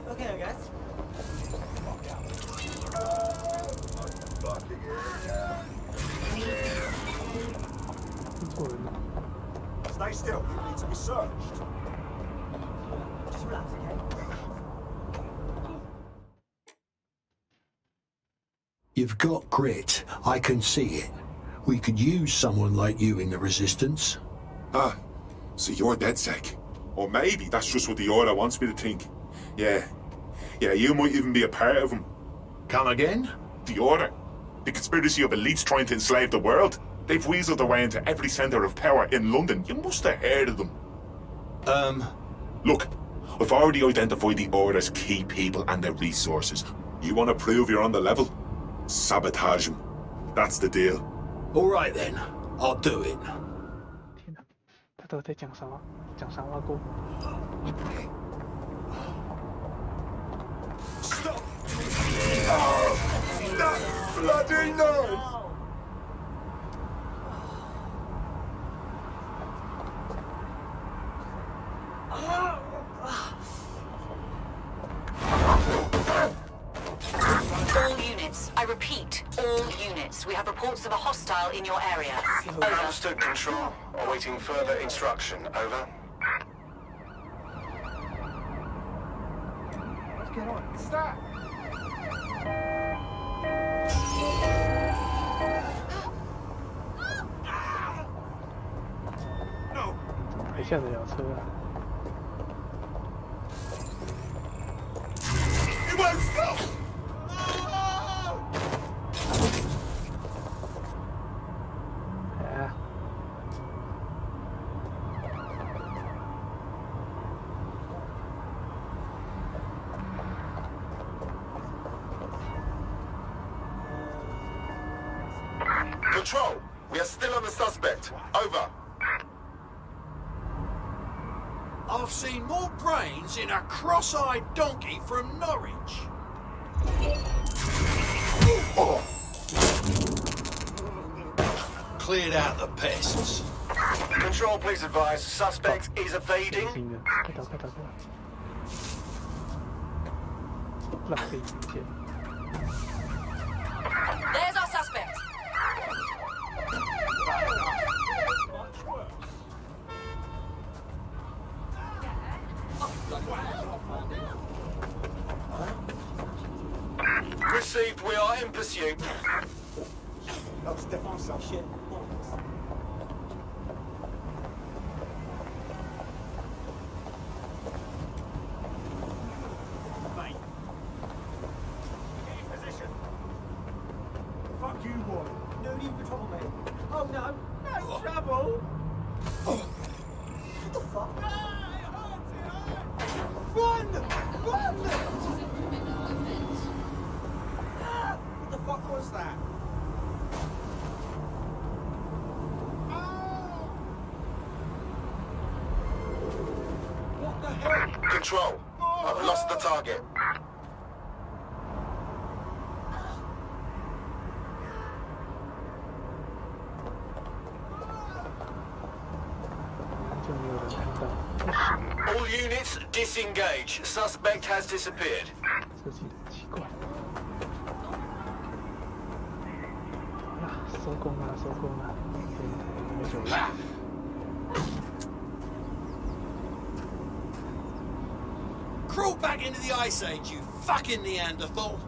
Speaker 15: Okay, I guess.
Speaker 1: Stay still. You need to be searched.
Speaker 15: Just relax, okay?
Speaker 19: You've got grit. I can see it. We could use someone like you in the Resistance.
Speaker 20: Ah, so you're DedSec. Or maybe that's just what the Order wants me to think. Yeah, you might even be a part of them.
Speaker 19: Come again?
Speaker 20: The Order. The conspiracy of elites trying to enslave the world. They've weaseled their way into every centre of power in London. You must have heard of them. Look, I've already identified the Order's key people and their resources. You want to prove you're on the level? Sabotage them. That's the deal.
Speaker 19: All right then, I'll do it.
Speaker 3: 天哪，他到底在讲啥？讲啥话过？
Speaker 20: Stop! Oh, that bloody noise!
Speaker 6: All units, I repeat, all units. We have reports of a hostile in your area. Over.
Speaker 12: Understood, Control. Awaiting further instruction. Over.
Speaker 15: What's going on? What's that?
Speaker 3: No. 还下得了车啊？
Speaker 20: It won't stop!
Speaker 3: Yeah.
Speaker 12: Control, we are still on the suspect. Over.
Speaker 21: I've seen more brains in a cross-eyed donkey from Norwich. Cleared out the pests.
Speaker 12: Control, please advise. Suspect is evading.
Speaker 3: 快逃！快逃！快逃！浪费时间。
Speaker 6: There's our suspect.
Speaker 12: Received, we are in pursuit.
Speaker 1: No, Stefan, some shit.
Speaker 15: Mate. Get in position.
Speaker 1: Fuck you, boy.
Speaker 15: No need for trouble, mate. Oh no, no trouble. What the fuck? Run! Run! What the fuck was that? What the hell?
Speaker 12: Control, I've lost the target. All units disengage. Suspect has disappeared.
Speaker 3: 设计的奇怪。呀，死收工啦，收工啦，没酒了。
Speaker 21: Crawl back into the Ice Age, you fucking Neanderthal!